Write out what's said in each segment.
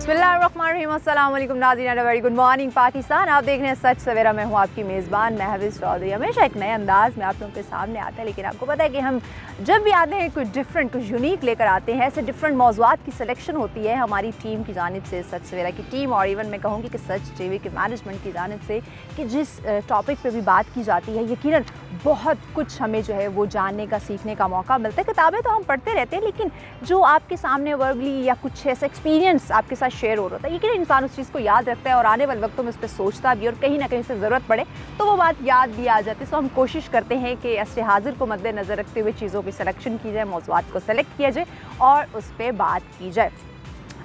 बिस्मिल्लाहिर्रहमानिर्रहीम, अस्सलाम वालेकुम नाज़रीन, वेरी गुड मॉर्निंग पाकिस्तान। आप देख रहे हैं सच सवेरा। मैं हूँ आपकी मेज़बान महविज़ चौधरी। हमेशा एक नए अंदाज़ में आप लोगों के सामने आता है, लेकिन आपको पता है कि हम जब भी आते हैं कुछ डिफरेंट, कुछ यूनिक लेकर आते हैं। ऐसे डिफरेंट मौज़ूआत की सिलेक्शन होती है हमारी टीम की जानिब से, सच सवेरा की टीम, और इवन मैं कहूँगी कि सच टीवी के मैनेजमेंट की जानिब से, कि जिस टॉपिक पर भी बात की जाती है यकीनन बहुत कुछ हमें जो है वो जानने का, सीखने का मौका मिलता है। किताबें तो हम पढ़ते रहते हैं, लेकिन जो आपके सामने वर्बली या कुछ ऐसा एक्सपीरियंस आपके साथ शेयर हो रहा है, यकीनन इंसान उस चीज़ को याद रखता है और आने वाले वक्तों में उस पर सोचता भी, और कहीं ना कहीं से ज़रूरत पड़े तो वो बात याद भी आ जाती है। तो हम कोशिश करते हैं कि असर हाजिर को मद्देनज़र रखते हुए चीज़ों की सिलेक्शन की जाए, मौज़ूआत को सेलेक्ट किया जाए और उस पर बात की जाए।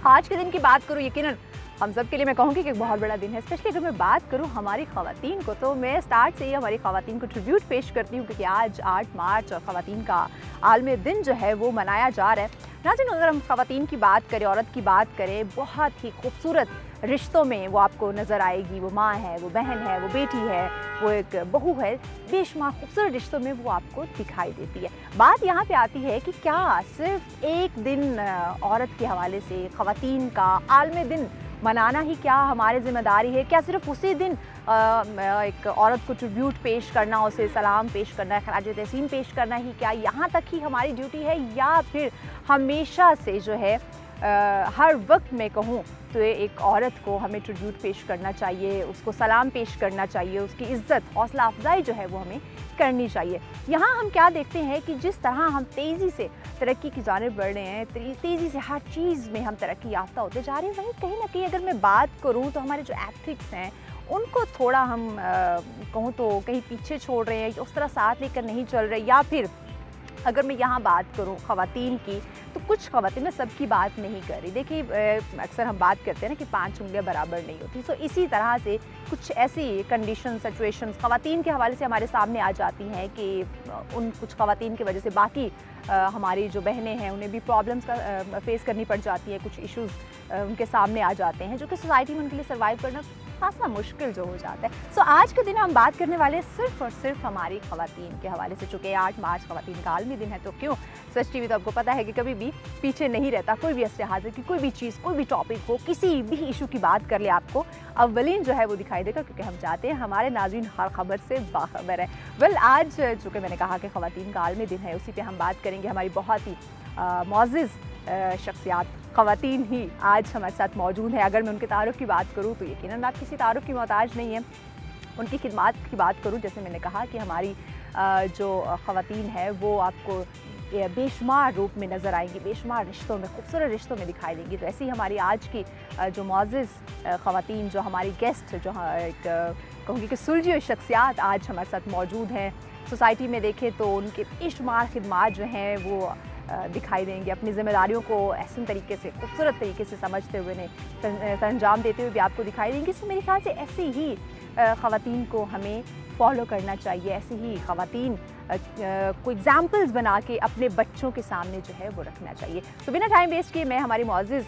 आज के दिन की बात करूँ, यकीनन हम सब के लिए मैं कहूँगी कि एक बहुत बड़ा दिन है। स्पेशली अगर मैं बात करूँ हमारी ख़वातीन को, तो मैं स्टार्ट से ही हमारी ख़वातीन को ट्रिब्यूट पेश करती हूँ, क्योंकि आज 8 मार्च और ख़वातीन का आलमी दिन जो है वो मनाया जा रहा है। नाज़रीन, अगर हम ख़वातीन की बात करें, औरत की बात करें, बहुत ही खूबसूरत रिश्तों में वो आपको नज़र आएगी। वो माँ है, वो बहन है, वो बेटी है, वो एक बहू है, बेशुमार खूबसूरत रिश्तों में वो आपको दिखाई देती है। बात यहाँ पे आती है कि क्या सिर्फ एक दिन औरत के हवाले से ख़वातीन का आलमी दिन मनाना ही क्या हमारी ज़िम्मेदारी है? क्या सिर्फ उसी दिन एक औरत को ट्रिब्यूट पेश करना, उसे सलाम पेश करना, खराज तहसीन पेश करना ही क्या यहाँ तक ही हमारी ड्यूटी है, या फिर हमेशा से जो है हर वक्त मैं कहूँ तो एक औरत को हमें ट्रिब्यूट पेश करना चाहिए, उसको सलाम पेश करना चाहिए, उसकी इज़्ज़त, हौसला अफजाई जो है वो हमें करनी चाहिए। यहाँ हम क्या देखते हैं कि जिस तरह हम तेज़ी से तरक्की की जानिब बढ़ रहे हैं, तेज़ी से हर चीज़ में हम तरक्की याफ्ता होते जा रहे हैं, वहीं कहीं ना कहीं अगर मैं बात करूँ तो हमारे जो एथिक्स हैं उनको थोड़ा हम कहूँ तो कहीं पीछे छोड़ रहे हैं, उस तरह साथ लेकर नहीं चल रहे। या फिर अगर मैं यहाँ बात करूँ ख़वातीन की, तो कुछ ख़वातीन, मैं सबकी बात नहीं कर रही। देखिए, अक्सर हम बात करते हैं ना कि 5 उंगलियाँ बराबर नहीं होती। सो इसी तरह से कुछ ऐसी कंडीशन, सिचुएशंस ख़वातीन के हवाले से हमारे सामने आ जाती हैं कि उन कुछ ख़वातीन की वजह से बाकी हमारी जो बहनें हैं उन्हें भी प्रॉब्लम्स का फेस करनी पड़ जाती है। कुछ इश्यूज़ उनके सामने आ जाते हैं जो कि सोसाइटी में उनके लिए सर्वाइव करना खासा मुश्किल जो हो जाता है। सो आज के दिन हम बात करने वाले सिर्फ और सिर्फ हमारी ख़वातीन के हवाले से। चूँकि 8 मार्च ख़वातीन का आलमी दिन है, तो क्यों सच टीवी तो आपको पता है कि कभी भी पीछे नहीं रहता। कोई भी असर हाजिर की कोई भी चीज़, कोई भी टॉपिक हो, किसी भी इशू की बात कर ले, आपको अव्वलीन जो है वो दिखाई देगा, क्योंकि हम चाहते हैं हमारे नाज़रीन हर खबर से बाखबर है। वेल, आज चूँकि मैंने कहा कि ख़वातीन का आलमी दिन है, उसी पर हम बात करेंगे। हमारी बहुत ही मुअज़्ज़ज़ शख्सियात ख़वातीन ही आज हमारे साथ मौजूद हैं। अगर मैं उनके तारुफ़ की बात करूँ तो यकीनन आप किसी तारुफ़ की मोहताज नहीं है। उनकी खिदमत की बात करूँ, जैसे मैंने कहा कि हमारी जो ख़वातीन है वो आपको बेशुमार रूप में नज़र आएंगी, बेशुमार रिश्तों में, खूबसूरत रिश्तों में दिखाई देंगी। तो ऐसी हमारी आज की जो मुअज़्ज़ज़ ख़वातीन, जो हमारी गेस्ट, जो एक कहूँगी कि सुलझी हुई शख्सियात आज हमारे साथ मौजूद हैं। सोसाइटी में देखें तो उनके बेशुमार खिदमत जो हैं वो दिखाई देंगे। अपनी ज़िम्मेदारियों को ऐसे तरीके से, खूबसूरत तरीके से समझते हुए ने अंजाम देते हुए भी आपको दिखाई देंगी। सो मेरे ख्याल से ऐसी ही ख़वातीन को हमें फॉलो करना चाहिए। ऐसी ही ख़वातीन को एग्ज़ाम्पल्स बना के अपने बच्चों के सामने जो है वो रखना चाहिए। तो बिना टाइम वेस्ट किए मैं हमारी मुअज़्ज़ज़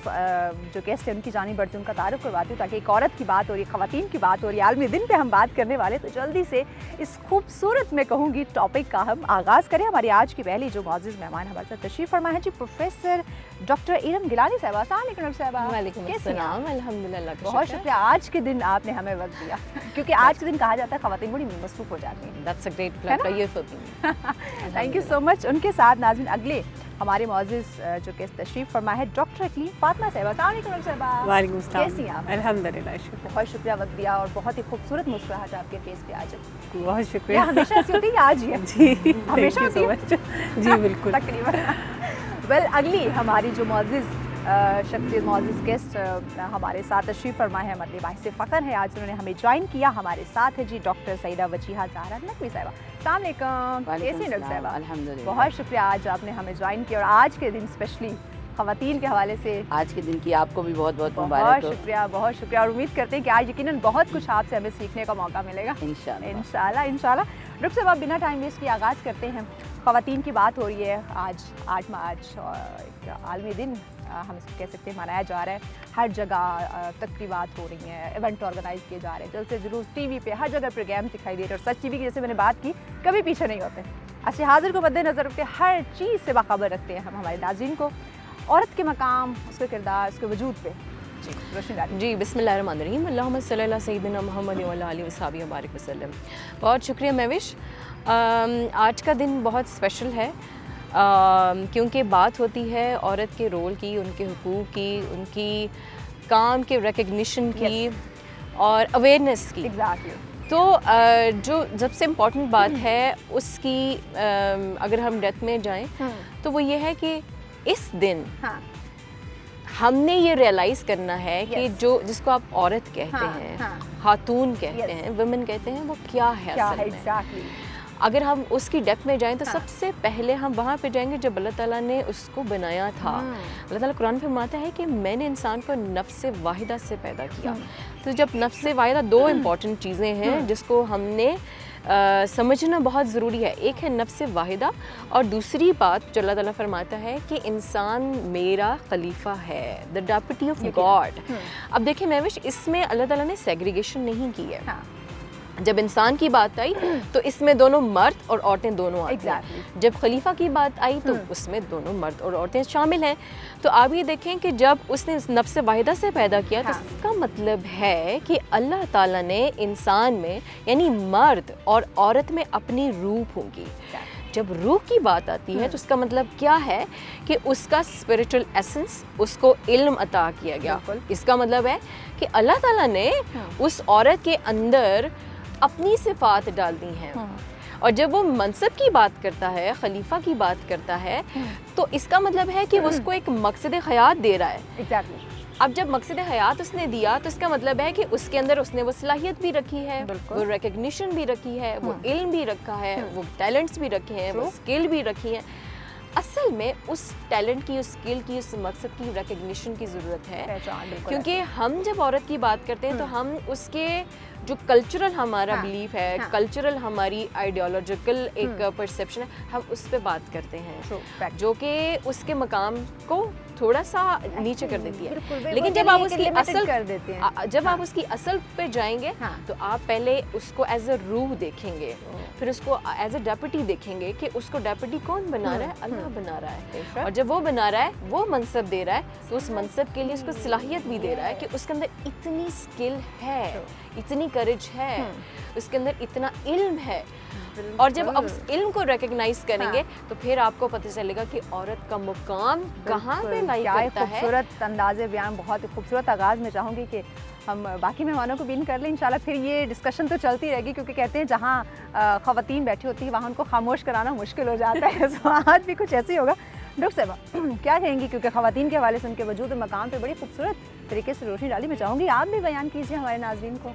जो गेस्ट है उनकी जानिब बढ़ती हूँ, उनका तारुफ़ करवाती हूँ, ताकि एक औरत की बात हो रही है, ख़वातीन की बात हो रही है, आलमी दिन पे हम बात करने वाले, तो जल्दी से इस खूबसूरत मैं कहूँगी टॉपिक का हम आगाज़ करें। हमारी आज की पहली जो मुअज़्ज़ज़ मेहमान हमारे साथ तशरीफ़ फरमा है जी, प्रोफेसर डॉक्टर इरम गिलानी साहिबा। अस्सलाम साहिबा। वालेकुम अस्सलाम, अल्हम्दुलिल्लाह। बहुत शुक्रिया, आज के दिन आपने हमें वक्त दिया, क्योंकि आज के दिन कहा जाता है ख़वातीन बड़ी मसरूफ़ हो जाती हैं। That's a great pleasure for me. Thank you so much. उनके साथ नाज़रीन अगले हमारे मुअज़्ज़ज़ जो कि तशरीफ़ फरमा है डॉक्टर अकलीम फातिमा साहिबा। अस्सलाम साहिबा। वालेकुम सलाम। कैसी हैं आप? अल्हम्दुलिल्लाह। बहुत शुक्रिया वक्त दिया, और बहुत ही खूबसूरत मुस्कुराहट आपके फेस पे आज है। बहुत शुक्रिया। हमेशा ऐसी होती है, आज ही है जी, हमेशा थैंक यू सो मच। जी बिल्कुल। तकरीबन। वेल, अगली हमारी जो मुअज़्ज़ज़ शख्सियत, मुअज़्ज़ज़ गेस्ट हमारे साथ तशरीफ़ फरमा है, मतलब बाइस फ़ख्र है आज उन्होंने हमें ज्वाइन किया। हमारे साथ है जी डॉक्टर सईदा वजीहा ज़हरा नकवी साहिबा। अस्सलाम वालेकुम। कैसी हैं साहिबा? अल्हम्दुलिल्लाह। बहुत शुक्रिया, आज आपने हमें ज्वाइन किया, और आज के दिन स्पेशली ख़वातीन के हवाले से आज के दिन की आपको भी बहुत बहुत मुबारक बहुत शुक्रिया, बहुत शुक्रिया। और उम्मीद करते हैं कि आज यकीनन बहुत कुछ आपसे हमें सीखने का मौका मिलेगा, इंशाल्लाह इंशाल्लाह। डॉक्टर साहब, आप बिना टाइम वेस्ट किए आगाज़ करते हैं। ख़वातीन की बात हो रही है, आज 8 मार्च एक आलमी दिन हम इसको कह सकते हैं मनाया जा रहा है। हर जगह तकरीबात हो रही हैं, इवेंट ऑर्गेनाइज किए जा रहे हैं, जलसे जुलूस, टीवी पे हर जगह प्रोग्राम दिखाई दे रहे हैं। और सच टीवी की जैसे मैंने बात की, कभी पीछे नहीं होते, असर हाजिर को मद्देनज़र रखते, हर चीज़ से बाखबर रखते हैं हम हमारे नाज़रीन को, औरत के मकाम, उसके किरदार, उसके वजूद पे। जी रोशनी डालिए। जी बिस्मिल्लाहिर्रहमानिर्रहीम, अल्लाहुम्मा सल्ली अला सय्यिदिना मुहम्मद व अला आलिहि व सहाबिहि व बारिक वसल्लम। बहुत शुक्रिया महविश। आज का दिन बहुत स्पेशल है क्योंकि बात होती है औरत के रोल की, उनके हुकूक की, उनकी काम के रिकग्निशन की और अवेयरनेस की। एग्जैक्टली। तो जो सबसे इम्पॉर्टेंट बात है उसकी अगर हम डेप्थ में जाएं तो वो ये है कि इस दिन हाँ हमने ये रियलाइज़ करना है कि जो जिसको आप औरत कहते हैं, खातून कहते हैं, वुमेन कहते हैं, वो क्या है असल में। एग्जैक्टली। अगर हम उसकी डेप्थ में जाएं तो सबसे पहले हम वहाँ पे जाएंगे जब अल्लाह ताला ने उसको बनाया था। अल्लाह ताला कुरान में फरमाता है कि मैंने इंसान को नफ्स वाहिदा से पैदा किया। तो जब नफ्स वाहिदा, दो इम्पॉर्टेंट चीज़ें हैं जिसको हमने समझना बहुत ज़रूरी है। एक है नफ्स वाहिदा और दूसरी बात जो अल्लाह ताला फरमाता है कि इंसान मेरा खलीफा है, द डेप्यूटी ऑफ गॉड। अब देखिए महविश, इसमें अल्लाह ताला ने सेग्रीगेशन नहीं की है। जब इंसान की बात आई तो इसमें दोनों मर्द और औरतें दोनों आती हैं। जब खलीफा की बात आई तो उसमें दोनों मर्द और औरतें शामिल हैं। तो आप ये देखें कि जब उसने नफ्स वाहिदा से पैदा किया तो इसका मतलब है कि अल्लाह ताला ने इंसान में यानी मर्द और औरत में अपनी रूह होंगी। जब रूह की बात आती है तो उसका मतलब क्या है कि उसका स्पिरिचुअल एसेंस, उसको इल्म अता किया गया। इसका मतलब है कि अल्लाह ताला ने उस औरत के अंदर अपनी सिफात डाल दी हैं। और जब वो मनसब की बात करता है, खलीफा की बात करता है, तो इसका मतलब है कि उसको एक मकसद हयात दे रहा है। एग्जैक्टली। अब जब मकसद हयात उसने दिया तो इसका मतलब है कि उसके अंदर उसने वो सलाहियत भी रखी है, वो रिकग्निशन भी रखी है, वो इल्म भी रखा है, वो टैलेंट्स भी रखे हैं, वो स्किल भी रखी है। असल में उस टैलेंट की, उस स्किल की, उस मकसद की रिकग्निशन की ज़रूरत है। क्योंकि हम जब औरत की बात करते हैं तो हम उसके जो कल्चरल हमारा बिलीफ है, कल्चरल हमारी आइडियोलॉजिकल एक परसेप्शन है, हम उस पर बात करते हैं जो कि उसके मकाम को थोड़ा सा नीचे कर देती है। लेकिन जब आप उसकी असल कर देते हैं, जब आप उसकी असल पे जाएंगे तो आप पहले उसको एज अ रूह देखेंगे, फिर उसको एज अ डेप्यूटी देखेंगे कि उसको डेप्यूटी कौन बना रहा है, अल्लाह बना रहा है। और जब वो बना रहा है, वो मनसब दे रहा है, तो उस मनसब के लिए उसको सलाहियत भी दे रहा है कि उसके अंदर इतनी स्किल है, इतनी करेज है, उसके अंदर इतना इल्म है। और जब आप उस इल्म को रिकग्नाइज करेंगे तो फिर आपको पता चलेगा कि औरत का मुकाम कहाँ पे लाई करता है। खूबसूरत अंदाज़े बयान, बहुत खूबसूरत आगाज़ में चाहूँगी कि हम बाकी मेहमानों को भी इन कर लें इंशाल्लाह। फिर ये डिस्कशन तो चलती रहेगी क्योंकि कहते हैं जहाँ ख़वातीन बैठी होती है वहाँ उनको खामोश कराना मुश्किल हो जाता है। तो आज भी कुछ ऐसे ही होगा। डॉक्टर साहब क्या कहेंगी, क्योंकि ख़वातीन के हवाले से उनके वजूद मकाम पे बड़ी खूबसूरत तरीके से रोशनी डाली। मैं चाहूँगी आप भी बयान कीजिए हमारे नाज़रीन को।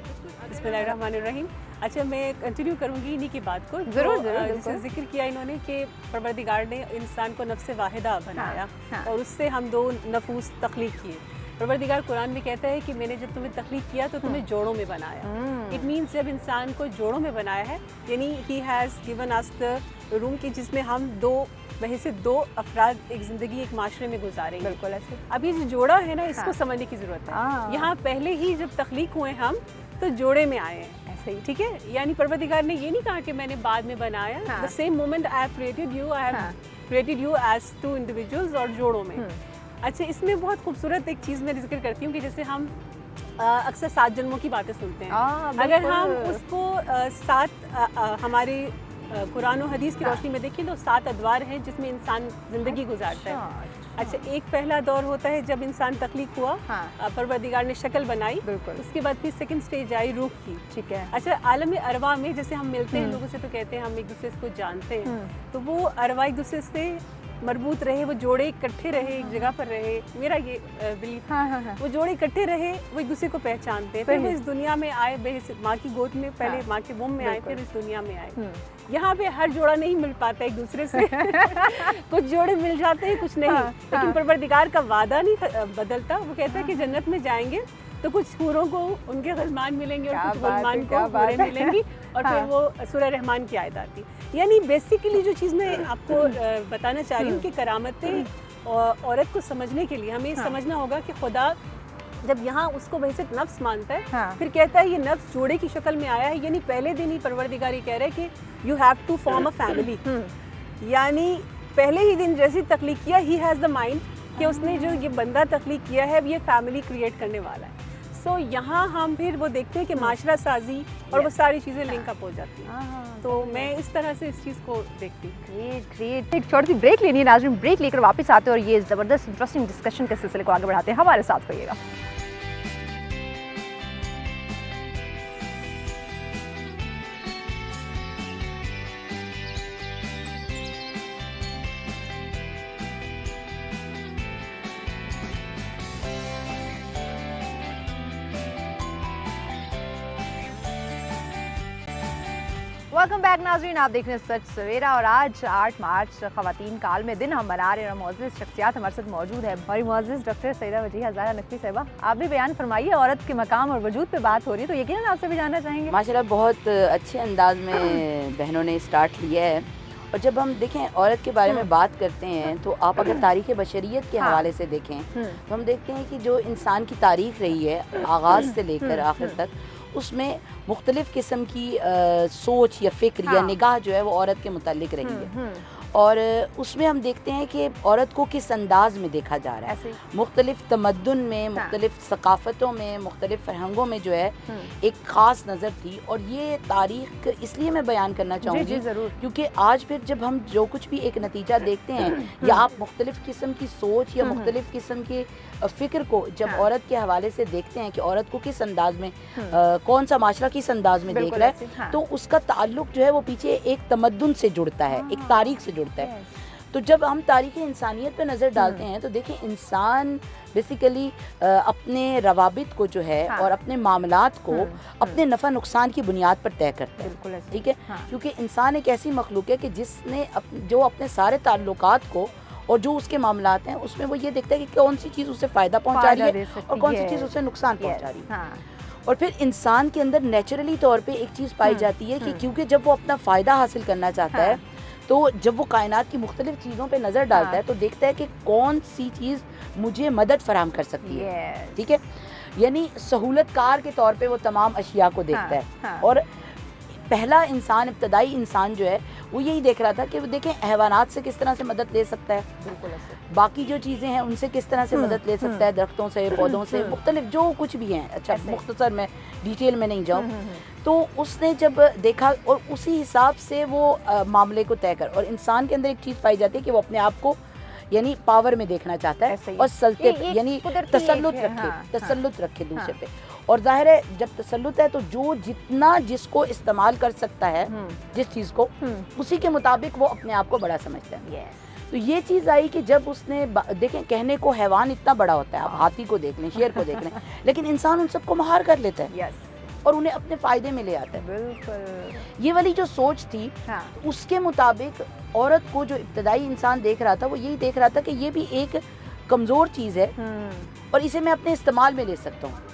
बिस्मिल्लाहिर्रहमानिर्रहीम। अच्छा, मैं कंटिन्यू करूँगी इन्हीं की बात को। ज़रूर जैसे जिक्र किया इन्होंने कि परवरदिगार ने इंसान को नफ्स वाहिदा बनाया और उससे हम दो नफूस तख्लीक किए। परवरदिगार कुरान में कहता है कि मैंने जब तुम्हें तख्लीक किया तो तुम्हें जोड़ों में बनाया। इट मीन्स जब इंसान को जोड़ों में बनाया है, यानी he has given us the room की जिसमें हम दो वैसे दो अफराद एक ज़िंदगी एक माशरे में गुजारेंगे। बिल्कुल ऐसे। अब ये जो जोड़ा है ना, इसको समझने की ज़रूरत है। यहाँ पहले ही जब तख्लीक हुए हम तो जोड़े में आए हैं, ऐसे ही, ठीक है। यानी परवरदिगार ने ये नहीं कहा कि मैंने बाद में बनाया। The same moment I have created you, I have created you as two individuals, और जोड़ों में। अच्छा, इसमें बहुत खूबसूरत एक चीज़ मैं जिक्र करती हूँ कि जैसे हम अक्सर 7 जन्मों की बातें सुनते हैं। अगर हम उसको 7 हमारे कुरान और हदीस की रोशनी में देखें तो 7 अदवार हैं जिसमें इंसान ज़िंदगी गुजारता है। अच्छा, एक पहला दौर होता है जब इंसान तख्लीक हुआ, परवरदिगार ने शक्ल बनाई, उसके बाद फिर सेकंड स्टेज आई रूह की, ठीक है। अच्छा, आलम अरवा में जैसे हम मिलते हैं लोगों से तो कहते हैं हम एक दूसरे को जानते हैं, तो वो अरवा एक दूसरे से मरबूत रहे, वो जोड़े इकट्ठे रहे, एक जगह पर रहे। मेरा ये बिलीफ, वो जोड़े इकट्ठे रहे, वो एक दूसरे को पहचानते हैं। फिर वो इस दुनिया में आए, माँ की गोद में, पहले माँ के वुम में आए, फिर इस दुनिया में आए। यहाँ पे हर जोड़ा नहीं मिल पाता एक दूसरे से कुछ जोड़े मिल जाते हैं, कुछ नहीं। लेकिन परवरदिगार का वादा नहीं बदलता। वो कहता है कि जन्नत में जाएंगे तो कुछ हूरों को उनके गलमान मिलेंगे और कुछ गलमान को हूरें मिलेंगी, और फिर वो सूरह रहमान की आयत आती। यानी बेसिकली जो चीज़ मैं आपको बताना चाह रही हूँ कि करामतें औरत को समझने के लिए हमें समझना होगा कि खुदा जब यहाँ उसको वैसे नफ्स मानता है, फिर कहता है ये नफ्स जोड़े की शक्ल में आया है। यानी पहले दिन ही परवरदिगार ये कह रहा है कि you have to form a family. यानी पहले ही दिन जैसी तख्लीक किया, ही हैज़ द माइंड कि उसने जो ये बंदा तख्लीक किया है ये फैमिली क्रिएट करने वाला है। सो यहाँ हम फिर वो देखते हैं कि माशरा साजी और वो सारी चीज़ें लिंक अप हो जाती हैं। तो मैं इस तरह से इस चीज़ को देखती हूँ। Great great. एक छोटी सी ब्रेक लेनी है नाज़रीन, ब्रेक लेकर वापस आते हैं और ये ज़बरदस्त इंटरेस्टिंग डिस्कशन के सिलसिले को आगे बढ़ाते हैं। हमारे साथ रहिएगा। वेलकम बैक नाज़रीन, आप देख रहे हैं सच सवेरा और आज 8 मार्च ख़वातीन का आलमी दिन हम मना रहे हैं और मुअज़्ज़िज़ शख्सियात हमारे साथ मौजूद है। हमारी मुअज़्ज़िज़ डॉक्टर सईदा वजीहा ज़ारा नकवी साहिबा, आप भी बयान फरमाइए। औरत के मकाम और वजूद पे बात हो रही है तो यकीनन आपसे भी जानना चाहेंगे। माशाल्लाह बहुत अच्छे अंदाज में बहनों ने स्टार्ट लिया है। और जब हम देखें औरत के बारे में बात करते हैं तो आप अगर तारीख़ बशरियत के हवाले से देखें तो हम देखते हैं कि जो इंसान की तारीख़ रही है आगाज़ से लेकर आखिर तक, उसमें मुख्तलिफ़ किस्म की सोच या फ़िक्र या निगाह जो है वो औरत के मुतालिक रही है। और उसमें हम देखते हैं कि औरत को किस अंदाज में देखा जा रहा है। मुख्तलिफ़ तमद्दुन में, मुख्तलिफ़ सकाफ़तों में, मुख्तलिफ़ फ़रहंगों में जो है एक ख़ास नज़र थी। और ये तारीख़ इसलिए मैं बयान करना चाहूँगी क्योंकि आज फिर जब हम जो कुछ भी एक नतीजा देखते हैं या आप मुख्तलिफ़ किस्म की सोच या मुख्तलिफ़ किस्म की फ़िक्र को जब औरत के हवाले से देखते हैं कि औरत को किस अंदाज में कौन सा माशरा किस अंदाज में देख रहा है, तो उसका ताल्लुक जो है वो पीछे एक तमद्दुन से जुड़ता है, एक तारीख़ से जुड़ता है। तो जब हम तारीख़ इंसानियत पे नज़र डालते हैं तो देखिए इंसान बेसिकली अपने रवाबित को जो है और अपने मामलात को अपने नफ़ा नुकसान की बुनियाद पर तय करता है। ठीक है, क्योंकि इंसान एक ऐसी मखलूक है कि जिसने जो अपने सारे ताल्लुकात को और जो उसके मामलात हैं उसमें वो ये देखता है कि कौन सी चीज़ उसे फ़ायदा पहुँचा रही है और कौन सी चीज़ उसे नुकसान पहुँचा रही है। और फिर इंसान के अंदर नेचुरली तौर पे एक चीज़ पाई जाती है कि क्योंकि जब वो अपना फ़ायदा हासिल करना चाहता है तो जब वो कायनात की मुख्तलिफ चीज़ों पे नज़र डालता है तो देखता है कि कौन सी चीज़ मुझे मदद फराहम कर सकती है। ठीक है, यानी सहूलतकार के तौर पे वो तमाम अशिया को देखता है। और पहला इंसान, इब्तदाई इंसान जो है वो यही देख रहा था कि वो देखें हैवानात से किस तरह से मदद ले सकता है, बाकी जो चीज़ें हैं उनसे किस तरह से मदद ले सकता है, दरख्तों से, पौधों से, मुख्तलिफ जो कुछ भी हैं। अच्छा, मुख्तसर में डिटेल में नहीं जाऊँ। तो उसने जब देखा और उसी हिसाब से वो मामले को तय कर, और इंसान के अंदर एक चीज़ पाई जाती है कि वो अपने आप को यानी पावर में देखना चाहता है और सल्ते यानी तसल्लुत रखे दूसरे पे। और जाहिर है जब तसल्लुत है तो जो जितना जिसको इस्तेमाल कर सकता है जिस चीज़ को, उसी के मुताबिक वो अपने आप को बड़ा समझता है। तो ये चीज़ आई कि जब उसने देखें, कहने को हैवान इतना बड़ा होता है, आप हाथी को देख लें, शेर को देख लें, लेकिन इंसान उन सबको मार कर लेता है और उन्हें अपने फ़ायदे में ले आता है। बिल्कुल ये वाली जो सोच थी उसके मुताबिक औरत को जो इब्तदाई इंसान देख रहा था वो यही देख रहा था कि ये भी एक कमज़ोर चीज़ है और इसे मैं अपने इस्तेमाल में ले सकता हूँ।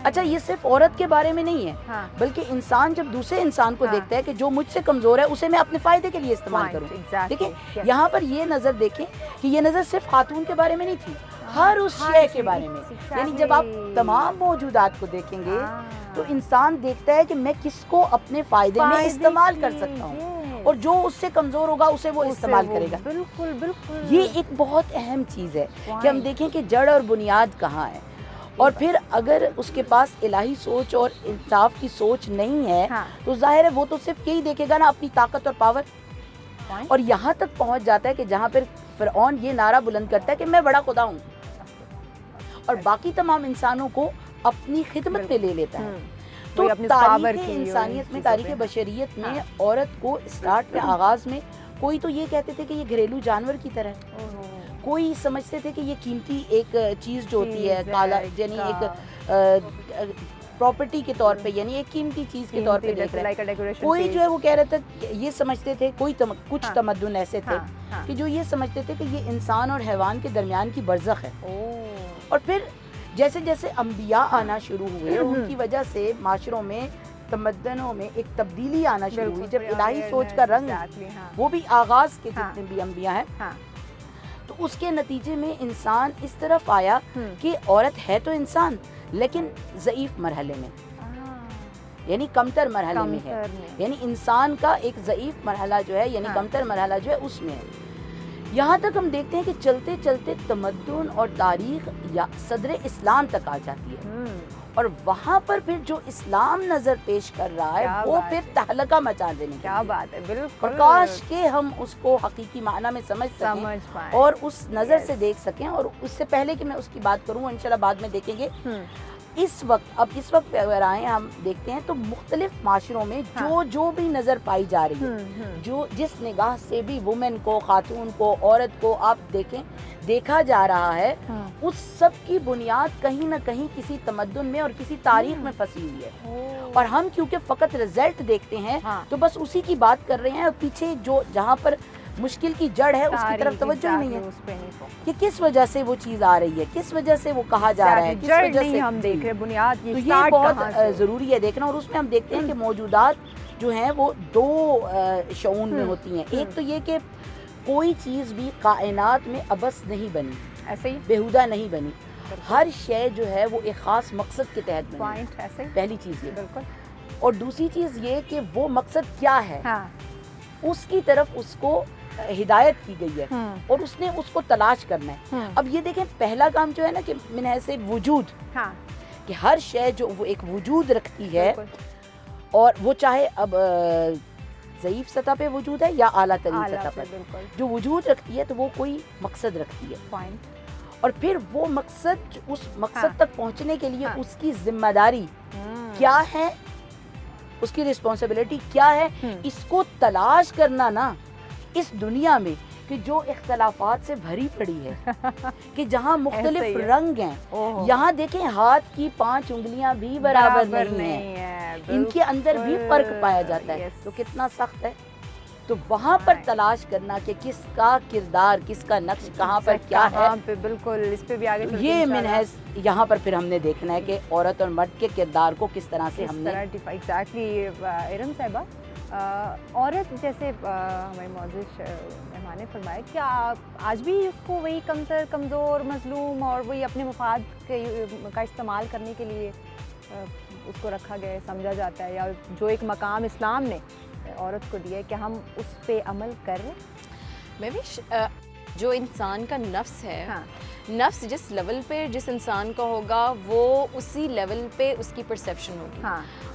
अच्छा, ये सिर्फ औरत के बारे में नहीं है, बल्कि इंसान जब दूसरे इंसान को देखता है कि जो मुझसे कमज़ोर है उसे मैं अपने फ़ायदे के लिए इस्तेमाल करूँ। देखिए यहाँ पर ये नज़र देखें कि ये नज़र सिर्फ खातून के बारे में नहीं थी, हर उस शय के बारे में। यानी जब आप तमाम मौजूदात को देखेंगे तो इंसान देखता है कि मैं किसको अपने फ़ायदे में इस्तेमाल कर सकता हूँ और जो उससे कमज़ोर होगा उसे वो इस्तेमाल करेगा। बिल्कुल बिल्कुल, ये एक बहुत अहम चीज़ है कि हम देखें कि जड़ और बुनियाद कहाँ है। और फिर अगर उसके पास इलाही सोच और इंसाफ की सोच नहीं है तो जाहिर है वो तो सिर्फ यही देखेगा ना अपनी ताकत और पावर। और यहाँ तक पहुँच जाता है कि जहाँ पर फ़िरऔन ये नारा बुलंद करता है कि मैं बड़ा खुदा हूँ और बाकी तमाम इंसानों को अपनी खिदमत में ले लेता है। तो तारीख़ इंसानियत में, तारीख़ बशरियत में औरत को स्टार्ट में, आगाज़ में कोई तो ये कहते थे कि ये घरेलू जानवर की तरह, कोई समझते थे कि ये कीमती एक चीज़ जो होती है, काला यानी एक प्रॉपर्टी के तौर पे, यानी एक कीमती चीज़ के तौर पे देख रहा है। कोई जो है वो कह रहा था, ये समझते थे, कुछ तमद्दुन ऐसे थे कि जो ये समझते थे कि ये इंसान और हैवान के दरमियान की बरज़ख है। और फिर जैसे जैसे अंबिया आना शुरू हुए उनकी वजह से माशरों में, तमद्दनों में एक तब्दीली आना शुरू हुई। जब इलाही सोच का रंग वो भी आगाज़ के जितने भी अंबिया हैं तो उसके नतीजे में इंसान इस तरफ आया कि औरत है तो इंसान लेकिन ज़ईफ़ मरहले में, यानी कमतर मरहले में है। यानी इंसान का एक ज़ईफ़ मरहला जो है, यानी कमतर मरहला जो है उसमें है। यहाँ तक हम देखते हैं कि चलते चलते तमद्दुन और तारीख या सदर इस्लाम तक आ जाती है, और वहाँ पर फिर जो इस्लाम नजर पेश कर रहा है वो फिर तहलका मचा देने की। क्या बात है, बिल्कुल। और काश के हम उसको हकीकी माना में समझ सकें और उस नज़र से देख सकें। और उससे पहले कि मैं उसकी बात करूँ, इंशाल्लाह बाद में देखेंगे, इस वक्त अगर आए हम देखते हैं तो मुख्तलिफ माशरों में जो भी नज़र पाई जा रही है, जो जिस निगाह से भी वुमेन को, खातून को, औरत को आप देखा जा रहा है, उस सब की बुनियाद कहीं ना कहीं किसी तमद्दुन में और किसी तारीख में फंसी हुई है। और हम क्योंकि फ़कत रिजल्ट देखते हैं तो बस उसी की बात कर रहे हैं, और पीछे जो जहाँ पर मुश्किल की जड़ है उसकी तरफ तवज्जो नहीं है कि किस वजह से वो चीज़ आ रही है, किस वजह से वो कहा जा रहा है, किस वजह से हम देख रहे बुनियाद। तो ये बहुत ज़रूरी है देखना। और उसमें हम देखते हैं कि मौजूदात जो हैं वो दो शऊन में होती हैं। एक तो ये कि कोई चीज़ भी कायनात में अबस नहीं बनी, ऐसे ही बेहुदा नहीं बनी, हर शय जो है वो एक ख़ास मकसद के तहत बनी। पॉइंट ऐसे ही, पहली चीज़ ये। बिल्कुल। और दूसरी चीज़ ये कि वो मकसद क्या है, उसकी तरफ उसको हिदायत की गई है और उसने उसको तलाश करना है। अब ये देखें, पहला काम जो है ना कि मिन से वजूद, कि हर शय जो वो एक वजूद रखती है, और वो चाहे अब ज़ईफ़ सतह पे वजूद है या आला तरीन सतह पर, जो वजूद रखती है तो वो कोई मकसद रखती है। पॉइंट। और फिर वो मकसद, उस मकसद तक पहुंचने के लिए उसकी जिम्मेदारी क्या है, उसकी रिस्पॉन्सिबिलिटी क्या है, इसको तलाश करना ना इस दुनिया में कि जो इख्तलाफात से भरी पड़ी है कि जहाँ मुख्तलिफ रंग हैं। यहाँ देखें, हाथ की 5 उंगलियां भी बराबर नहीं है, इनके अंदर भी फर्क पाया जाता है। तो कितना सख्त है। तो वहाँ पर तलाश करना कि किसका किरदार, किसका नक्श कहाँ पर क्या है, बिल्कुल इस पे भी आगे ये मिनहस यहाँ पर फिर हमने देखना है कि औरत और मर्द के किरदार को किस तरह से हमने एग्जैक्टली। इरम साहिबा, औरत जैसे हमारे मौजूद मेहमान ने फरमाया कि आज भी उसको वही कमतर, कमज़ोर, मजलूम और वही अपने मफाद का इस्तेमाल करने के लिए उसको रखा गया, समझा जाता है, या जो एक मकाम इस्लाम ने औरत को दिया है कि हम उस पे अमल कर रहे हैं। मैं भी जो इंसान का नफ्स है, नफ्स जिस लेवल पे जिस इंसान का होगा वो उसी लेवल पे उसकी परसेप्शन होगी।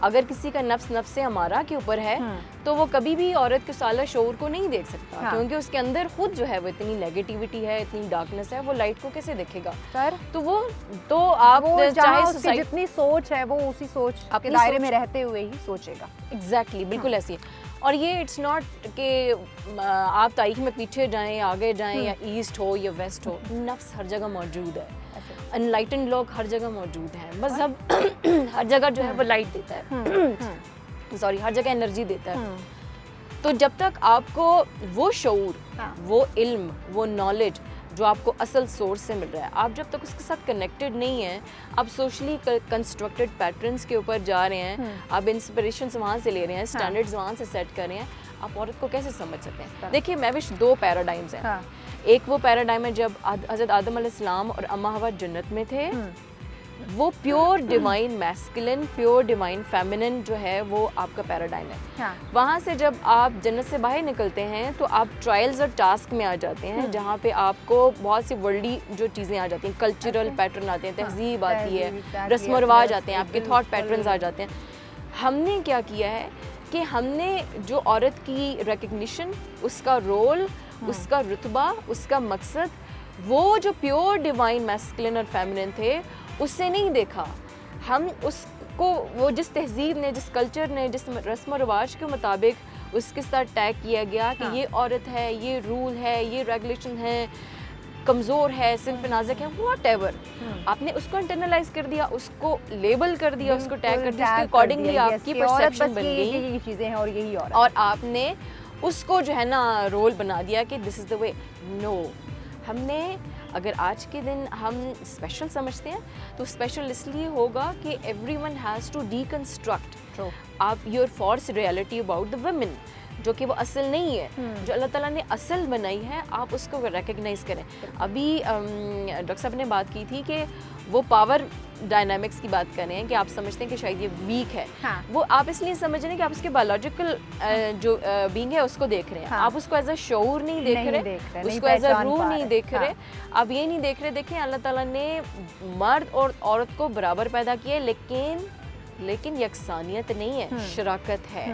अगर किसी का नफ्स नफ्स से हमारा के ऊपर है तो वो कभी भी औरत के साला शऊर को नहीं देख सकता, क्योंकि उसके अंदर खुद जो है वो इतनी नेगेटिविटी है, इतनी डार्कनेस है, वो लाइट को कैसे देखेगा सर। तो आप चाहे उसकी जितनी सोच है वो उसी सोच के दायरे में रहते हुए ही सोचेगा। एग्जैक्टली, बिल्कुल ऐसी है। और ये इट्स नॉट कि आप तारीख में पीछे जाएं, आगे जाएं, या ईस्ट हो या वेस्ट हो, नफ्स हर जगह मौजूद है। अनलाइटेंड लोग हर जगह मौजूद हैं, मज़हब हर जगह जो है वो लाइट देता है, सॉरी हर जगह एनर्जी देता है। तो जब तक आपको वो शऊर, वो इल्म, वो नॉलेज जो आपको असल सोर्स से मिल रहा है, आप जब तक उसके साथ कनेक्टेड नहीं हैं, आप सोशली कंस्ट्रक्टेड पैटर्न्स के ऊपर जा रहे हैं, आप इंस्पिरेशंस वहाँ से ले रहे हैं, स्टैंडर्ड्स वहाँ से सेट कर रहे हैं, आप औरत को कैसे समझ सकते हैं। देखिए, मैं विश 2 पैराडाइम्स हैं। एक वो पैराडाइम है जब हज़रत आदम अलैहिस्सलाम और अम्मा हवा जन्नत में थे, वो pure divine masculine, pure divine feminine जो है वो आपका पैराडाइम है। वहाँ से जब आप जन्नत से बाहर निकलते हैं तो आप ट्रायल्स और टास्क में आ जाते हैं, जहाँ पे आपको बहुत सी वर्ल्डी जो चीज़ें आ जाती हैं, कल्चरल पैटर्न आते हैं, तहजीब आती है, रस्म व रिवाज आते हैं, आपके थॉट पैटर्न्स आ जाते हैं। हमने क्या किया है कि हमने जो औरत की रिकग्निशन, उसका रोल, उसका रुतबा, उसका मकसद, वो जो प्योर डिवाइन मैस्कुलिन और फेमिनिन थे उससे नहीं देखा। हम उसको वो जिस तहजीब ने, जिस कल्चर ने, जिस रस्म और रिवाज के मुताबिक उसके साथ टैग किया गया कि ये औरत है, ये रूल है, ये रेगुलेशन है, कमज़ोर है, सिर्फ नाजुक है, व्हाटएवर, आपने उसको इंटरनलाइज कर दिया, उसको लेबल कर दिया, उसको टैग कर दिया, उसके अकॉर्डिंगली आपकी परसेप्शन बन गई, ये चीज़ें हैं और यही औरत, और आपने उसको जो है ना रोल बना दिया कि this is the way. No, हमने अगर आज के दिन हम स्पेशल समझते हैं तो स्पेशल इसलिए होगा कि एवरीवन हैज़ टू डीकंस्ट्रक्ट आप your false reality about the women. जो कि वो असल नहीं है, जो अल्लाह ताला ने असल बनाई है, आप उसको रिकग्नाइज करें। अभी डॉक्टर साहब ने बात की थी कि वो पावर डायनामिक्स की बात कर रहे हैं कि आप समझते हैं कि शायद ये वीक है। हाँ। वो आप इसलिए समझ रहे हैं कि आप उसके बायोलॉजिकल जो बीइंग है उसको देख रहे हैं। हाँ। आप उसको एज अ शऊर नहीं देख नहीं रहे, देख रहे, नहीं उसको एज अ पहचान रूह पा नहीं रहे। देख रहे। हाँ। आप ये नहीं देख रहे, देखें अल्लाह ताला ने मर्द और औरत को बराबर पैदा किया है, लेकिन यकसानियत नहीं है, शराकत है।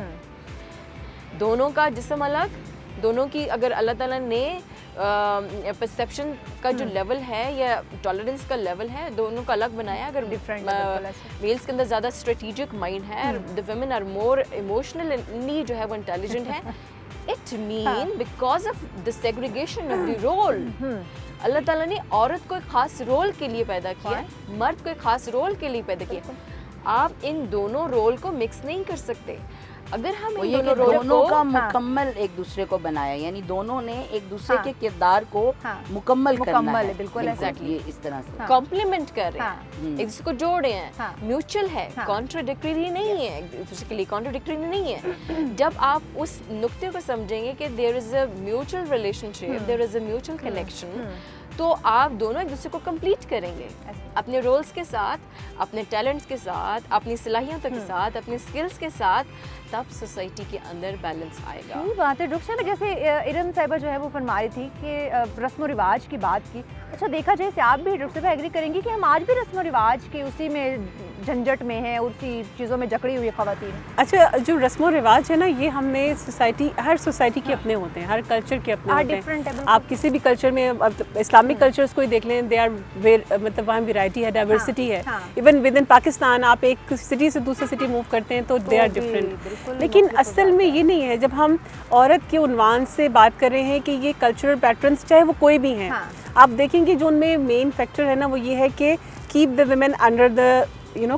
दोनों का जिस्म अलग, दोनों की अगर अल्लाह ताला ने परसेप्शन का जो लेवल है या टॉलरेंस का लेवल है, दोनों का अलग बनाया। अगर Different है, बिल्कुल ऐसे। मेल्स के अंदर ज़्यादा स्ट्रेटेजिक माइंड है, the women are more emotionally जो है वो इंटेलिजेंट है, it mean because of the segregation of the role. Allah ताला ने औरत को एक खास रोल के लिए पैदा किया है, मर्द को एक खास रोल के लिए पैदा किया। आप इन दोनों रोल को मिक्स नहीं कर सकते। अगर हम वो इन ये कि दोनों रोल दोनों को का मुकम्मल एक दूसरे को बनाया, यानी दोनों ने एक दूसरे हाँ। के किरदार को हाँ। मुकम्मल करना मुकम्मल है। है, बिल्कुल ऐसे। Exactly. ये इस तरह से कॉम्प्लीमेंट कर रहे हाँ। हैं, एक दूसरे को जोड़ रहे हैं, हाँ। म्यूचुअल है, हाँ। कॉन्ट्राडिक्टरी नहीं है, एक दूसरे के लिए कॉन्ट्राडिक्टरी नहीं है। जब आप उस नुक्ते को समझेंगे कि there is a mutual relationship, there is a mutual connection, तो आप दोनों एक दूसरे को कंप्लीट करेंगे अपने रोल्स के साथ, अपने टैलेंट्स के साथ, अपनी सलाहियतों के साथ, अपनी स्किल्स के साथ, तब सोसाइटी के अंदर बैलेंस आएगा। सही बात है डॉक्टर साहब। जैसे इरम साहिबा जो है वो फरमा रही थी कि रस्म व रिवाज की बात की। अच्छा देखा जाए, आप भी डॉक्टर साहब एग्री करेंगी कि हम आज भी रस्म व रिवाज के उसी में झंझट में हैं, उसी चीज़ों में जकड़ी हुई ख़वातीन? अच्छा, जो रस्म और रिवाज है ना, ये हमने सोसाइटी, हर सोसाइटी के अपने होते हैं, हर कल्चर के अपने होते different है, हैं। बिल्कुल। आप किसी भी कल्चर में, इस्लामिक कल्चर्स को ही देख लें, दे आर मतलब वहाँ वेराइटी है, डाइवर्सिटी है। हाँ। इवन विद इन पाकिस्तान आप एक सिटी से दूसरी सिटी मूव करते हैं तो दे आर भी डिफरेंट। बिल्कुल लेकिन मुख्तलिफ असल में ये नहीं है। जब हम औरत के उन्वान से बात कर रहे हैं कि ये कल्चरल पैटर्न्स, चाहे वो कोई भी हैं, हाँ। आप देखेंगे जो उनमें मेन फैक्टर है ना, वो ये है कि keep the women under the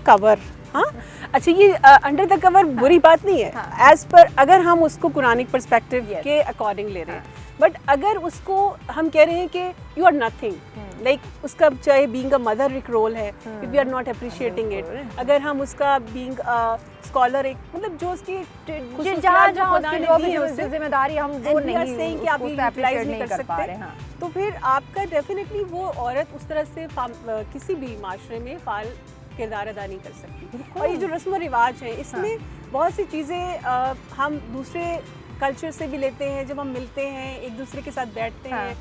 cover. हाँ, अच्छा, ये अंडर द कवर बुरी बात नहीं है एज पर, अगर हम उसको कुरानिक पर्सपेक्टिव के अकॉर्डिंग ले रहे हैं। बट अगर उसको हम कह रहे हैं कि यू आर नथिंग, लाइक उसका चाहे बीइंग अ मदर एक रोल है, if we are not appreciating it, अगर हम उसका बीइंग स्कॉलर एक, मतलब जो उसकी जहाँ उसकी जिम्मेदारी हम वो नहीं saying कि आप ये उसको यूटिलाइज appreciate नहीं कर पा सकते, रहे, हाँ। तो फिर आपका डेफिनेटली वो औरत उस तरह से किसी भी माशरे में फाल किरदार अदा नहीं कर सकती। और ये जो रस्म व रिवाज है, इसमें बहुत सी चीज़ें हम दूसरे कल्चर से भी लेते हैं। जब हम मिलते हैं, एक दूसरे के साथ बैठते हैं,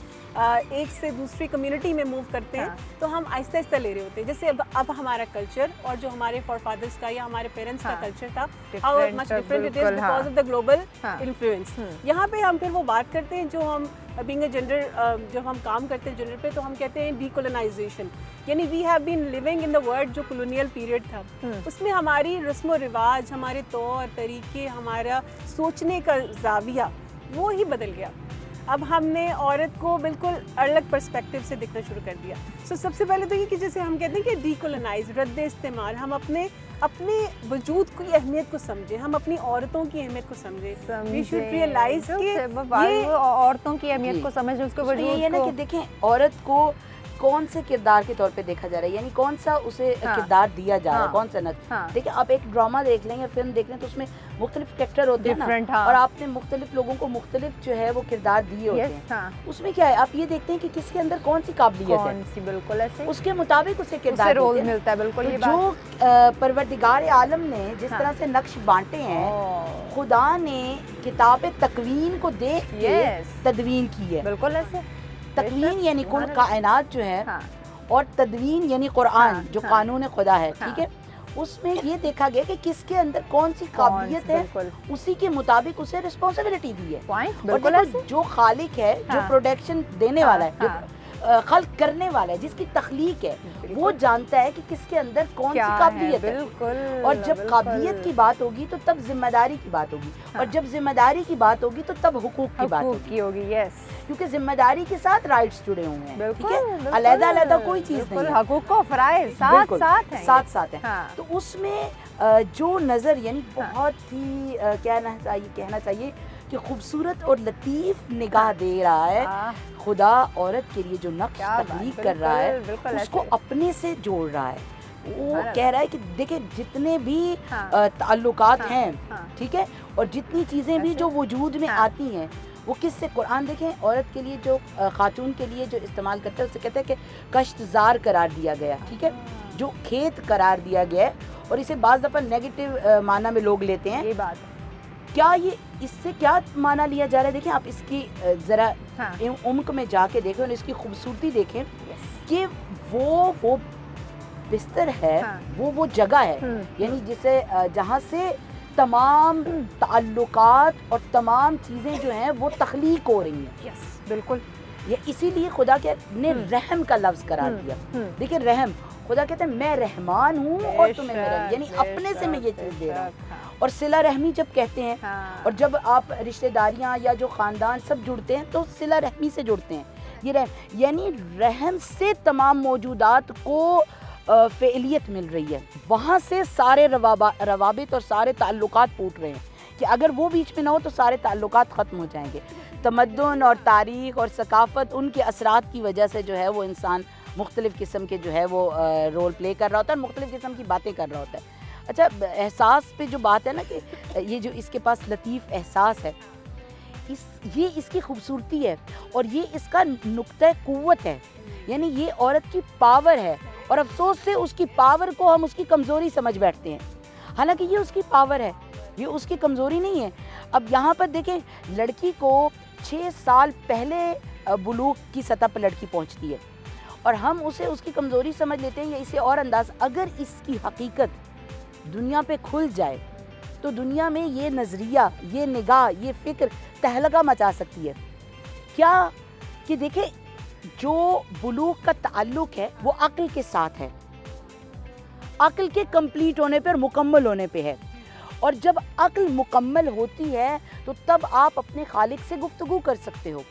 एक से दूसरी कम्युनिटी में मूव करते हैं, तो हम आहिस्ता आहिस्ता ले रहे होते हैं। जैसे अब हमारा कल्चर और जो हमारे फॉरफादर्स का या हमारे पेरेंट्स का कल्चर था, how much different it is because of the global influence. यहाँ पे हम फिर वो बात करते हैं, जो हम बीइंग अ जेंडर, जब हम काम करते हैं जेंडर पे, तो हम कहते हैं डीकोलोनाइजेशन, यानी we have been living in the world जो कॉलोनियल पीरियड था, उसमें हमारी रस्म व रिवाज, हमारे तौर तरीके, हमारा सोचने का जाविया वो ही बदल गया। अब हमने औरत को बिल्कुल अलग पर्सपेक्टिव से देखना शुरू कर दिया। सो सबसे पहले तो ये कि जैसे हम कहते हैं कि डीकोलोनाइज, रद्द इस्तेमाल, हम अपने वजूद की अहमियत को समझें, हम अपनी औरतों की अहमियत को समझें। वी शुड रियलाइज कि ये औरतों की अहमियत को समझें, उसके वजूद ये ना को। कि देखें औरत को कौन से किरदार के तौर पे देखा जा रहा है, यानी कौन सा उसे किरदार दिया जा रहा है, कौन सा नक्श। देखिए, आप एक ड्रामा देख लें या फिल्म देख लें, तो उसमें मुख्तलिफ कैरेक्टर होते हैं ना, और आपने मुख्तलिफ लोगों को मुख्तलिफ जो है वो किरदार दिए होते हैं। उसमें क्या है, आप ये देखते हैं कि किसके अंदर कौन सी काबिलियत है, बिल्कुल ऐसे उसके मुताबिक उसे किरदार रोल मिलता है। बिल्कुल ये जो परवरदिगार आलम ने जिस तरह से नक्श बांटे हैं, खुदा ने किताब तकवीन को देख के तदवीन की है। बिल्कुल ऐसे तकवीन यानी कुल कायनात जो है, और तदवीन यानी कुरान जो कानून खुदा है, ठीक है, उसमें ये देखा गया कि किसके अंदर कौन सी काबिलियत है, उसी के मुताबिक उसे रिस्पॉन्सिबिलिटी दी है। और देखो, जो खालिक है, जो प्रोडक्शन देने वाला है, जो खल्क करने वाला है, जिसकी तख्लीक है, वो जानता है कि किसके अंदर कौन सी काबिलियत है। और जब काबिलियत की बात होगी तो तब जिम्मेदारी की बात होगी, और जब जिम्मेदारी की बात होगी तो तब हुकूक की बात होगी। यस, क्योंकि जिम्मेदारी के साथ राइट्स जुड़े हुए हैं, ठीक है, अलग-अलग कोई चीज नहीं है, हुकूक को फराइज साथ साथ हैं। तो उसमें जो नजर, यानी बहुत ही कहना चाहिए कि खूबसूरत और लतीफ निगाह दे रहा है खुदा औरत के लिए, जो नक्श तख्लीक कर रहा है, उसको अपने से जोड़ रहा है। वो कह रहा है कि देखिए जितने भी ताल्लुकात हैं, ठीक है, और जितनी चीज़ें भी जो वजूद में आती हैं वो किससे, कुरान देखें औरत के लिए जो खातून के लिए जो इस्तेमाल करता है उसे कहते हैं कि कश्तजार करार दिया गया, ठीक है, जो खेत करार दिया गया है, और इसे बाज़ दफ़ा नेगेटिव माना में लोग लेते हैं। ये बात क्या ये इससे क्या माना लिया जा रहा है? देखें आप इसकी ज़रा उम्क में जाके देखें और इसकी खूबसूरती देखें कि वो बिस्तर है, वो जगह है, यानी जिसे जहाँ से तमाम ताल्लुकात और तमाम चीज़ें जो हैं वो तख्लीक हो रही हैं। यस बिल्कुल, ये इसीलिए खुदा के ने रहम का लफ्ज़ करार दिया। देखिए रहम, खुदा कहते हैं मैं रहमान हूँ और तुम्हें मैं रहम, यानी अपने से मैं ये चीज़ दे रहा हूँ। और सिला रहमी जब कहते हैं और जब आप रिश्तेदारियाँ या जो ख़ानदान सब जुड़ते हैं तो सिला रहमी से जुड़ते हैं। ये रहम यानी रहम से तमाम मौजूदात को फ़ेलियत मिल रही है, वहाँ से सारे रवाबित और सारे ताल्लुकात फूट रहे हैं कि अगर वो बीच में ना हो तो सारे ताल्लुकात ख़त्म हो जाएंगे। तमद्दुन और तारीख़ और सकाफ़त उनके असरात की वजह से जो है वो इंसान मुख्तलिफ़ किस्म के जो है वो रोल प्ले कर रहा होता है, मुख्तलिफ़ किस्म की बातें कर रहा होता है। अच्छा, एहसास पे जो बात है ना कि ये जो इसके पास लतीफ़ एहसास है, ये इसकी खूबसूरती है और ये इसका नुक्ता क़ुव्वत है, यानी ये औरत की पावर है। और अफसोस से उसकी पावर को हम उसकी कमज़ोरी समझ बैठते हैं, हालांकि ये उसकी पावर है, ये उसकी कमज़ोरी नहीं है। अब यहाँ पर देखें, लड़की को 6 साल पहले बुलूग की सतह पर लड़की पहुँचती है और हम उसे उसकी कमज़ोरी समझ लेते हैं, या इसे और अंदाज़, अगर इसकी हकीकत दुनिया पे खुल जाए तो दुनिया में ये नज़रिया, ये निगाह, ये फ़िक्र तहलका मचा सकती है। क्या कि देखें, जो बुलूग का ताल्लुक है वो अक्ल के साथ है, अक्ल के कंप्लीट होने पर, मुकम्मल होने पे है। और जब अक्ल मुकम्मल होती है तो तब आप अपने खालिक से गुफ्तगू कर सकते हो।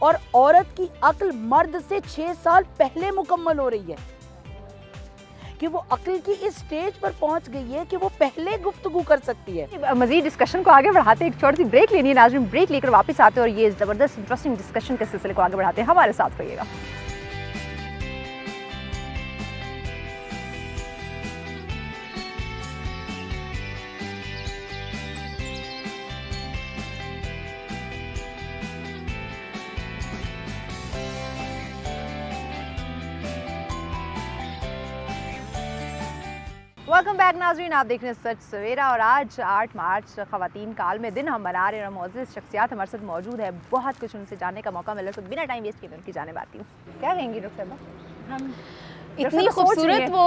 और औरत की अक्ल मर्द से 6 साल पहले मुकम्मल हो रही है कि वो अक्ल की इस स्टेज पर पहुंच गई है कि वो पहले गुफ्तगू कर सकती है। मज़ीद डिस्कशन को आगे बढ़ाते एक छोटी सी ब्रेक लेनी है नाज़रीन, ब्रेक लेकर वापस आते हैं और ये ज़बरदस्त इंटरेस्टिंग डिस्कशन के सिलसिले को आगे बढ़ाते हैं। हमारे साथ रहिएगा। वेलकम बैक नाज़रीन, आप देख रहे हैं सच सवेरा और आज 8 मार्च ख़वातीन का आलमी दिन हम मना रहे हैं। मौजूद शख्सियात हमारे साथ मौजूद है, बहुत कुछ उनसे जानने का मौका मिला, तो बिना टाइम वेस्ट किए मैं उनकी जाने आती हूँ। क्या कहेंगी रुखसबा? हम इतनी खूबसूरत वो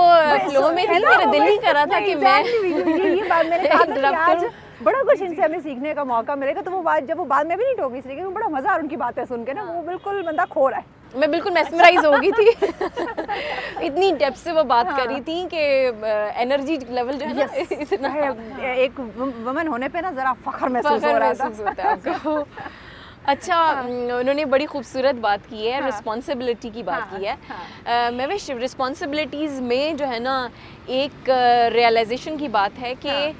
फ्लो में थी, मेरा दिल ही कर रहा था कि मैं ये बात मैंने कहा था कि आज बड़ा कुछ इनसे हमें सीखने का मौका मिलेगा। तो वो बात जब वो बाद में भी नहीं टोकी, इसलिए क्योंकि बड़ा मज़ा आ उनकी बातें सुन के ना, वो बिल्कुल बंदा खो रहा है। मैं बिल्कुल मेस्मराइज हो गई थी इतनी डेप्थ से वो बात कर रही थी कि एनर्जी लेवल जो है ना इतना एक वुमन होने पे ना ज़रा फ़ख्र महसूस हो रहा था आपको। अच्छा, उन्होंने बड़ी खूबसूरत बात की है, रिस्पॉन्सिबिलिटी की बात की है। मैं भी रिस्पॉन्सिबिलिटीज़ में जो है ना एक रियलाइजेशन की बात है कि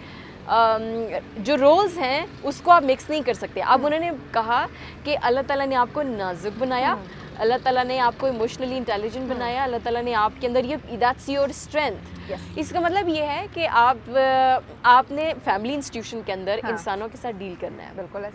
जो रोल्स हैं उसको आप मिक्स नहीं कर सकते। अब उन्होंने कहा कि अल्लाह ताला ने आपको नाजुक बनाया, अल्लाह ताला ने आपको इमोशनली इंटेलिजेंट बनाया, अल्लाह ताला ने आपके अंदर ये दैट्स योर स्ट्रेंथ। इसका मतलब ये है कि आपने फैमिली इंस्टीट्यूशन के अंदर इंसानों के साथ डील करना है। बिल्कुल।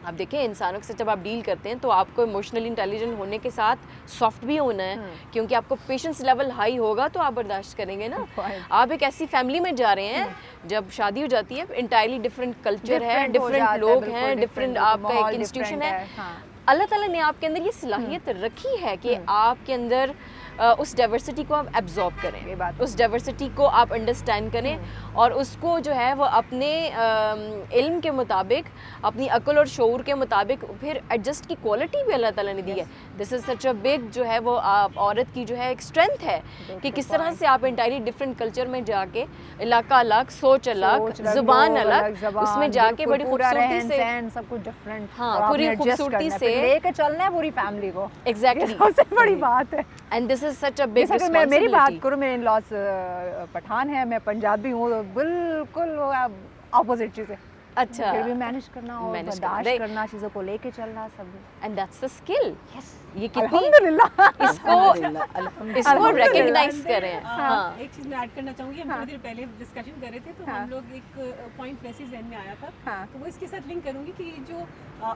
आप देखें, इंसानों के साथ जब आप डील करते हैं तो आपको इमोशनली इंटेलिजेंट होने के साथ सॉफ्ट भी होना है, क्योंकि आपको पेशेंस लेवल हाई होगा तो आप बर्दाश्त करेंगे ना। आप एक ऐसी फैमिली में जा रहे हैं जब शादी हो जाती है, इंटायरली डिफरेंट कल्चर है, डिफरेंट लोग हैं, डिफरेंट आपका एक इंस्टीट्यूशन है। अल्लाह ताला ने आपके अंदर ये सलाहियत रखी है कि आपके अंदर उस डाइवर्सिटी को आप एब्जॉर्ब करें, उस डाइवर्सिटी को आप अंडरस्टैंड करें और उसको जो है वो अपने इल्म के मुताबिक, अपनी अक्ल और शऊर के मुताबिक फिर एडजस्ट की क्वालिटी भी अल्लाह ताला ने दी है। This is such a big जो है वो औरत की जो है एक स्ट्रेंथ है कि किस तरह से आप इंटायरली डिफरेंट कल्चर में जाके, इलाका अलग, सोच अलग, ज़ुबान अलग, उसमें जाके बड़ी खूबसूरती से सब कुछ डिफरेंट, हाँ, पूरी खूबसूरती से लेके चलना है पूरी फैमिली को। एग्जैक्टली, सबसे बड़ी बात है। And this is such a big responsibility. मेरी बात करूँ, मेरे इन-लॉज पठान है, मैं पंजाबी हूँ, बिल्कुल अपोजिट चीज़ है। अच्छा फिर भी मैनेज करना और Manage बर्दाश्त करना, करना, चीज़ों को लेके चलना सब। And that's the skill. ये कितनी अल्हम्दुलिल्लाह। इसको अल्हम्दुलिल्लाह। रिकॉग्नाइज करें। हाँ, एक चीज़ मैं ऐड करना चाहूँगी, हम थोड़ी देर पहले डिस्कशन कर रहे थे तो हम लोग एक पॉइंट वैसे ही जहन में आया था, तो वो इसके साथ लिंक करूँगी कि जो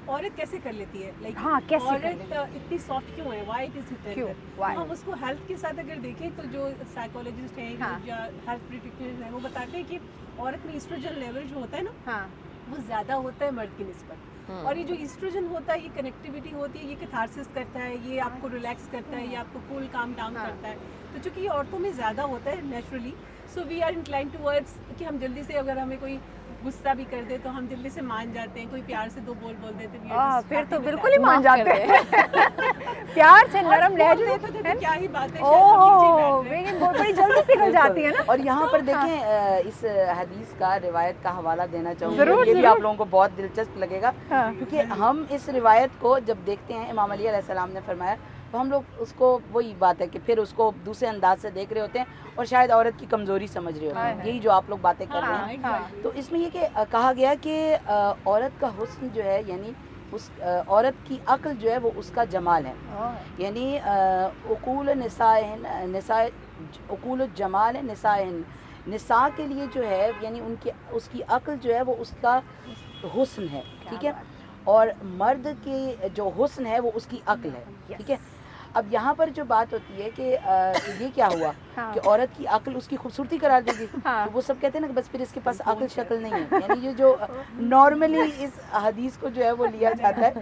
औरत कैसे कर लेती है, लाइक कैसे कर औरत इतनी सॉफ्ट क्यों है, व्हाई इट इज क्यों? हम उसको हेल्थ के साथ अगर देखें तो जो साइकोलॉजिस्ट हैं या हेल्थ प्रोफेशनल्स हैं वो बताते हैं कि औरत में ईस्ट्रोजन लेवल जो होता है ना वो ज़्यादा होता है मर्द की निस्बत। और ये जो ईस्ट्रोजन होता है, ये कनेक्टिविटी होती है, ये कैथारसिस करता है, ये आपको रिलैक्स करता है, ये आपको कूल काम डाउन करता है। तो चूंकि ये औरतों में ज़्यादा होता है naturally, so we are incline towards कि हम जल्दी से अगर हमें कोई गुस्सा भी कर दे तो हम जल्दी से मान जाते हैं, कोई प्यार से 2 बोल बोल देते हैं, फिर तो बिल्कुल ही मान जाते हैं। प्यार से नरम लहजे तो क्या ही बात है, ओह लेकिन बहुत बड़ी जल्दी पिघल जाती है ना। और यहाँ पर देखें इस हदीस का, रिवायत का हवाला देना चाहूँगी, जरूर, ये भी जरूर। आप लोगों को बहुत दिलचस्प लगेगा, क्योंकि हम इस रिवायत को जब देखते हैं, इमाम अली अलैहिस्सलाम ने फरमाया, तो हम लोग उसको, वही बात है कि फिर उसको दूसरे अंदाज से देख रहे होते हैं और शायद औरत की कमज़ोरी समझ रहे होते हैं, यही जो आप लोग बातें कर रहे हैं। तो इसमें ये कि कहा गया कि औरत का हुस्न जो है, यानी उस औरत की अक्ल जो है वो उसका जमाल है, यानी उकूल उकूल जमाल निसाइन, निसा के लिए जो है यानी उनकी उसकी अक्ल जो है वो उसका हुस्न है, ठीक है, और मर्द की जो हुस्न है वो उसकी अक्ल है, ठीक है। अब यहाँ पर जो बात होती है कि ये क्या हुआ कि औरत की अक्ल उसकी खूबसूरती करार देगी, तो वो सब कहते हैं ना कि बस फिर इसके पास अक्ल शक्ल नहीं है, यानी ये जो नॉर्मली इस हदीस को जो है वो लिया जाता है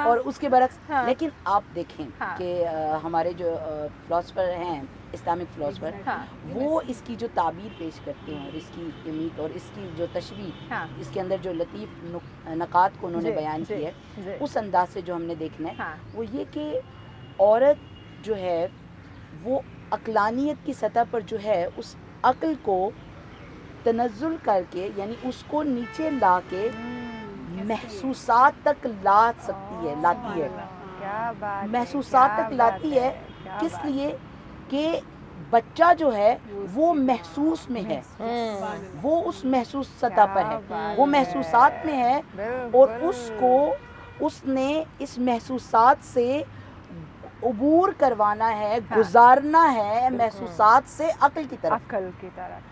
और उसके बरक्स। लेकिन आप देखें कि हमारे जो फिलोसफर हैं, इस्लामिक फिलोसफर, वो इसकी जो ताबीर पेश करते हैं और इसकी इमीत और इसकी जो तशबीह, इसके अंदर जो लतीफ़ नकात को उन्होंने बयान किया है, उस अंदाज से जो हमने देखना है वो ये कि औरत जो है वो अक्लानियत की सतह पर जो है उस अक्ल को तनज़्ज़ुल करके, यानी उसको नीचे ला के महसूसात तक ला सकती है, लाती है, क्या बात, महसूसात तक लाती है। किस लिए कि बच्चा जो है वो महसूस में है, वो उस महसूस सतह पर है, वो महसूसात में है और उसको उसने इस महसूसात से उबूर करवाना है, गुजारना है महसूसात से अक्ल की तरफ।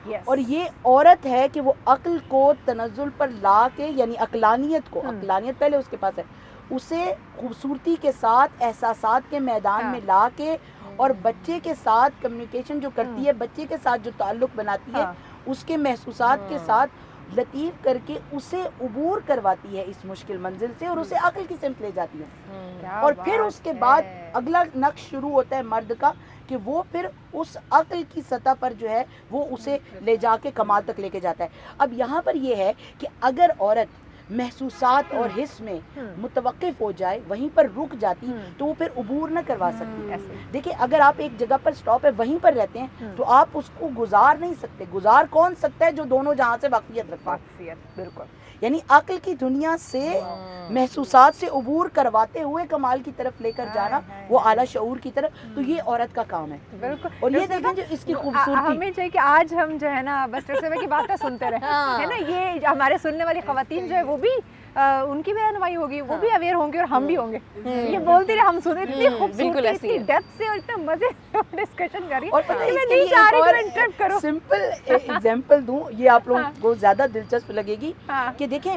yes. और ये औरत है कि वो अक्ल को तनज़्ज़ुल पर ला के, यानी अक्लानियत को, अक्लानियत पहले उसके पास है, उसे खूबसूरती के साथ एहसासात के मैदान में ला के और बच्चे के साथ कम्युनिकेशन जो करती है, बच्चे के साथ जो ताल्लुक़ बनाती है, उसके महसूसात के साथ लतीफ़ करके उसे उबूर करवाती है इस मुश्किल मंजिल से और उसे अक्ल की सिमत ले जाती है। और फिर उसके बाद अगला नक्श शुरू होता है मर्द का कि वो फिर उस अक्ल की सतह पर जो है वो उसे ले जाके कमाल तक लेके जाता है। अब यहाँ पर ये है कि अगर औरत महसूसात और हिस्स में मुतवक्किफ हो जाए, वहीं पर रुक जाती, तो वो फिर उबूर न करवा सकती। देखिए, अगर आप एक जगह पर स्टॉप है, वहीं पर रहते हैं, तो आप उसको गुजार नहीं सकते। गुजार कौन सकता है? जो दोनों जहां से वाकफियत रखता है, बिल्कुल, यानी अक्ल की दुनिया से महसूसात से उबूर करवाते हुए कमाल की तरफ लेकर जाना, वो आला शऊर की तरफ। तो ये औरत का काम है। बिल्कुल। और ये देखें जो इसकी खूबसूरती, हमें चाहिए कि आज हम जो है ना बस टरसेबे की बातें सुनते रहे, है ना। ये हमारे सुनने वाली खवातीन जो है वो भी उनकी भी रहनुमाई होगी, वो भी अवेयर होंगे और हम भी होंगे। ये बोलती रहे, हम सुने इतनी खूबसूरती, इतनी डेप्थ से और इतने मजे से डिस्कशन करी। और पता है मैं नहीं चाह रही कि इंटरप्ट करो। सिंपल एग्जांपल दूं, ये आप लोगों को ज्यादा दिलचस्प लगेगी कि देखें,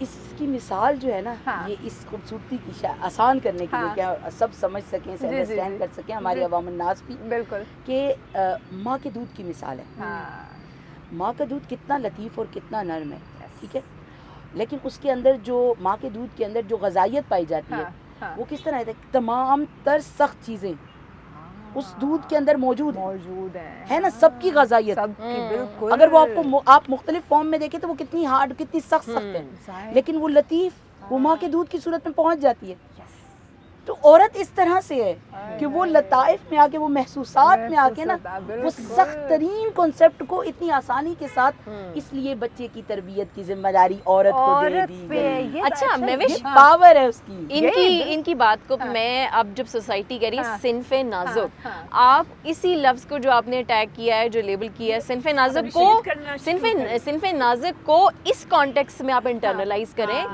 इसकी मिसाल जो है ना, ये इस खूबसूरती की आसान करने के लिए, क्या सब समझ सकें, अंडरस्टैंड कर सकें हमारी अवाम नास भी, बिल्कुल, कि माँ के दूध की मिसाल है। माँ का दूध कितना लतीफ़ और कितना नर्म है, ठीक है, लेकिन उसके अंदर जो माँ के दूध के अंदर जो ग़ज़ाइयत पाई जाती है, वो किस तरह है? तमाम तर सख्त चीज़ें उस दूध के अंदर मौजूद है ना, सबकी ग़ज़ाइयत, बिल्कुल। अगर वो आपको आप मुख्तलिफ फॉर्म में देखें तो वो कितनी हार्ड, कितनी सख्त है, लेकिन वो लतीफ़, वो माँ के दूध की सूरत में पहुँच जाती है। तो औरत इस तरह से है कि वो लताइफ में आके, वो महसूसात में आके ना, वो सख्त तरीन कॉन्सेप्ट को इतनी आसानी के साथ, इसलिए बच्चे की तरबियत की जिम्मेदारी औरत को दे दी गई। अच्छा महविश, पावर है उसकी। इनकी बात को मैं अब जब सोसाइटी कह रही है सिन्फ़े नाजुक, आप इसी लफ्ज़ को जो आपने टैग किया है, जो लेबल किया है सिन्फ़े नाजुक को, सिन्फ़े नाजुक को इस कॉन्टेक्स्ट में आप इंटरनलाइज करें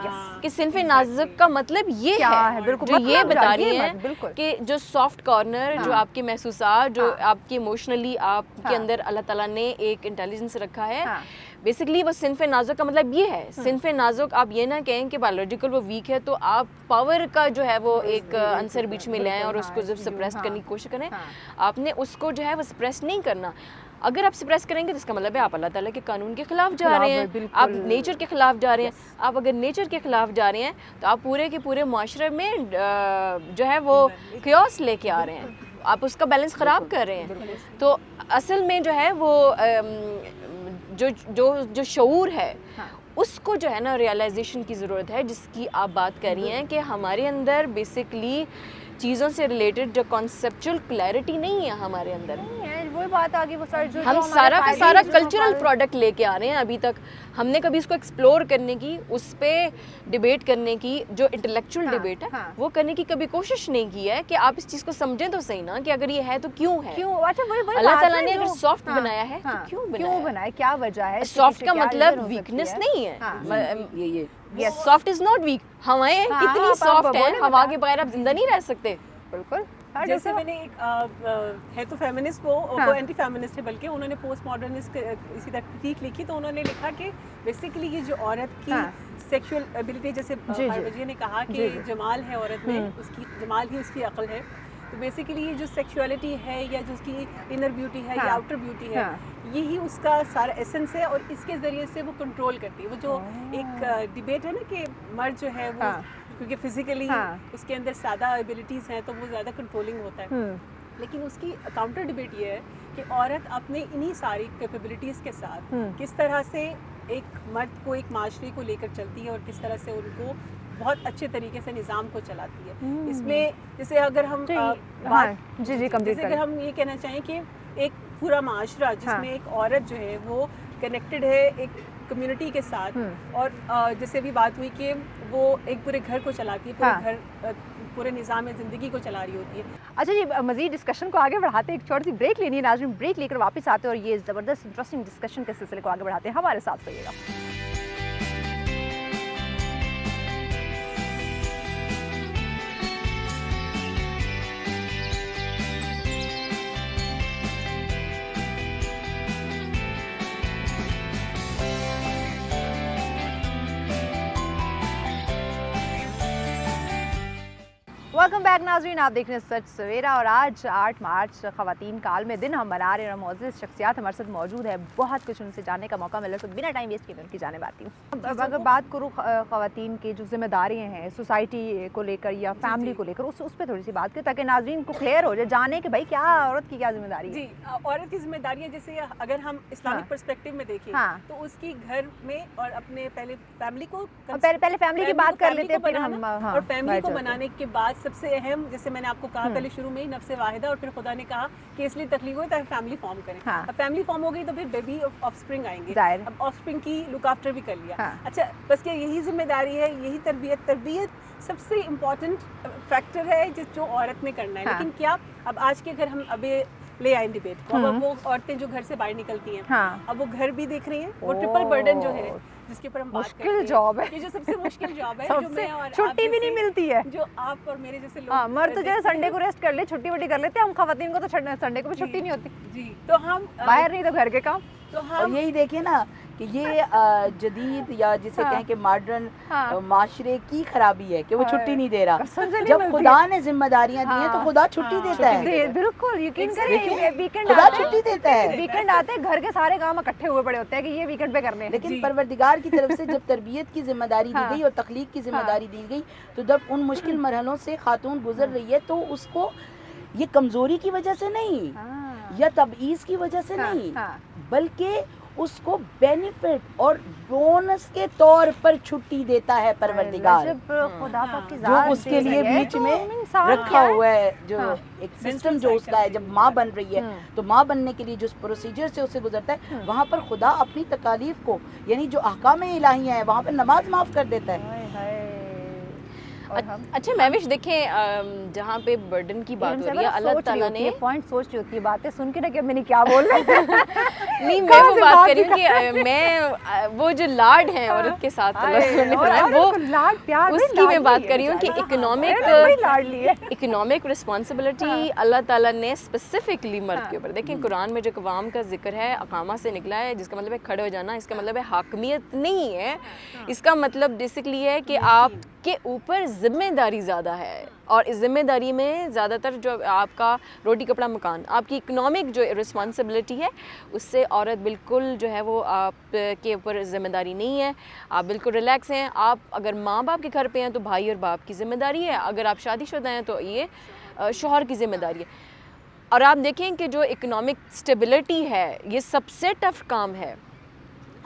कि सिन्फ़े नाजुक का मतलब ये है, जो ये बता रही है कि जो सॉफ्ट कॉर्नर, जो आपके महसूसात, जो आपके इमोशनली आपके अंदर अल्लाह ताला ने एक इंटेलिजेंस रखा है, बेसिकली वो सिन्फ़े नाजुक का मतलब ये है। सिन्फ़े नाजुक आप ये ना कहें कि बायोलॉजिकल वो वीक है तो आप पावर का जो है वो एक आंसर बीच में लाएं और उसको जब सप्रेस करने की कोशिश करें। आपने उसको जो है वो सप्रेस नहीं करना। अगर आप सप्रेस करेंगे तो इसका मतलब है आप अल्लाह ताला के कानून के खिलाफ जा रहे हैं, आप नेचर के खिलाफ जा रहे हैं। आप अगर नेचर के खिलाफ जा रहे हैं तो आप पूरे के पूरे माशरे में जो है वो क्योस लेके आ रहे हैं, आप उसका बैलेंस ख़राब कर रहे हैं। तो असल में जो है वो जो शऊर है उसको जो है ना रियलाइजेशन की ज़रूरत है, जिसकी आप बात कर रही हैं कि हमारे अंदर बेसिकली चीज़ों से रिलेटेड जो कॉन्सेप्चुअल क्लैरिटी नहीं है हमारे अंदर। वही बात आ गई, वो सारे जो हम सारा का सारा कल्चरल प्रोडक्ट लेके आ रहे हैं। अभी तक हमने कभी इसको एक्सप्लोर करने की, उस पर डिबेट करने की, जो इंटेलेक्चुअल डिबेट है वो करने की कभी कोशिश नहीं की है कि आप इस चीज़ को समझें तो सही ना, कि अगर ये है तो क्यों है। अच्छा वही अल्लाह ताला ने अगर सॉफ्ट बनाया है तो क्यों बनाया, क्या वजह है? सॉफ्ट का मतलब वीकनेस नहीं है। ये सॉफ्ट इज नॉट वीक। हवाएं कितनी सॉफ्ट है, हवा के बगैर आप जिंदा नहीं रह सकते। बिल्कुल। जैसे मैंने एक है तो फेमिनिस्ट वो एंटी फेमिनिस्ट है, बल्कि उन्होंने पोस्ट मॉडर्निस्ट इसी तरह क्रिटिक लिखी, तो उन्होंने लिखा कि बेसिकली ये जो औरत की सेक्सुअल एबिलिटी, जैसे पार्वती ने कहा कि जमाल है औरत में, उसकी जमाल ही उसकी अक्ल है। तो बेसिकली ये जो सेक्सुअलिटी है या जो उसकी इनर ब्यूटी है या आउटर ब्यूटी है, यही उसका सारा एसेंस है और इसके ज़रिए से वो कंट्रोल करती है। वो जो एक डिबेट है ना कि मर्द जो है वो क्योंकि फिजिकली उसके अंदर ज़्यादा एबिलिटीज़ हैं तो वो ज़्यादा कंट्रोलिंग होता है, लेकिन उसकी काउंटर डिबेट ये है कि औरत अपने इन्हीं सारी कैपेबिलिटीज़ के साथ किस तरह से एक मर्द को, एक माशरे को लेकर चलती है और किस तरह से उनको बहुत अच्छे तरीके से निज़ाम को चलाती है। इसमें जैसे अगर हम जैसे अगर हम ये कहना चाहें कि एक पूरा माशरा जिसमें एक औरत जो है वो कनेक्टेड है एक कम्युनिटी के साथ, और जैसे भी बात हुई कि वो एक पूरे घर को चलाती है, पूरे घर पूरे निज़ाम में ज़िंदगी को चला रही होती है। अच्छा जी, मज़ीद डिस्कशन को आगे बढ़ाते हैं, एक छोटी सी ब्रेक लेनी है नाज़रीन, ब्रेक लेकर वापस आते हैं और ये ज़बरदस्त इंटरेस्टिंग डिस्कशन के सिलसिले को आगे बढ़ाते हैं। हमारे साथ रहिएगा। वेलकम बैक नाज़रीन, आप देख रहे हैं सच सवेरा और आज 8 मार्च ख़वातीन का आलमी दिन हम मना रहे हैं और मौजूद शख्सियात हमारे साथ मौजूद है, बहुत कुछ उनसे जानने का मौका मिला, तो बिना टाइम वेस्ट किए मैं उनकी जाने आती हूँ। अब अगर बात करूँ ख़वातीन की जो जिम्मेदारियाँ हैं सोसाइटी को लेकर या फैमिली को लेकर, उस पर थोड़ी सी बात करें ताकि नाज़रीन को क्लियर हो जाए, जाने कि भाई क्या औरत की क्या जिम्मेदारी है। जी, औरत की जिम्मेदारी है, जैसे अगर हम इस्लामिक पर्सपेक्टिव में देखें तो उसकी घर में और अपने पहले फैमिली को पहले फैमिली की बात कर लेते हैं, फिर हम और फैमिली को बनाने के बाद सबसे अहम, जैसे मैंने आपको कहा पहले शुरू में ही, नफ्से वाहिदा, और फिर खुदा ने कहा कि इसलिए तख्लीक हुई ताकि फैमिली फॉर्म करें। अब फैमिली फॉर्म हो गई तो फिर बेबी ऑफस्प्रिंग आएंगे, अब ऑफस्प्रिंग की लुक आफ्टर भी कर लिया। अच्छा, बस क्या यही जिम्मेदारी है, यही तरबियत सबसे इम्पोर्टेंट फैक्टर है जो औरत ने करना है। लेकिन क्या अब आज के घर हम अभी ले आए डिबेट को, अब वो औरतें जो घर से बाहर निकलती हैं अब वो घर भी देख रही हैं, वो ट्रिपल बर्डन जो है जिसके ऊपर हम बात करते हैं, मुश्किल जॉब है, ये जो सबसे मुश्किल जॉब है, जो मैं और छुट्टी भी नहीं मिलती है, जो आप और मेरे जैसे लोग मर्द तो जो है संडे को रेस्ट कर ले, छुट्टी वुट्टी कर लेते हैं, हम ख़वातीन को तो संडे को भी छुट्टी नहीं होती जी। तो हम बाहर नहीं तो घर के काम, तो हम यही देखें ना कि ये जदीद या जिसे कहें कि मॉडर्न माशरे की खराबी है कि वो छुट्टी नहीं दे रहा। जब खुदा ने जिम्मेदारियां दी हैं तो खुदा छुट्टी देता है। बिल्कुल यकीन करें, वीकेंड खुदा छुट्टी देता है, वीकेंड आते घर के सारे काम इकट्ठे हुए पड़े होते हैं कि ये वीकेंड पे करने हैं। लेकिन परवरदिगार की तरफ से जब तरबियत की जिम्मेदारी दी गई और तख्लीक की जिम्मेदारी दी गई, तो जब उन मुश्किल मरहलों से खातून गुजर रही है तो उसको ये कमजोरी की वजह से नहीं या तबईज़ की वजह से नहीं, बल्कि उसको बेनिफिट और बोनस के तौर पर छुट्टी देता है परवरदिगार, जब खुदा पाक की जो ज़ात उसके दे लिए रही है, बीच तो में इंसान रखा क्या है? हुआ है, जो हाँ। एक सिस्टम जो उसका है। जब माँ बन रही है तो माँ बनने के लिए जो प्रोसीजर से उसे गुजरता है, वहाँ पर खुदा अपनी तकालीफ को, यानी जो अहकाम इलाहियाँ हैं, वहाँ पर नमाज माफ़ कर देता है। हाय हाय। और हम अच्छा महविश देखें, जहाँ पे बर्डन की बात हो रही है, अल्लाह ताला ने पॉइंट सोच रही होती है, बातें सुन के ना कि मैंने क्या बोल रहा है। नहीं, मैं वो बात कर रही हूँ कि मैं वो जो लाड हैं औरत के साथ वो लाड प्यार उसकी मैं बात कर रही हूँ कि इकोनॉमिक रिस्पॉन्सिबिलिटी अल्लाह ताला ने स्पेसिफिकली मर्द के ऊपर, देखें कुरान में जो कवाम का जिक्र है, अकामा से निकला है, जिसका मतलब है खड़े हो जाना, इसका मतलब है हाकमियत नहीं है, इसका मतलब बेसिकली है कि आपके ऊपर जिम्मेदारी ज़्यादा है, और इस जिम्मेदारी में ज़्यादातर जो आपका रोटी कपड़ा मकान, आपकी इकोनॉमिक जो रिस्पॉन्सिबिलिटी है, उससे औरत बिल्कुल जो है वो आपके ऊपर ज़िम्मेदारी नहीं है, आप बिल्कुल रिलैक्स हैं। आप अगर माँ बाप के घर पे हैं तो भाई और बाप की ज़िम्मेदारी है, अगर आप शादीशुदा हैं तो ये शौहर की ज़िम्मेदारी है। और आप देखें कि जो इकोनॉमिक स्टेबिलिटी है, ये सबसे टफ़ काम है,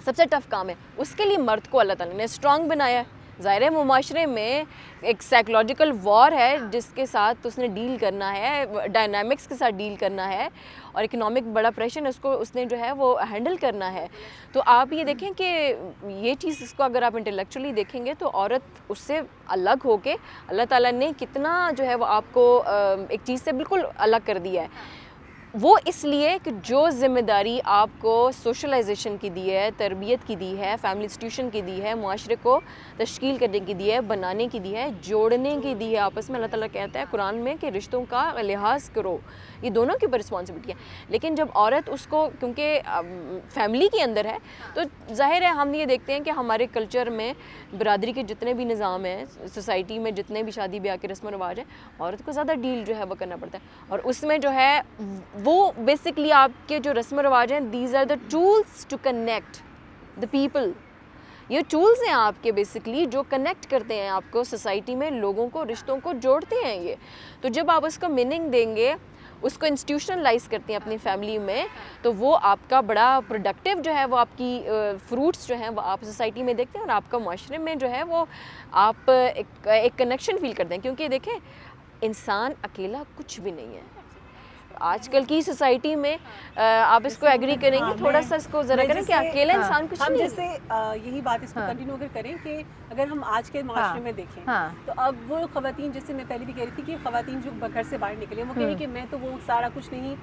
सबसे टफ़ काम है, उसके लिए मर्द को अल्लाह ताला ने स्ट्रॉन्ग बनाया है। ज़ाहिर है मुआशरे में एक साइकोलॉजिकल वॉर है जिसके साथ उसने डील करना है, डायनामिक्स के साथ डील करना है, और इकोनॉमिक बड़ा प्रेशर है, उसको उसने जो है वो हैंडल करना है। तो आप ये देखें कि ये चीज़, इसको अगर आप इंटेलेक्चुअली देखेंगे तो औरत उससे अलग होके अल्लाह ताला ने कितना जो है वो आपको एक चीज़ से बिल्कुल अलग कर दिया है। वो इसलिए कि जो ज़िम्मेदारी आपको सोशलाइजेशन की दी है, तरबियत की दी है, फैमिली इंस्टीट्यूशन की दी है, मुआशरे को तश्कील करने की दी है, बनाने की दी है, जोड़ने की दी है आपस में। अल्लाह ताला कहता है कुरान में कि रिश्तों का लिहाज करो, ये दोनों के ऊपर रिस्पॉन्सिबिलिटी है। लेकिन जब औरत उसको, क्योंकि फैमिली के अंदर है, तो जाहिर है हम ये देखते हैं कि हमारे कल्चर में बरादरी के जितने भी निज़ाम हैं, सोसाइटी में जितने भी शादी ब्याह के रस्म रिवाज हैं, औरत को ज़्यादा डील जो है वो करना पड़ता है, और उसमें जो है वो बेसिकली आपके जो रस्म रिवाज हैं, these are the tools to connect the people. ये टूल्स हैं आपके बेसिकली जो कनेक्ट करते हैं आपको सोसाइटी में, लोगों को, रिश्तों को जोड़ते हैं ये। तो जब आप उसको मीनिंग देंगे, उसको इंस्टीट्यूशनलाइज करते हैं अपनी फैमिली में, तो वो आपका बड़ा प्रोडक्टिव जो है वो आपकी फ्रूट्स जो हैं वो आप सोसाइटी में देखते हैं, और आपका माशरे में जो है वो आप एक कनेक्शन फील करते हैं। क्योंकि देखें, इंसान अकेला कुछ भी नहीं है आजकल की सोसाइटी में। आप इसको एग्री करेंगे, थोड़ा सा इसको जरा करें कि अकेला इंसान कुछ हम नहीं। जैसे यही बात इसको कंटिन्यू अगर करें कि अगर हम आज के माशरे में देखें, तो अब वो खवातीन, जैसे मैं पहले भी कह रही थी कि खवातीन जो घर से बाहर निकली, वो कहें कि मैं तो वो सारा कुछ नहीं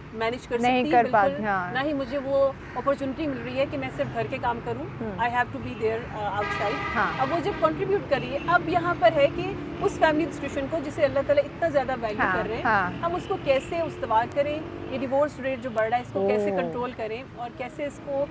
मैनेज कर सकती, बिल्कुल ना ही मुझे वो अपॉर्चुनिटी मिल रही है कि मैं सिर्फ घर के काम करूं, I have to be there outside. अब वो जब कंट्रीब्यूट कर रही है, अब यहाँ पर है कि उस फैमिली इंस्टीट्यूशन को जिसे अल्लाह ताला इतना ज़्यादा वैल्यू कर रहे हैं, हम उसको कैसे उस्तवार करें, ये डिवोर्स रेट जो बढ़ रहा है इसको कैसे कंट्रोल करें, और कैसे इसको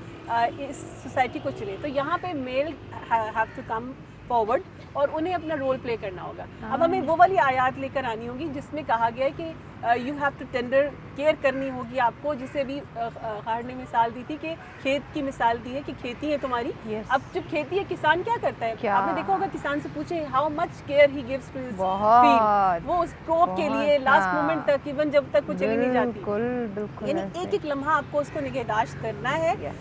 इस सोसाइटी को चलें। तो यहाँ पे male have to come forward, और उन्हें अपना रोल प्ले करना होगा। अब हमें वो वाली आयत लेकर आनी होगी जिसमें कहा गया है कि you have to tender care करनी होगी आपको, जिसे भी खार ने मिसाल दी थी कि खेत की मिसाल दी है कि खेती है तुम्हारी। अब जब खेती है, किसान क्या करता है? आपने देखा होगा, किसान से पूछे how much care he gives to his field, वो उस क्रॉप के लिए लास्ट मोमेंट तक, इवन जब तक वो चली नहीं जाती, यानी एक एक लम्हा आपको उसको निगहदाश्त करना है।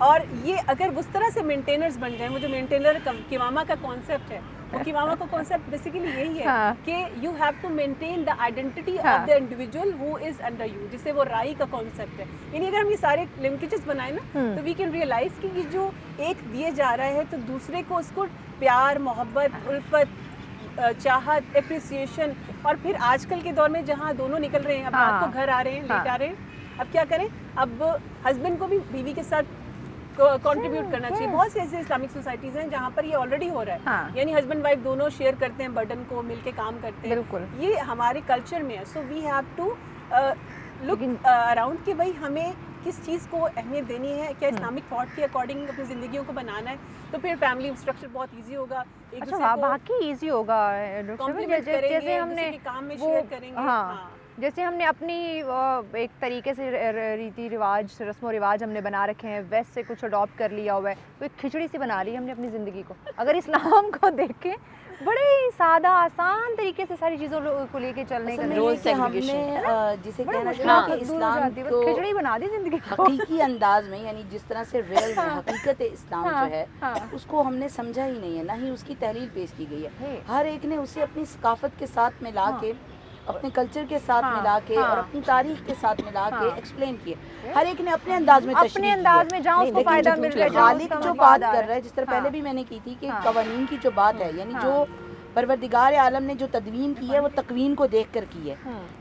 और ये अगर उस तरह से मेंटेनर्स बन जाए, वो जो मेंटेनर किवामा का कॉन्सेप्ट है, वो किवामा का कॉन्सेप्ट बेसिकली यही है कि you have to maintain the identity of the individual who is under you, जिसे वो राई का कॉन्सेप्ट है। यानी अगर हम ये सारे लिंकेजेस बनाए ना, तो वी कैन रियलाइज कि ये जो एक दिए जा रहा है, तो दूसरे को उसको प्यार, मोहब्बत, उल्फत, चाहत, एप्रिसिएशन, और फिर आजकल के दौर में जहाँ दोनों निकल रहे हैं, अब रात को घर आ रहे हैं, लेट आ रहे हैं, अब क्या करें? अब हस्बैंड को भी बीवी के साथ कंट्रीब्यूट करना चाहिए। बहुत से ऐसे इस्लामिक सोसाइटीज हैं जहाँ पर ये ऑलरेडी हो रहा है, यानी हस्बैंड वाइफ दोनों शेयर करते हैं बर्डन को, मिलके काम करते हैं। बिल्कुल, ये हमारे कल्चर में है। So we have to look around कि भाई हमें किस चीज़ को अहमियत देनी है, क्या इस्लामिक थॉट के अकॉर्डिंग अपनी ज़िंदगियों को बनाना है, तो फिर फैमिली स्ट्रक्चर बहुत ईजी होगा। अच्छा, बाकी ईजी होगा, जैसे हमने काम में शेयर करेंगे। जैसे हमने अपनी एक तरीके से रीति रिवाज, रस्म रिवाज हमने बना रखे हैं, वेस्ट से कुछ अडॉप्ट कर लिया हुआ है, तो एक खिचड़ी सी बना ली हमने अपनी ज़िंदगी को। अगर इस्लाम को देखें बड़े सादा आसान तरीके से सारी चीज़ों को लेके चलने का रोल रोल हमने जिसे बड़ा कहना मुश्किल चाहिए होता कि है, दूर इस्लाम जाती है, को बस खिचड़ी बना दी जिंदगी को। हकीकी अंदाज में, यानी जिस तरह से रियल में हकीकत इस्लाम हाँ, जो है हाँ। उसको हमने समझा ही नहीं है, ना ही उसकी तहलील पेश की गई है। है। हर एक ने उसे अपनी सकाफत के साथ मिला हाँ। के, अपने कल्चर के साथ हाँ, मिला के हाँ। और अपनी तारीख के साथ मिला के हाँ। एक्सप्लेन किए। हर एक ने अपने अंदाज में अपने तशरीह की अंदाज है। में जहाँ उसको लेकिन फायदा जो मिल रहा है, जहाँ गालिब उसका जो मफाद बात आ कर रहा रहा है, जिस तरह हाँ। पहले भी मैंने की थी कि हाँ। कवानीन की जो बात है, यानी हाँ। जो परवरदिगार आलम ने जो तदवीन की है वो तकवीन को देख कर की है,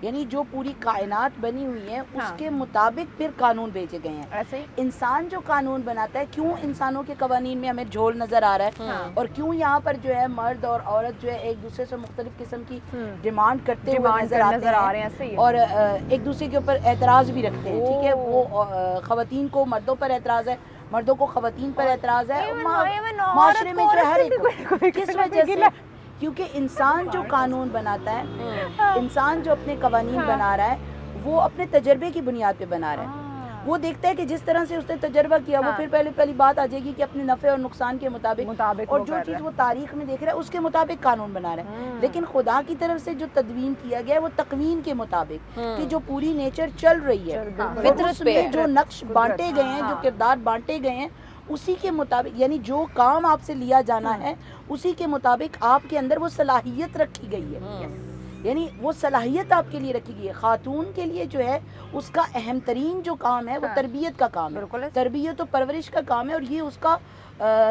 यानी जो पूरी कायनात बनी हुई है उसके मुताबिक फिर कानून भेजे गए हैं। ऐसे ही इंसान जो कानून बनाता है, क्यों इंसानों के कवानीन में हमें झोल नज़र आ रहा है हाँ। और क्यों यहाँ पर जो है मर्द और औरत जो है एक दूसरे से मुख्तलिफ किस्म की डिमांड करते हुए डिमांड नज़र नजर आ आते रहे हैं हैं, सही है। और एक दूसरे के ऊपर एतराज़ भी रखते हैं। ठीक है, वो ख़वातीन को मर्दों पर एतराज़ है, मर्दों को ख़वातीन पर एतराज़ है, माशरे में जो है हर एक किस वजह से, क्योंकि इंसान जो कानून बनाता है, इंसान जो अपने कवानीन बना रहा है वो अपने तजर्बे की बुनियाद पे बना रहा है। वो देखता है कि जिस तरह से उसने तजर्बा किया वो फिर पहली बात आ जाएगी कि अपने नफ़े और नुकसान के मुताबिक और जो चीज़ वो तारीख में देख रहा है उसके मुताबिक कानून बना रहा है। लेकिन खुदा की तरफ से जो तदवीन किया गया है वो तकवीन के मुताबिक कि जो पूरी नेचर चल रही है, फितरत उसमें पे जो नक्श बांटे गए हैं, जो किरदार बांटे गए हैं, उसी के मुताबिक, यानी जो काम आपसे लिया जाना है उसी के मुताबिक आपके अंदर वो सलाहियत रखी गई है। यानी वो सलाहियत आपके लिए रखी गई है। खातून के लिए जो है उसका अहम तरीन जो काम है वो तरबियत का काम है, तरबियत और परवरिश का काम है, और ये उसका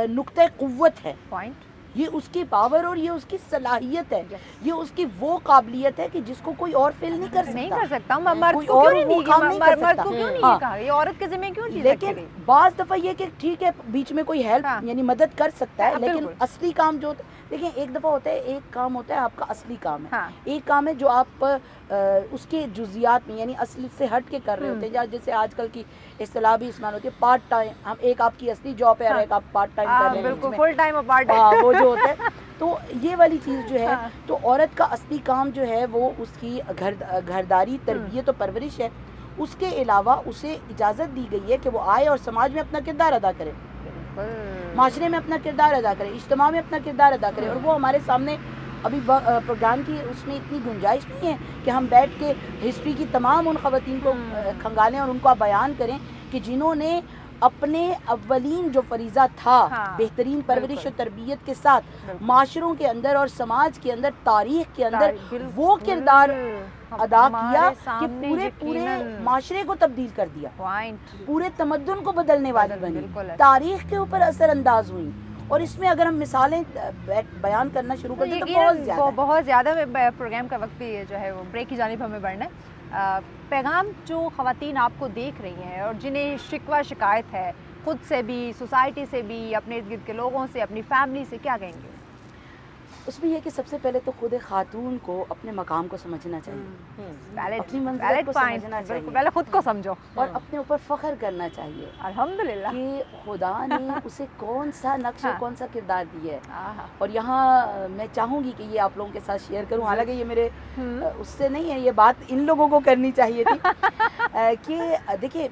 नुक्ता क़ुव्वत है, पॉइंट, ये उसकी पावर और ये उसकी सलाहियत है, ये उसकी वो काबिलियत है कि जिसको कोई और फिल नहीं कर सकता। मर्द कोई को और क्यों वो नहीं काम नहीं कर मर्द सकता। को क्यों नहीं हाँ। ये कहा, ये औरत के जिम्मे क्यों चीज़ लेकिन रखी गई? बाज़ दफ़ा ये कि ठीक है बीच में कोई हेल्प हाँ। यानी मदद कर सकता है, हाँ, लेकिन बिल्कुल। असली काम जो देखिए एक दफ़ा होता है, एक काम होता है आपका असली काम है, हाँ। एक काम है जो आप उसके जुजियात में यानी असली से हट के कर रहे होते हैं, या जैसे आजकल की इस्तिलाह भी इस्तेमाल होती है पार्ट टाइम। हम एक आपकी असली जॉब है और एक आप पार्ट टाइम कर रहे हैं, बिल्कुल जिसमें- फुल टाइम और पार्ट हाँ, वो जो होता है तो ये वाली चीज़ जो है, हाँ। तो औरत का असली काम जो है वो उसकी घरदारी तरबियत और परवरिश है। उसके अलावा उसे इजाज़त दी गई है कि वो आए और समाज में अपना किरदार अदा करे, माशरे में अपना किरदार अदा करे, इज्तिमा में अपना किरदार अदा करे। और वो हमारे सामने अभी प्रोग्राम की उसमें इतनी गुंजाइश नहीं है कि हम बैठ के हिस्ट्री की तमाम उन ख़वातीन को खंगालें और उनको बयान करें कि जिन्होंने अपने अव्वलीन जो फरीज़ा था बेहतरीन परवरिश और तरबियत के साथ माशरों के अंदर और समाज के अंदर, तारीख के अंदर वो किरदार अदा किया कि पूरे माशरे को तब्दील कर दिया, पूरे तमद्दुन को बदलने वाली बनी, तारीख के ऊपर असरअंदाज हुई। और इसमें अगर हम मिसालें बयान करना शुरू कर दें तो बहुत ज़्यादा प्रोग्राम का वक्त भी जो है वो ब्रेक की जानिब हमें बढ़ना है। पैगाम जो ख़वातीन आपको देख रही हैं और जिन्हें शिकवा शिकायत है खुद से भी, सोसाइटी से भी, अपने इर्द गिर्द के लोगों से, अपनी फैमिली से, क्या कहेंगे? उसमें यह कि सबसे पहले तो खुद खातून को अपने मकाम को समझना चाहिए, अपनी मंजिल को समझना चाहिए, पहले खुद को समझो और अपने ऊपर फ़ख्र करना चाहिए अल्हम्दुलिल्लाह कि खुदा ने उसे कौन सा नक्श और कौन सा किरदार दिया है। और यहाँ मैं चाहूँगी कि ये आप लोगों के साथ शेयर करूँ, हालांकि ये मेरे उससे नहीं है, ये बात इन लोगों को करनी चाहिए थी कि देखिए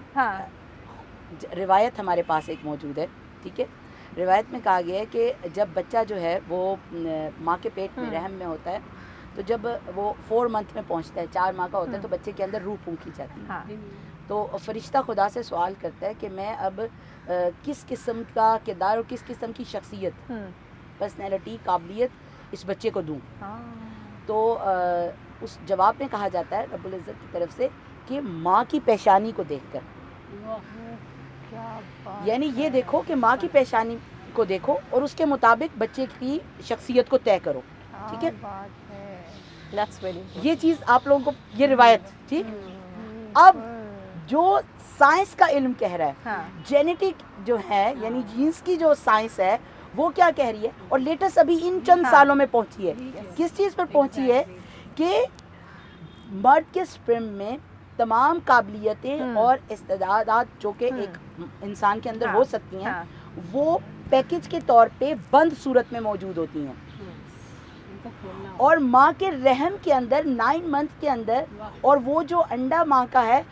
रिवायत हमारे पास एक मौजूद है, ठीक है। रिवायत में कहा गया है कि जब बच्चा जो है वो माँ के पेट में रहम में होता है, तो जब वो 4 मंथ में पहुँचता है, 4 माह का होता है, तो बच्चे के अंदर रूह फूंकी जाती है। तो फरिश्ता खुदा से सवाल करता है कि मैं अब किस किस्म का किरदार और किस किस्म की शख्सियत, पर्सनैलिटी, काबिलियत इस बच्चे को दूँ। तो उस जवाब में कहा जाता है रब्बुल इज़्ज़त की तरफ से कि माँ की पेशानी को देखकर, यानी ये देखो कि माँ की पेशानी को देखो और उसके मुताबिक बच्चे की शख्सियत को तय करो, ठीक है। ये चीज़ आप लोगों को, ये रिवायत, ठीक। अब जो साइंस का इल्म कह रहा है, जेनेटिक जो है यानी जीन्स की जो साइंस है वो क्या कह रही है, और लेटेस्ट अभी इन चंद सालों में पहुंची है, किस चीज़ पर पहुंची है कि मर्द के स्पर्म में तमाम काबिलियतें और इस्तेदादात जो कि एक इंसान के अंदर हो सकती हैं, वो पैकेज के तौर पे बंद सूरत में मौजूद होती हैं। का खोलना और माँ के रहम के अंदर 9 मंथ के अंदर, और वो जो अंडा माँ का है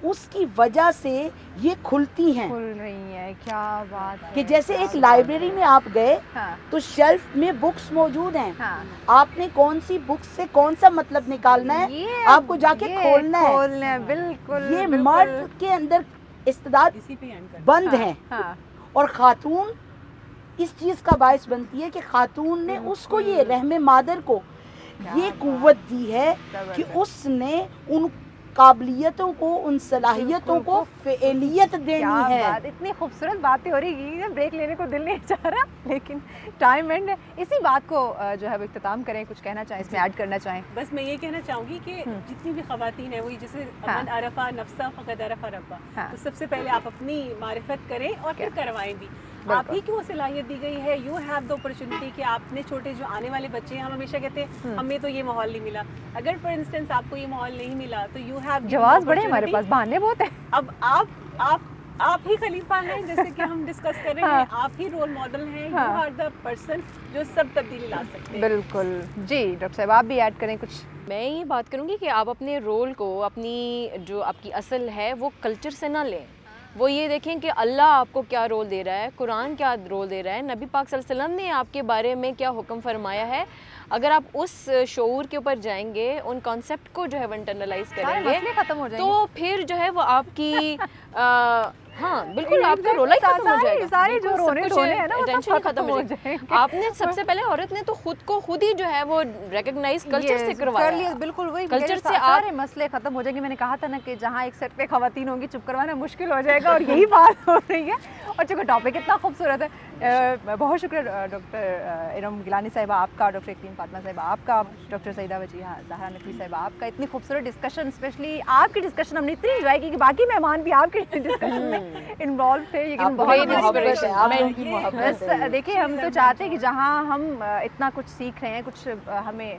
उसकी वजह से ये खुलती हैं। खुल रही है, क्या बात है। कि जैसे एक लाइब्रेरी में आप गए तो शेल्फ में बुक्स मौजूद हैं, आपने कौन सी बुक से कौन सा मतलब निकालना है आपको जाके खोलना है। बिल्कुल ये मर्द के अंदर इस्तेदाद इसी पे एंड कर बंद है, और खातून इस चीज का बायस बनती है कि खातून ने उसको ये रहमे मादर को ये कुव्वत दी है कि उसने उन काबिलियतों को, उन सलाहियतों को फ़ेलियत देनी है। बात, इतनी खूबसूरत बातें हो रही है, ब्रेक लेने को दिल नहीं चाह रहा, लेकिन टाइम एंड है। इसी बात को जो है वो इख्तिताम करें, कुछ कहना चाहें, इसमें ऐड करना चाहें? बस मैं ये कहना चाहूँगी कि जितनी भी ख़वातीन हैं, वही जैसे मन अरफा नफ्सा फ़क़द अरफा रब्बा, तो सबसे पहले आप अपनी मारिफत करें और फिर करवाएं भी। आप ही क्यों सलाहियत दी गई है, यू हैव द अपॉर्चुनिटी कि आपने छोटे जो आने वाले बच्चे हैं, हम हमेशा कहते हैं हमें तो ये माहौल नहीं मिला। अगर फॉर इंस्टेंस आपको ये माहौल नहीं मिला तो यू हैव जवाब बड़े हमारे पास, बहाने बहुत है। अब आप ही खलीफा हैं, जैसे कि हम डिस्कस कर रहे हैं, आप ही रोल मॉडल हैं, यू आर द पर्सन जो सब तब्दीली ला सकते हैं। बिल्कुल जी। डॉक्टर साहब आप भी ऐड करें कुछ? मैं ये बात करूँगी कि आप अपने रोल को, अपनी जो आपकी असल है वो कल्चर से ना लें। वो ये देखें कि अल्लाह आपको क्या रोल दे रहा है, कुरान क्या रोल दे रहा है, नबी पाक सल्लल्लाहु अलैहि वसल्लम ने आपके बारे में क्या हुक्म फरमाया है। अगर आप उस शऊर के ऊपर जाएंगे, उन कॉन्सेप्ट को जो है वो इंटरनलाइज करेंगे, खत्म हो जाएंगे। तो फिर जो है वो आपकी हाँ बिल्कुल आपका रोल ही खत्म हो जाएगा। सारे जो रोने हैं ना वो टेंशन खत्म हो जाएगा। आपने सबसे पहले औरत ने तो खुद ही जो है वो रिकॉग्नाइज कल्चर से करवाया कर लिया। बिल्कुल वही कल्चर से सारे मसले खत्म हो जाएंगे। मैंने कहा था ना कि जहाँ एक सेट पे खवातीन होंगी चुप करवाना मुश्किल हो जाएगा, और यही बात हो रही है। और चूँकि टॉपिक इतना खूबसूरत है, बहुत शुक्रिया डॉक्टर इरम गिलानी साहिबा आपका, डॉक्टर इकरीम फातिमा साहिबा आपका, डॉक्टर सईदा वजीहा ज़हरा नकवी साहिबा आपका। इतनी खूबसूरत डिस्कशन, स्पेशली आपकी डिस्कशन हमने इतनी इंजॉय की कि बाकी मेहमान भी आपके डिस्कशन में इन्वॉल्व थे। लेकिन देखिए हम तो चाहते हैं कि जहाँ हम इतना कुछ सीख रहे हैं, कुछ हमें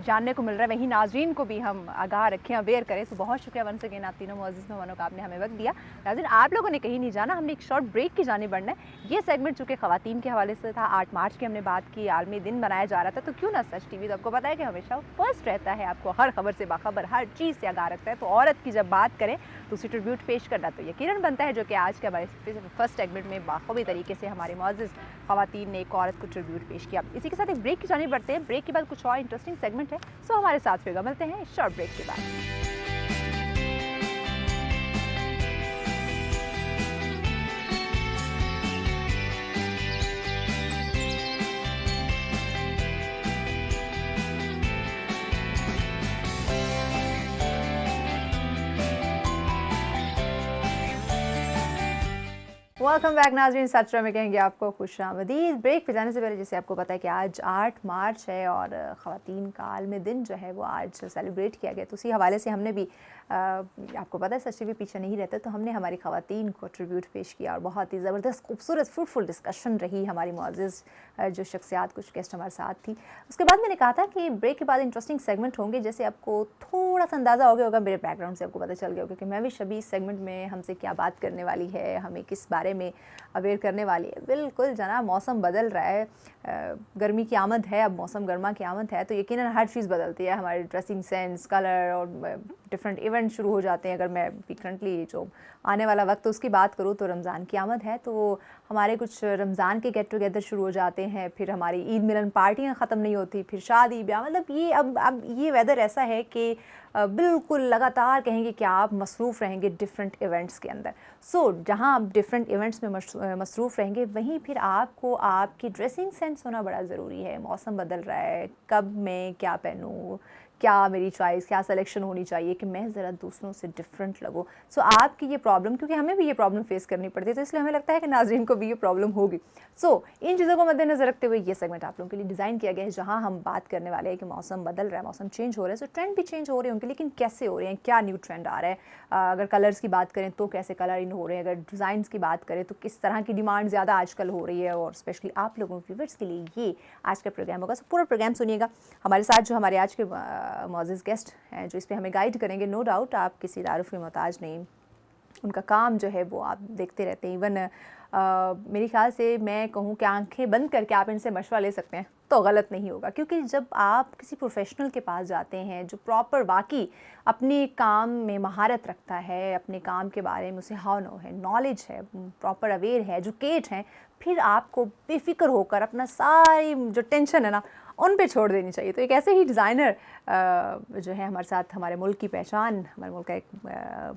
जानने को मिल रहा है, वहीं नाज़रीन को भी हम आगाह रखें, अवेयर करें। तो बहुत शुक्रिया वंस अगेन आप तीनों मुअज़्ज़िज़ मेहमानों का, आपने हमें वक्त दिया। नाज़रीन आप लोगों ने कहीं नहीं जाना, हमने एक शॉर्ट ब्रेक की जाने बढ़ना है। ये सेगमेंट चूँकि ख़वातीन के हवाले से था, 8 मार्च की हमने बात की, आलमी दिन मनाया जा रहा था, तो क्यों ना सच टीवी तो आपको पता है कि हमेशा फर्स्ट रहता है, आपको हर खबर से बाखबर, हर चीज़ से आगाह रखता है। तो औरत की जब बात करें तो उसी ट्रिब्यूट पेश करना तो यकीनन बनता है, जो कि आज के हमारे फर्स्ट सेगमेंट में बाखूबी तरीके से हमारे मुअज़्ज़िज़ ख़वातीन ने एक औरत को ट्रिब्यूट पेश किया। इसी के साथ एक ब्रेक की जाने बढ़ते हैं। ब्रेक के बाद कुछ और इंटरेस्टिंग सेगमेंट है, सो हमारे साथ फिर मिलते हैं शॉर्ट ब्रेक के बाद। वेलकम बैक नाज़रीन, सच में कहेंगे आपको खुशामदीद। ब्रेक पे जाने से पहले जैसे आपको पता है कि आज 8 मार्च है और ख़वातीन का आलमी दिन जो है वो आज सेलिब्रेट किया गया। तो उसी हवाले से हमने भी आपको पता है सच भी पीछे नहीं रहता, तो हमने हमारी ख़वातीन को ट्रिब्यूट पेश किया और बहुत ही ज़बरदस्त खूबसूरत फ्रूटफुल डिस्कशन रही। हमारी मुअज़्ज़िज़ जो शख्सियात, कुछ गेस्ट हमारे साथ थी। उसके बाद मैंने कहा था कि ब्रेक के बाद इंटरेस्टिंग सेगमेंट होंगे। जैसे आपको थोड़ा सा अंदाज़ा हो गया होगा, मेरे बैकग्राउंड से आपको पता चल गया होगा कि मैं भी शबी इस सेगमेंट में हमसे क्या बात करने वाली है, हमें किस बारे में अवेयर करने वाली है। बिल्कुल जनाब, मौसम बदल रहा है, गर्मी की आमद है, अब मौसम गर्मा की आमद है, तो यकीनन हर चीज़ बदलती है, हमारे ड्रेसिंग सेंस, कलर और डिफरेंट इवेंट शुरू हो जाते हैं। अगर मैं करंटली जो आने वाला वक्त उसकी बात करूँ तो रमज़ान की आमद है, तो हमारे कुछ रमज़ान के गेट टुगेदर शुरू हो जाते हैं, फिर हमारी ईद मिलन पार्टियाँ ख़त्म नहीं होती, फिर शादी ब्याह, मतलब ये अब ये वेदर ऐसा है कि बिल्कुल लगातार कहेंगे कि आप मसरूफ़ रहेंगे डिफरेंट इवेंट्स के अंदर। सो जहाँ आप डिफरेंट इवेंट्स में मसरूफ़ रहेंगे, वहीं फिर आपको आपकी ड्रेसिंग सेंस होना बड़ा ज़रूरी है। मौसम बदल रहा है, कब मैं क्या पहनूँ, क्या मेरी चॉइस, क्या सिलेक्शन होनी चाहिए कि मैं ज़रा दूसरों से डिफरेंट लगूँ। सो आपकी ये प्रॉब्लम, क्योंकि हमें भी ये प्रॉब्लम फेस करनी पड़ती है, तो इसलिए हमें लगता है कि नाज़रीन को भी ये प्रॉब्लम होगी। सो इन चीज़ों को मद्देनज़र रखते हुए ये सेगमेंट आप लोगों के लिए डिज़ाइन किया गया है, जहाँ हम बात करने वाले हैं कि मौसम बदल रहा है, मौसम चेंज हो रहा है। सो ट्रेंड भी चेंज हो रहे होंगे, लेकिन कैसे हो रहे हैं, क्या न्यू ट्रेंड आ रहा है। अगर कलर्स की बात करें तो कैसे कलर इन हो रहे हैं, अगर डिज़ाइंस की बात करें तो किस तरह की डिमांड ज़्यादा आजकल हो रही है, और स्पेशली आप लोगों व्यूअर्स के लिए ये आज का प्रोग्राम होगा। सो पूरा प्रोग्राम सुनिएगा। हमारे साथ जो हमारे आज के मुअज़्ज़िज़ गेस्ट हैं जो इस पे हमें गाइड करेंगे, नो डाउट आप किसी तारुफ के मोहताज नहीं, उनका काम जो है वो आप देखते रहते हैं। इवन मेरे ख्याल से मैं कहूँ कि आंखें बंद करके आप इनसे मशवरा ले सकते हैं, तो गलत नहीं होगा, क्योंकि जब आप किसी प्रोफेशनल के पास जाते हैं जो प्रॉपर वाकई अपने काम में महारत रखता है, अपने काम के बारे में उसे हाव नो है, नॉलेज है, प्रॉपर अवेयर है, एजुकेट हैं, फिर आपको बेफिक्र होकर अपना सारी जो टेंशन है ना उन पे छोड़ देनी चाहिए। तो एक ऐसे ही डिज़ाइनर जो है हमारे साथ, हमारे मुल्क की पहचान, हमारे मुल्क का एक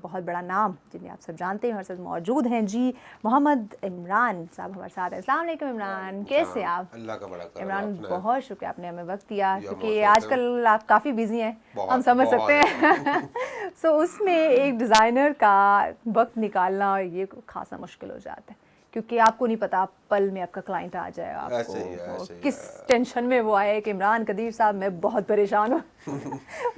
बहुत बड़ा नाम जिन्हें आप सब जानते हैं, हमारे साथ मौजूद हैं जी मोहम्मद इमरान साहब हमारे साथ हैं। अस्सलाम वालेकुम इमरान, कैसे आप? अल्लाह का बड़ा करम। इमरान आपने बहुत शुक्रिया, आपने हमें वक्त दिया, क्योंकि मौसम आजकल आप काफ़ी बिजी हैं, बहुत, हम समझ बहुत। सकते हैं। सो उसमें एक डिज़ाइनर का वक्त निकालना ये खासा मुश्किल हो जाता है, क्योंकि आपको नहीं पता पल में आपका क्लाइंट आ जाए, ऐसे ही है, आपको ऐसे ही किस है। टेंशन में वो आए कि इमरान कदीर साहब मैं बहुत परेशान हूँ।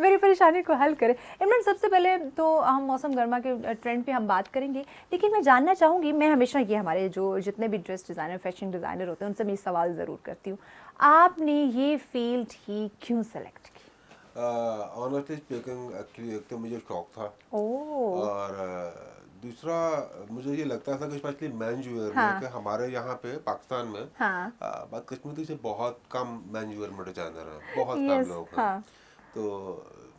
मेरी परेशानी को हल करें। इमरान, सबसे पहले तो हम मौसम गर्मा के ट्रेंड पे हम बात करेंगे, लेकिन मैं जानना चाहूँगी, मैं हमेशा ये हमारे जो जितने भी ड्रेस डिज़ाइनर, फैशन डिज़ाइनर होते हैं उनसे मैं ये सवाल ज़रूर करती हूँ, आपने ये फील्ड ही क्यों सेलेक्ट की? ऑनेस्टली स्पीकिंग, एक्चुअली एक तो मुझे शौक था, ओह, और दूसरा मुझे ये लगता था कि स्पेशली मेंस वेयर हाँ। में, कि हमारे यहाँ पे पाकिस्तान में हाँ, बदकिस्मती से बहुत कम मेंस वेयर में डिजाइनर हैं, बहुत कम यस, लोग हैं। हाँ। तो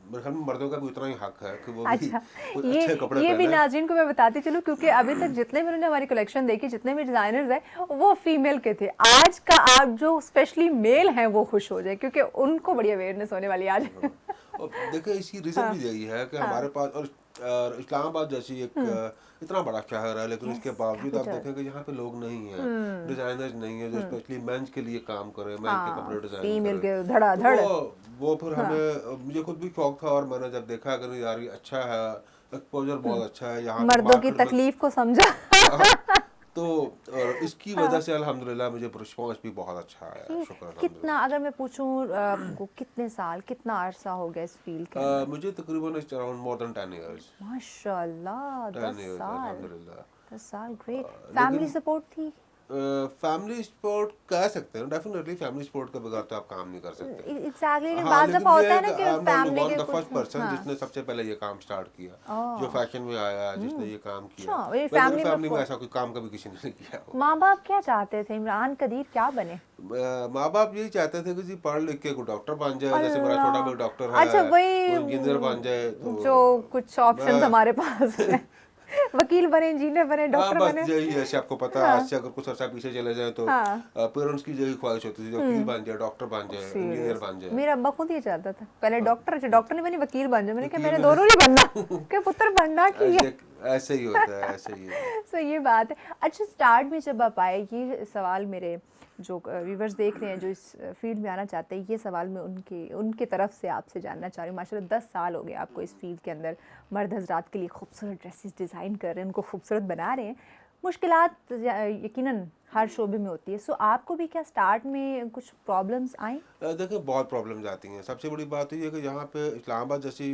मेरे ख्याल में मर्दों का भी उतना ही हक है कि वो भी अच्छा, कुछ ये अच्छे कपड़े ये भी पहने। नाज़रीन को मैं बताती चलूँ, क्योंकि अभी तक जितने भी उन्होंने हमारी कलेक्शन देखी, जितने भी डिज़ाइनर्स हैं वो फीमेल के थे। आज का आप जो स्पेशली मेल हैं वो खुश हो जाए, क्योंकि उनको बड़ी अवेयरनेस होने वाली आज। और देखिए इसकी रीजन भी यही है कि हमारे पास, और इस्लामाबाद जैसी एक इतना बड़ा शहर है, लेकिन उसके बावजूद आप देखें कि यहाँ पे लोग नहीं हैं, डिजाइनर्स नहीं है जो स्पेशली मेंस के लिए काम करे, मेंस के कपड़े डिजाइन फीमेल करे। के धड़ाधड़। वो फिर हमें, मुझे खुद भी शौक था, और मैंने जब देखा कि नहीं यार ये अच्छा है, एक्सपोजर बहुत अच्छा है यहाँ पे मर्दों की market में, तकलीफ को समझा। तो और इसकी वजह से अल्हम्दुलिल्लाह मुझे रिस्पॉन्स भी बहुत अच्छा आया, शुक्र कितना, अल्हम्दुलिल्लाह। अगर मैं पूछूं आपको, कितने साल, कितना अरसा हो गया इस फील्ड के अंदर? मुझे तकरीबन अराउंड मोर देन 10 इयर्स। माशाल्लाह, 10 10 इयर्स साल, अल्हम्दुलिल्लाह। 10 साल, ग्रेट। लेकिन- फैमिली सपोर्ट थी? फैमिली सपोर्ट कह सकते हैं, डेफिनेटली फैमिली सपोर्ट के बगैर तो आप काम नहीं कर सकते। एग्जैक्टली, लेकिन हाँ, बाज़ लेकिन दफ़ा ये होता है ना कि कि I'm फैमिली one के the first कुछ, person हाँ। जिसने सबसे पहले ये काम स्टार्ट किया, ओह। जो फैशन में आया, जिसने ये काम किया। अच्छा, ये मेरी family में फैमिली में को- ऐसा कोई काम कभी किसी ने नहीं किया हो। माँ बाप क्या चाहते थे इमरान कदीर क्या बने? माँ बाप यही चाहते थे कि जी पढ़ लिख के कोई डॉक्टर बन जाए, जैसे मेरा छोटा भाई डॉक्टर है, अच्छा, वही कोई इंजीनियर बन जाए, तो जो कुछ ऑप्शंस मैं- हमारे पास हैं। वकील बने, इंजीनियर बने, हाँ, डॉक्टर बस बने। यही है। ऐसे आपको पता है, आज से अगर कुछ अर्सा पीछे चले जाए तो हाँ। पेरेंट्स की यही ख्वाहिश होती थी, वकील बन जाए, डॉक्टर बन जाए, इंजीनियर बन जाए। मेरा अब्बा खुद ये चाहता था, पहले डॉक्टर, अच्छा डॉक्टर नहीं बनी, वकील बन जाए। मैंने कहा वकील मैंने बने। दोनों नहीं बनना, कि पुत्र बनना कि ये। ऐसे ही होता है, ऐसे ही है। सो ये बात है। अच्छा, स्टार्ट में जब आप आए, ये सवाल मेरे जो व्यूवर्स देख रहे हैं जो इस फील्ड में आना चाहते हैं, ये सवाल मैं उनके तरफ से आपसे जानना चाह रही हूँ। माशाल्लाह 10 साल हो गए आपको इस फील्ड के अंदर, मर्द हजरात के लिए खूबसूरत ड्रेसेस डिज़ाइन कर रहे हैं, उनको खूबसूरत बना रहे हैं। मुश्किलात यकीनन हर शोबे में होती है। सो आपको भी क्या स्टार्ट में कुछ प्रॉब्लम्स आई? देखिए बहुत प्रॉब्लम्स आती हैं। सबसे बड़ी बात ये है कि यहाँ पे इस्लामाबाद जैसी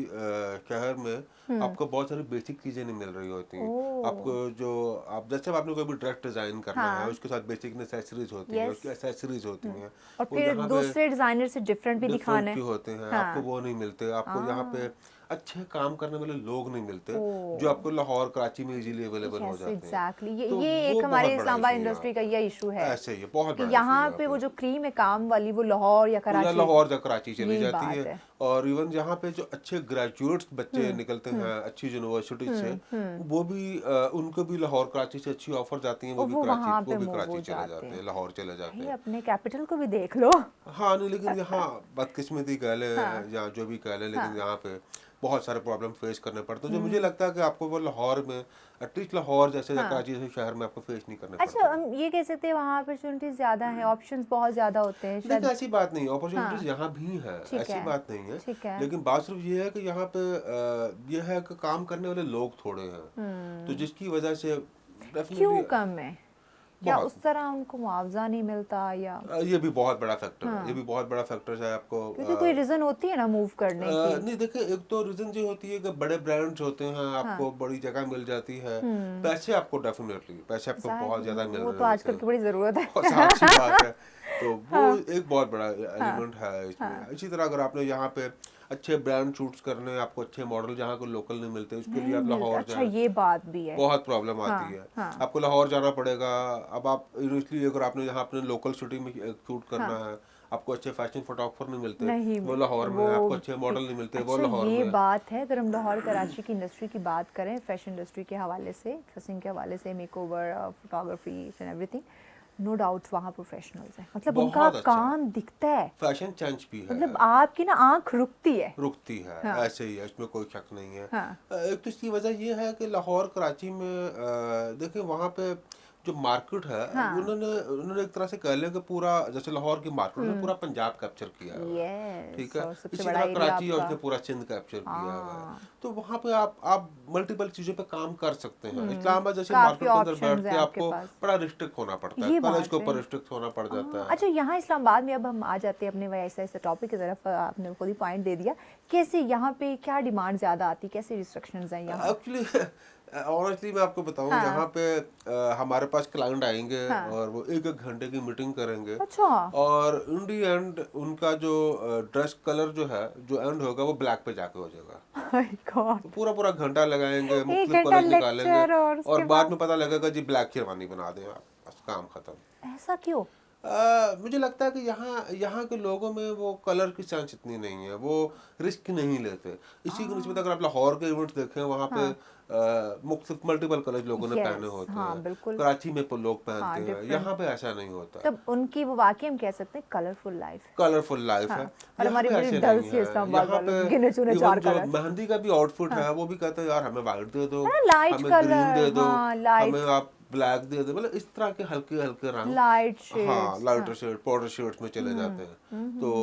शहर में आपको बहुत सारी बेसिक चीज़ें नहीं मिल रही होती हैं। आपको जो आप जैसे आपने कोई भी ड्रेस डिज़ाइन करना है, उसके साथ बेसिक नेसेसरीज होती हैं, उसकी एक्सेसरीज होती हैं, और फिर दूसरे डिज़ाइनर से डिफरेंट भी दिखाना है, होते हैं, आपको वो नहीं मिलते। आपको यहाँ पे अच्छे काम करने वाले लोग नहीं मिलते जो आपको लाहौर, कराची में इजीली अवेलेबल हो जाते हैं। एग्जैक्टली, तो ये वो एक हमारे बहुत बड़ा इस्लामाबाद issue है इंडस्ट्री का ये इशू है ऐसे ही है, बहुत कि बड़ा यहाँ issue है पे वो यहाँ जो क्रीम है काम वाली, वो लाहौर या पे। कराची, लाहौर या कराची चली यही जाती बात है। है। और इवन यहाँ पे जो अच्छे ग्रेजुएट्स बच्चे निकलते हैं अच्छी यूनिवर्सिटी से, वो भी उनको भी लाहौर कराची से अच्छी ऑफर जाती हैं, वो भी वहाँ कराची, पे वो भी वो कराची चले जाते जाते हैं। हैं, लाहौर चले जाते भाई हैं। अपने कैपिटल को भी देख लो। हाँ नहीं, लेकिन यहाँ बदकिस्मती कह लें या जो भी कह लें, लेकिन यहाँ पे बहुत सारे प्रॉब्लम फेस करने पड़ते हैं, जो मुझे लगता है कि आपको वो लाहौर में, एटलीस्ट लाहौर जैसे या कराची जैसे शहर में आपको फेस नहीं करने अच्छा, पड़ते। हम ये कह सकते हैं वहाँ अपॉर्चुनिटीज ज़्यादा हैं, ऑप्शंस बहुत ज़्यादा होते हैं शायद। देखिए ऐसी बात नहीं है, अपॉर्चुनिटीज यहाँ भी है, ठीक ऐसी है, बात नहीं ठीक है, है। लेकिन बात सिर्फ ये है कि यहाँ पे ये है कि काम करने वाले लोग थोड़े हैं, तो जिसकी वजह से क्यों डेफिनेटली कम है? क्या बहुत। उस तरह उनको मुआवजा नहीं मिलता, या ये भी बहुत बड़ा फैक्टर है, ये भी बहुत बड़ा फैक्टर है आपको। क्योंकि कोई रीज़न होती है ना मूव करने की? नहीं देखिए, एक तो रीजन जो होती है कि बड़े ब्रांड्स होते हैं, आपको बड़ी जगह मिल जाती है, पैसे आपको डेफिनेटली पैसे आपको बहुत ज्यादा मिल रहे वो हैं, तो आजकल की बड़ी ज़रूरत है। बहुत साफ सी बात है। तो वो एक बहुत बड़ा एलिमेंट है इसमें। इसी तरह अगर आपने यहाँ पे अच्छे ब्रांड शूट्स करने, आपको अच्छे मॉडल जहाँ को लोकल नहीं मिलते, उसके लिए आप लाहौर अच्छा, जाएं, ये बात भी है। बहुत प्रॉब्लम आती है। आपको लाहौर जाना पड़ेगा। अब आप इसलिए अगर आपने यहाँ अपने लोकल सिटी में शूट करना है, आपको अच्छे फैशन फोटोग्राफर नहीं मिलते, नहीं वो लाहौर में, आपको अच्छे मॉडल नहीं मिलते, वो लाहौर ये में। बात है। अगर हम लाहौर कराची की इंडस्ट्री की बात करें, फैशन इंडस्ट्री के हवाले से, ड्रेसिंग के हवाले से, makeover, photography and everything, no doubt वहाँ प्रोफेशनल्स हैं, मतलब उनका बहुत अच्छा। काम दिखता है, फैशन चेंज भी है, मतलब आपकी ना आंख रुकती है। रुकती है। हाँ। ऐसे ही है, इसमें कोई शक नहीं है। हाँ। एक तो इसकी वजह ये है कि लाहौर कराची में देखिए वहाँ पे जो मार्केट है, हाँ। उन्होंने एक तरह से कह लिया कि पूरा जैसे लाहौर की मार्केट में पूरा पंजाब कैप्चर किया हुआ है, Yes, ठीक है। और सबसे इसी बड़ा तरह एरिया कराची और आपका। उसने पूरा सिंध कैप्चर किया हुआ है, हाँ। तो वहाँ पे आप मल्टीपल चीजों पे काम कर सकते हैं। इस्लामाबाद जैसे काफी मार्केट के अंदर options बैठ के हैं आपके आपको पास। बड़ा रिस्ट्रिक्ट होना पड़ता है, ये कॉलेज बात के ऊपर है। रिस्ट्रिक्ट होना पड़ जाता है। अच्छा, यहाँ इस्लामाबाद में अब हम आ जाते हैं अपने ऐसे ऐसे टॉपिक की तरफ, आपने खुद ही पॉइंट दे दिया। कैसे यहाँ पे क्या डिमांड ज़्यादा आती, कैसे रिस्ट्रिक्शंस हैं यहाँ? एक्चुअली ऑनेस्टली मैं आपको बताऊं, हाँ। यहाँ पे हमारे पास क्लाइंट आएंगे हाँ। और वो 1-1 घंटे की मीटिंग करेंगे, अच्छा। और इन दी एंड उनका जो ड्रेस कलर जो है, जो एंड होगा वो ब्लैक पे जाके हो जाएगा। My God. तो पूरा घंटा लगाएंगे, मुख्तलिफ घंटा कलर lecture निकालेंगे, और उसके और बाद बाद? में पता लगेगा जी ब्लैक शेरवानी बना दें आप, बस काम खत्म। ऐसा क्यों? मुझे लगता है कि यहाँ के लोगों में वो कलर की सेंस इतनी नहीं है, वो रिस्क नहीं लेते। इसी की निस्बत अगर आप लाहौर के इवेंट्स देखें, वहाँ पे मुख्तलिफ मल्टीपल कलर लोगों ने Yes, पहने होते हाँ, हैं, बिल्कुल। कराची में लोग पहनते हाँ, हैं, different। यहाँ पे ऐसा नहीं होता। तब उनकी वो वाकई हम कह सकते हैं कलरफुल लाइफ। कलरफुल लाइफ है। और यहाँ हमारी पे बड़ी ऐसे डल नहीं सी है। इस्लामाबाद यहाँ वालों, पे गिने चुने even चार जो कलर। मेहंदी का भी आउटफिट है, वो भी कहते हैं यार हमें वाइट दे दो, लाइट हमें ग्रीन कलर, दे दो, हाँ, लाइट हमें आप ब्लैक दे दो, मतलब इस तरह के हल्के हल्के रंग, लाइट हाँ shades. Lighter shade, powder shades में चले जाते हैं। तो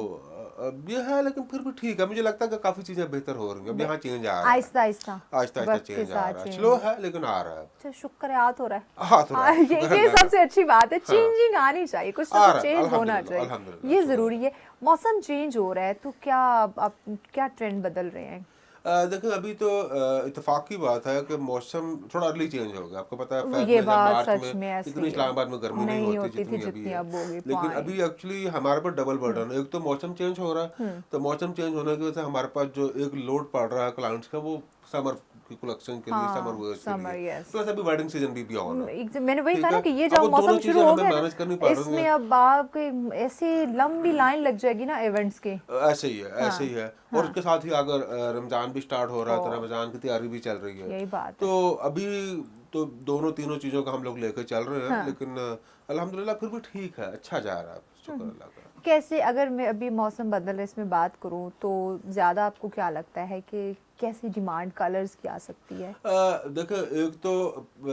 अब ये है, लेकिन फिर भी ठीक है, मुझे लगता है कि काफी चीजें बेहतर हो रही हैं। अब यहाँ चेंज आ रहा है, आहिस्ता आहिस्ता आहिस्ता आहिस्ता वक्त के चेंज आ साथ रहा है, change। स्लो है लेकिन आ रहा है। अच्छा, शुक्र है, हाथ हो रहा है। हाथ हो रहा है, ये शुक्र ये अल्लाह का। सबसे अच्छी बात है, चेंजिंग आनी चाहिए, कुछ आ ना रहा कुछ है, चेंज होना अल्हम्दुलिल्लाह, चाहिए, अल्हम्दुलिल्लाह, ये शुक्र। ज़रूरी है। मौसम चेंज हो रहा है तो क्या आप क्या ट्रेंड बदल रहे हैं? देखिए अभी तो इत्तेफाक की बात है कि मौसम थोड़ा अर्ली चेंज हो गया। आपको पता है फेब ये में, जब बात मार्च सच में में ऐसे इतनी ही है। इस्लामाबाद में गर्मी नहीं होती जितनी अभी जितनी है। अब होगी, लेकिन fine। अभी एक्चुअली हमारे पर डबल बर्डन है। एक तो मौसम चेंज हो रहा है, तो मौसम चेंज होने की वजह से हमारे पास जो एक लोड पड़ रहा है क्लाइंट्स का, वो समर की कलेक्शन के लिए, हाँ, समर वेयर्स के summer, लिए, yes। प्लस अभी वेडिंग सीजन भी ऑन है। मैंने वही ठीक कहा ना है? कि ये अब जब वो दोनों मौसम चीजें शुरू हो हमें गया मैनेज करनी ना, पड़ रही इसमें हैं। अब आपके ऐसी लंबी लाइन लग जाएगी ना इवेंट्स की। ऐसे ही है, ऐसे ही है। और उसके साथ ही अगर रमजान भी स्टार्ट हो रहा है, तो रमजान की तैयारी भी चल रही है। यही बात है। तो अभी तो दोनों तीनों चीजों का हम लोग लेकर चल रहे हैं, लेकिन अल्हम्दुलिल्लाह फिर भी ठीक है, अच्छा जा रहा है, शुक्र अल्लाह का। कैसे, अगर मैं अभी मौसम बदल रहा है इसमें बात करूं, तो ज़्यादा आपको क्या लगता है कि कैसी डिमांड कलर्स की आ सकती है? देखो एक तो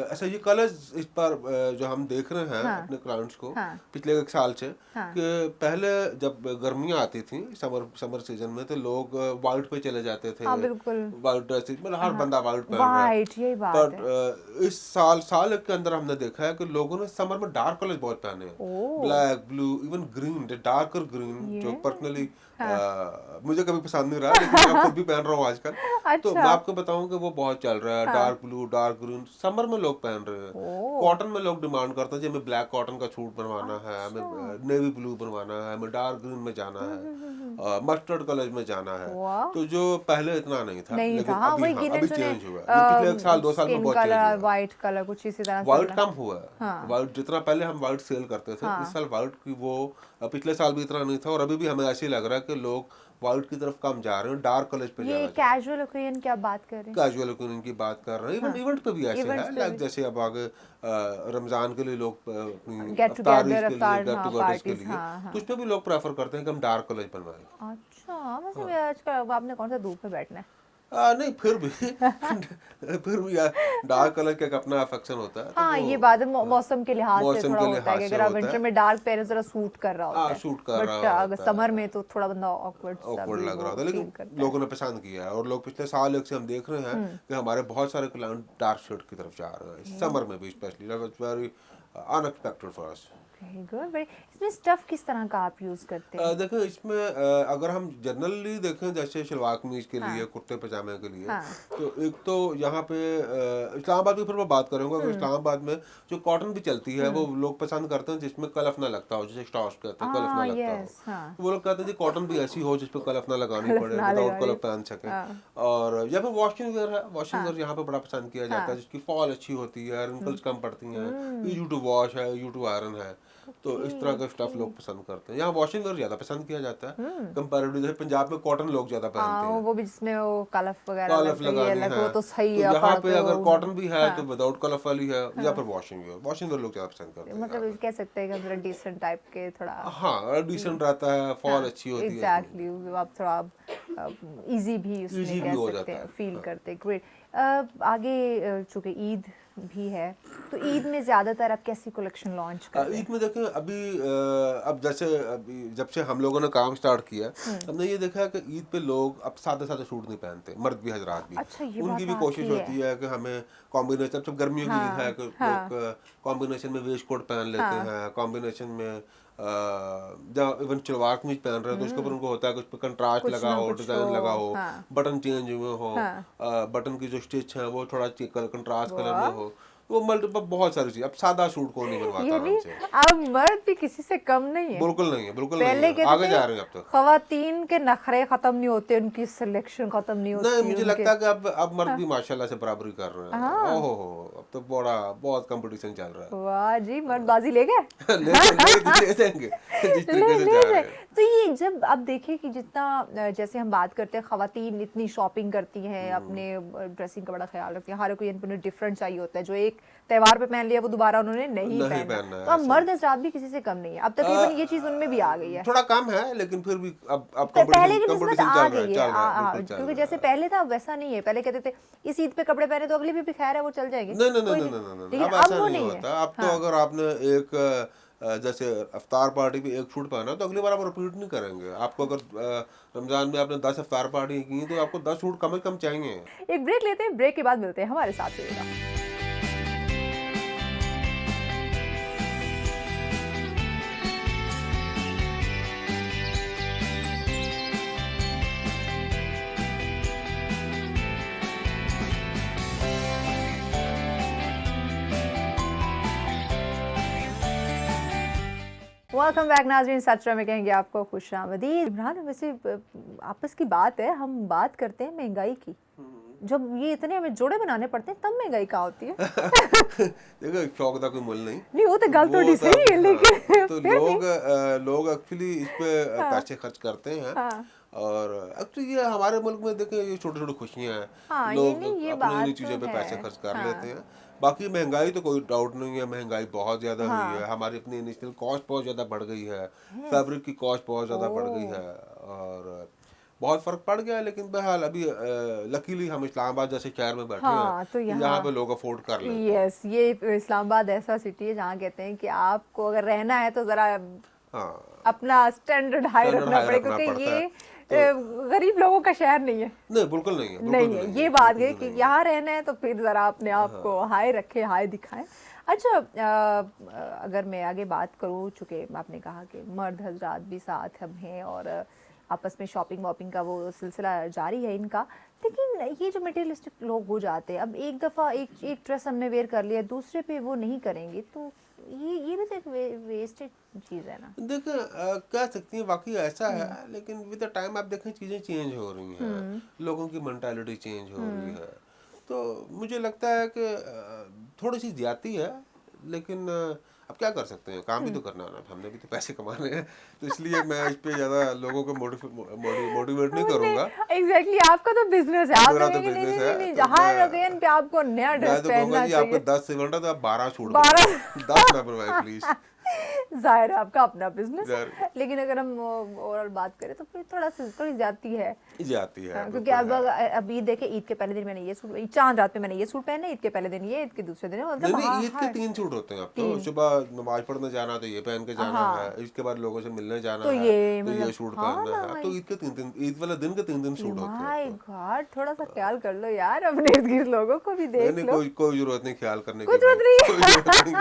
ऐसा ये कलर्स इस पर जो हम देख रहे हैं हाँ। अपने क्लाइंट्स को हाँ। पिछले एक साल से, हाँ। कि पहले जब गर्मियाँ आती थी समर सीजन में, तो लोग वाइट पे चले जाते थे। हाँ, बिल्कुल। वाइट ड्रेसेस, मतलब हर बंदा वाइट पहन रहा है। वाइट, यही बात बट है। इस साल के अंदर हमने देखा है कि लोगों ने समर में डार्क कलर्स बहुत पहने हैं, oh. Black, blue, even green, darker green, जो पर्सनली मुझे कभी पसंद नहीं रहा, लेकिन मैं खुद भी पहन रहा हूँ आजकल। तो मैं आपको बताऊं कि वो बहुत चल रहा है, dark blue, dark green summer में लोग पहन रहे हैं। कॉटन में लोग डिमांड करते हैं, जी हमें ब्लैक कॉटन का सूट बनवाना है, हमें नेवी ब्लू बनवाना है, हमें डार्क ग्रीन में जाना है, मस्टर्ड कलर में जाना है। तो जो पहले इतना नहीं था, लेकिन अभी चेंज हुआ है। ये पिछले 1-2 साल में बहुत चेंज हुआ है। वाइट कलर कुछ इसी तरह से वाइट कम हुआ है। वाइट जितना पहले हम वाइट सेल करते थे, इस साल वाइट की वो पिछले साल भी इतना नहीं था, और अभी भी हमें ऐसे ही लग रहा है कि लोग वाइट की तरफ कम जा रहे हैं, डार्क कलर्स पे जा रहे ये हैं। कैजुअल ओकेजन की आप बात कर रहे हैं? कैजुअल ओकेजन की बात कर रहे हैं, इवन इवेंट पे भी ऐसे है, लाइक जैसे अब आगे रमजान के लिए लोग अपनी Get इफ्तार together, के लिए, इफ्तार, गेट हाँ, टुगेदर्स के parties, लिए, हाँ। तो उसमें भी लोग प्रेफर करते हैं कि हम डार्क कलर बनवाएं। अच्छा, वैसे भी आजकल आपने कौन सा धूप में बैठना है? नहीं फिर भी यार डार्क कलर का एक अपना अफेक्शन होता है। तो हाँ, वो ये बात है, मौसम के लिहाज से मौसम थोड़ा के होता है कि लिहाज से अगर आप होता है। विंटर में डार्क पहने जरा सूट कर रहा होता है, सूट कर रहा बट अगर होता है। समर में तो थोड़ा बंदा ऑकवर्ड लग रहा होता है, लेकिन लोगों ने पसंद किया है, और लोग पिछले साल एक से हम देख रहे हैं कि हमारे बहुत सारे क्लाइंट डार्क शेड की तरफ जा रहे हैं, समर में भी specially. That's very unexpected for us. Good. इसमें स्टफ किस तरह का आप यूज करते हैं? देखो इसमें अगर हम जनरली देखें, जैसे शलवार कमीज के लिए, कुर्ते पजामे के लिए, तो एक तो यहाँ पे इस्लामाबाद की फिर मैं बात करूँगा कि इस्लामाबाद में जो कॉटन भी चलती है, वो लोग पसंद करते हैं जिसमें कलफ ना लगता हो, जैसे स्टॉर्च कहते हैं, कलफ ना लगता हो। तो वो लोग कहते हैं जी कॉटन भी ऐसी हो जिसपे कलफ ना लगानी पड़े, विदाउट कलफ पहन सके। और यहाँ पे वॉशिंग वेयर है, वॉशिंग वेयर यहाँ पे बड़ा पसंद किया जाता है, जिसकी फॉल अच्छी होती है, रिंकल्स कम पड़ती हैं, इजी टू वॉश है, इजी टू आयरन है। तो इस तरह का स्टफ लोग पसंद करते हैं। यहाँ वॉशिंग वेयर ज्यादा पसंद किया जाता है कंपैरेटिवली, जैसे पंजाब में कॉटन लोग ज्यादा पहनते हैं, वो भी जिसमें वो कलफ वगैरह कॉलफ लगानी है, वो तो सही तो है। यहाँ पे अगर कॉटन भी है तो विदाउट कलफ वाली है, या फिर वॉशिंग वेयर लोग ज्यादा पसंद करते हैं। मतलब कह सकते हैं कि थोड़ा डिसेंट टाइप के, थोड़ा हाँ डिसेंट रहता है, फॉल अच्छी होती है। एग्जैक्टली, आप थोड़ा इजी भी उसमें Easy भी कह हो सकते जाता हैं, है, फील हाँ। करते हैं। ग्रेट। आगे चूंकि ईद भी है, तो ईद में ज्यादातर आप कैसी कलेक्शन लॉन्च कर रहे हैं? ईद में देखें अभी अब जैसे अभी जब से हम लोगों ने काम स्टार्ट किया, हमने ये देखा है कि ईद पे लोग अब सादे सादे सूट नहीं पहनते, मर्द भी हजरात भी। अच्छा, ये उनकी भी बात कोशिश आती होती है कि हमें कॉम्बिनेशन, जब गर्मियों की ईद है कि लोग कॉम्बिनेशन में वेस्ट कोट पहन लेते हैं, कॉम्बिनेशन में जहाँ इवन सलवार कमीज पहन रहे हैं तो उसके ऊपर उनको होता है कि उस पर कंट्रास्ट लगा हो, डिजाइन लगा हो, बटन चेंज हुए हो, बटन की जो स्टिच है वो थोड़ा कंट्रास्ट कलर में हो, वो मल्टीपल बहुत सारी चीज। अब सादा सूट को नहीं बनवाता ये भी हमसे, अब मर्द भी किसी से कम नहीं है। बिल्कुल नहीं है, बिल्कुल पहले नहीं है, आगे कहते जा रहे हैं अब तो। खवातीन के नखरे खत्म नहीं होते, उनकी सिलेक्शन खत्म नहीं होती। नहीं, मुझे उनके- लगता है कि अब मर्द भी माशाल्लाह से बराबरी कर रहे हैं। ओहो हो, अब तो बहुत कंपटीशन चल रहा है। वाह जी, मर्द बाजी ले गए। ले देंगे जिस तरीके से जा रहे हैं। तो ये जब आप देखें कि जितना जैसे हम बात करते हैं, खवातीन इतनी शॉपिंग करती हैं, अपने ड्रेसिंग का बड़ा ख्याल रखती हैं, हर कोई इनको डिफरेंट चाहिए होता है, जो एक त्योहार पे पहन लिया वो दोबारा उन्होंने नहीं पहनना है, तो अब मर्द हजरात भी किसी से कम नहीं है, अब तकरीबन ये चीज उनमें भी आ गई है। थोड़ा कम है लेकिन फिर भी अब पहले की निस्बत कंपटीशन आ चल रहा है, गई चल है, रहा है, बिल्कुल चल क्योंकि रहा जैसे है। पहले था वैसा नहीं है। पहले कहते थे इस ईद पे कपड़े पहने तो अगली भी खैर है वो चल जाएंगे। नहीं नहीं कोई नहीं नहीं नहीं, लेकिन अब ऐसा वो नहीं है। होता। अब तो अगर आपने एक जैसे अफ्तार पार्टी पे एक शूट पहना तो अगली बार आप रिपीट नहीं करेंगे। आपको अगर रमजान में आपने 10 अफ्तार पार्टी की तो आपको 10 शूट कम से कम चाहिए। एक ब्रेक लेते हैं, ब्रेक के बाद मिलते हैं, हमारे साथ रहिएगा। वेलकम बैक नाज़रीन, सचरा में कहेंगे आपको खुश आमदीद। इमरान, वैसे आपस की बात है, हम बात करते हैं महंगाई की। जब ये इतने हमें जोड़े बनाने पड़ते हैं तब महंगाई कहाँ होती है? देखो शौक का कोई मुल नहीं वो तो गल थोड़ी सही है, लेकिन तो फिर भी। लोग एक्चुअली इस पे पैसे खर्च करते हैं। और एक्चुअली ये हमारे मुल्क में देखें ये छोटी छोटी खुशियां हैं, लोग अपनी इन्हीं चीज़ों पे पैसे खर्च कर लेते हैं। बाकी महंगाई तो कोई डाउट नहीं है, महंगाई बहुत ज़्यादा हुई है। हमारी अपनी इनिशियल कॉस्ट बहुत ज़्यादा बढ़ गई है, फैब्रिक की कॉस्ट बहुत ज़्यादा बढ़ गई है और बहुत फ़र्क पड़ गया है। लेकिन बहरहाल अभी लकीली हम इस्लामाबाद जैसे शहर में बैठे हैं तो यहाँ पे लोग अफोर्ड कर लेते हैं। यस, ये इस्लामाबाद ऐसा सिटी है जहाँ कहते हैं कि आपको अगर रहना है तो ज़रा अपना स्टैंडर्ड हाई रखना पड़ेगा, क्योंकि ये गरीब लोगों का शहर नहीं है। नहीं, बिल्कुल नहीं है, नहीं है। ये बात है कि यहाँ रहना है तो फिर ज़रा अपने आप को हाई रखे, हाई दिखाएं। अच्छा, अगर मैं आगे बात करूँ, चूँकि आपने कहा कि मर्द हजरात भी साथ हम हैं और आपस में शॉपिंग वॉपिंग का वो सिलसिला जारी है इनका, लेकिन ये जो मटेरियलिस्टिक लोग हो जाते हैं, अब एक दफ़ा एक ड्रेस हमने वेयर कर लिया, दूसरे पे वो नहीं करेंगे, तो ये भी तो एक वेस्टेड चीज़ है ना। देखिए कह सकती हैं वाकई ऐसा है, लेकिन विद द टाइम आप देखें चीज़ें चेंज हो रही हैं, लोगों की मेंटालिटी चेंज हो रही है। तो मुझे लगता है कि थोड़ी सी ज्यादती है, लेकिन अब क्या कर सकते हैं, काम भी तो करना है ना, हमने भी तो पैसे कमाने हैं। तो इसलिए मैं इस पे ज़्यादा लोगों को मोटिवेट नहीं करूँगा। एग्जैक्टली, आपका तो बिजनेस है, आप मेरा तो कहेंगे बिजनेस नहीं, है, नहीं, तो हर ओकेजन पे आपको नया ड्रेस मैं तो कहूँगा पहनना जी आपको चाहिए। 10 इवेंट है तो आप 12 छूट 12 10 ना बनवाएं प्लीज। जाहिर है आपका अपना बिजनेस है, जाहिर। लेकिन अगर हम ओवरऑल बात करें तो फिर थोड़ी ज्यादती है। जाती है, क्योंकि अब ईद देखे, ईद के पहले दिन मैंने ये सूट, चांद रात पे मैंने ये सूट पहना, ईद के पहले दिन ये, ईद के दूसरे दिन नहीं, ईद के 3 सूट होते हैं। अब तो सुबह नमाज पढ़ने जाना तो ये पहन के जाना है, इसके बाद लोगों से मिलने जाना तो है तो ये सूट पहनना है। तो ईद के 3 ईद वाले दिन के 3 सूट होते हैं। माय गॉड, थोड़ा सा ख्याल कर लो यार, अपने इर्द गिर्द लोगों को भी देख लो। कोई जरूरत नहीं ख्याल करने की, कोई जरूरत नहीं